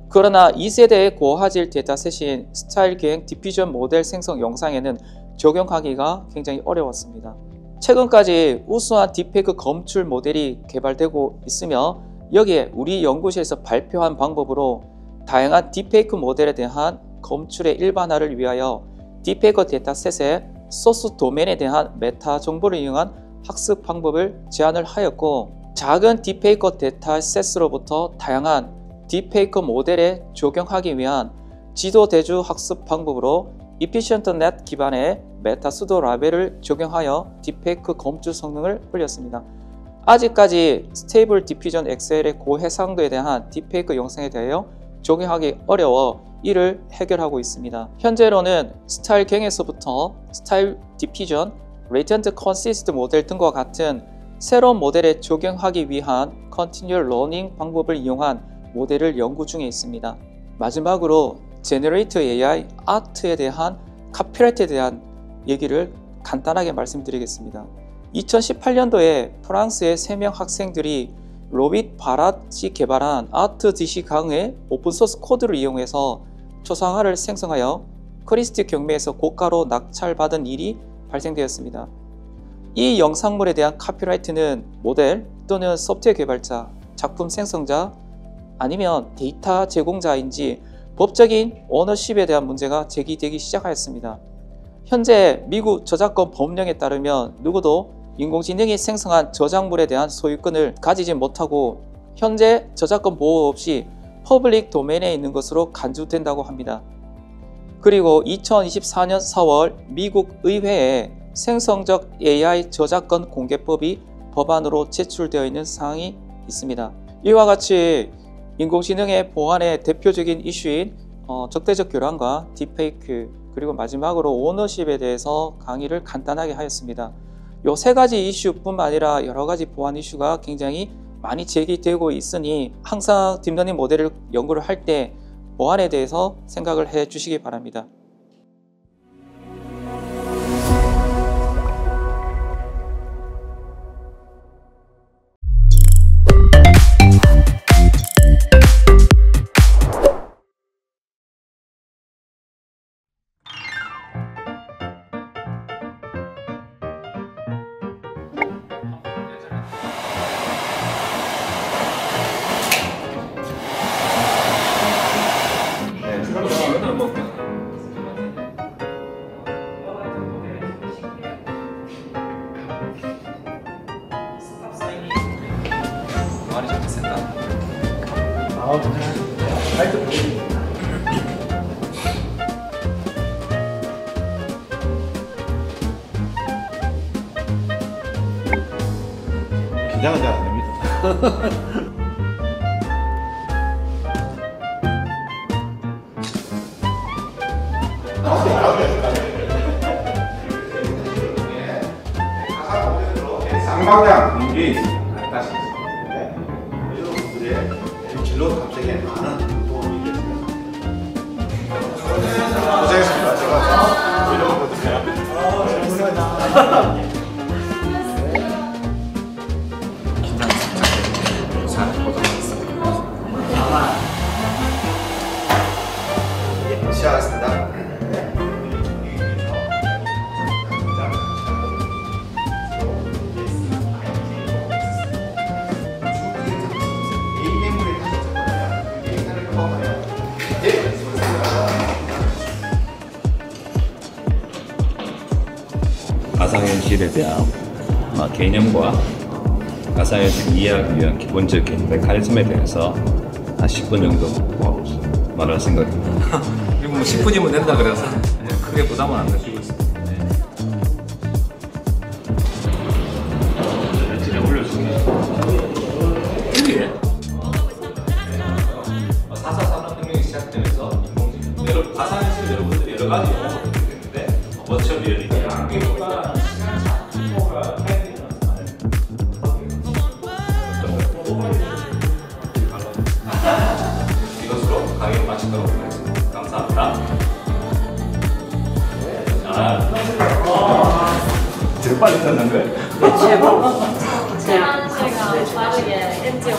그러나 2세대의 고화질 데이터셋인 스타일 기행 디퓨전 모델 생성 영상에는 적용하기가 굉장히 어려웠습니다. 최근까지 우수한 딥페이크 검출 모델이 개발되고 있으며 여기에 우리 연구실에서 발표한 방법으로 다양한 딥페이크 모델에 대한 검출의 일반화를 위하여 딥페이크 데이터셋의 소스 도메인에 대한 메타 정보를 이용한 학습 방법을 제안을 하였고 작은 딥페이크 데이터셋으로부터 다양한 딥페이크 모델에 적용하기 위한 지도 대주 학습 방법으로 EfficientNet 기반의 메타 수도 라벨을 적용하여 딥페이크 검출 성능을 올렸습니다. 아직까지 스테이블 디퓨전 XL의 고해상도에 대한 딥페이크 영상에 대하여 적용하기 어려워 이를 해결하고 있습니다. 현재로는 스타일 갱에서부터 스타일 디퓨전, 레이턴트 컨시스트 모델 등과 같은 새로운 모델에 적용하기 위한 컨티뉴얼 러닝 방법을 이용한 모델을 연구 중에 있습니다. 마지막으로 제너레이터 AI 아트에 대한 카피라이트에 대한 얘기를 간단하게 말씀드리겠습니다. 2018년도에 프랑스의 3명 학생들이 로빗 바랏이 개발한 아트 DC 강의 오픈소스 코드를 이용해서 초상화를 생성하여 크리스티 경매에서 고가로 낙찰받은 일이 발생되었습니다. 이 영상물에 대한 카피라이트는 모델 또는 소프트웨어 개발자, 작품 생성자 아니면 데이터 제공자인지 법적인 오너십에 대한 문제가 제기되기 시작하였습니다. 현재 미국 저작권 법령에 따르면 누구도 인공지능이 생성한 저작물에 대한 소유권을 가지지 못하고 현재 저작권 보호 없이 퍼블릭 도메인에 있는 것으로 간주된다고 합니다. 그리고 2024년 4월 미국 의회에 생성적 AI 저작권 공개법이 법안으로 제출되어 있는 사항이 있습니다. 이와 같이 인공지능의 보안의 대표적인 이슈인 적대적 교란과 딥페이크 그리고 마지막으로 오너십에 대해서 강의를 간단하게 하였습니다. 이 세 가지 이슈뿐만 아니라 여러 가지 보안 이슈가 굉장히 많이 제기되고 있으니 항상 딥러닝 모델을 연구를 할 때 보안에 대해서 생각을 해 주시기 바랍니다. 긴장은 잘 안 됩니다. 쌍방향 공기에 있습니다. 다시 있습니다. 여러분들의 진로 탐색에 많은 도움이 되겠습니다. 고생했습니다. 제가 이런 것도 시작하겠습니다. 가상현실에 대한 개념과 가상현실 이해하기 위한 기본적인 메커니즘에 대해서 한 10분 정도 말할 생각입니다. 그리고 뭐 10분이면 된다 그래서 크게 부담은 안 느끼고 있습니다. 가상현실 여러분들이 여러 가지 용어를 듣게 되는데 워처 리얼리티, 안경보다 시간 자체가 이것으로 강의를 마치도록 하겠습니다. 감사합니다. 제일 빨리 끝난 거예요? 제가 빠르게 엔지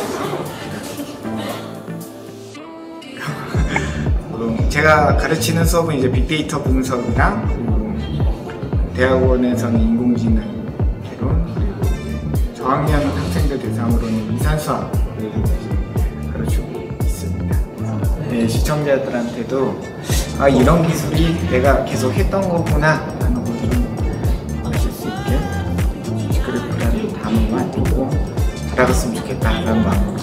제가 가르치는 수업은 이제 빅데이터 분석이랑 그리고 대학원에서는 인공지능 개론 그리고 저학년 학생들 대상으로는 이산수학을 가르치고 있습니다. 네, 시청자들한테도 아, 이런 기술이 내가 계속 했던 거구나 라는 걸 좀 아실 수 있게 스크립트라는 단어만 보고 알아갔으면 좋겠다라는 마음으로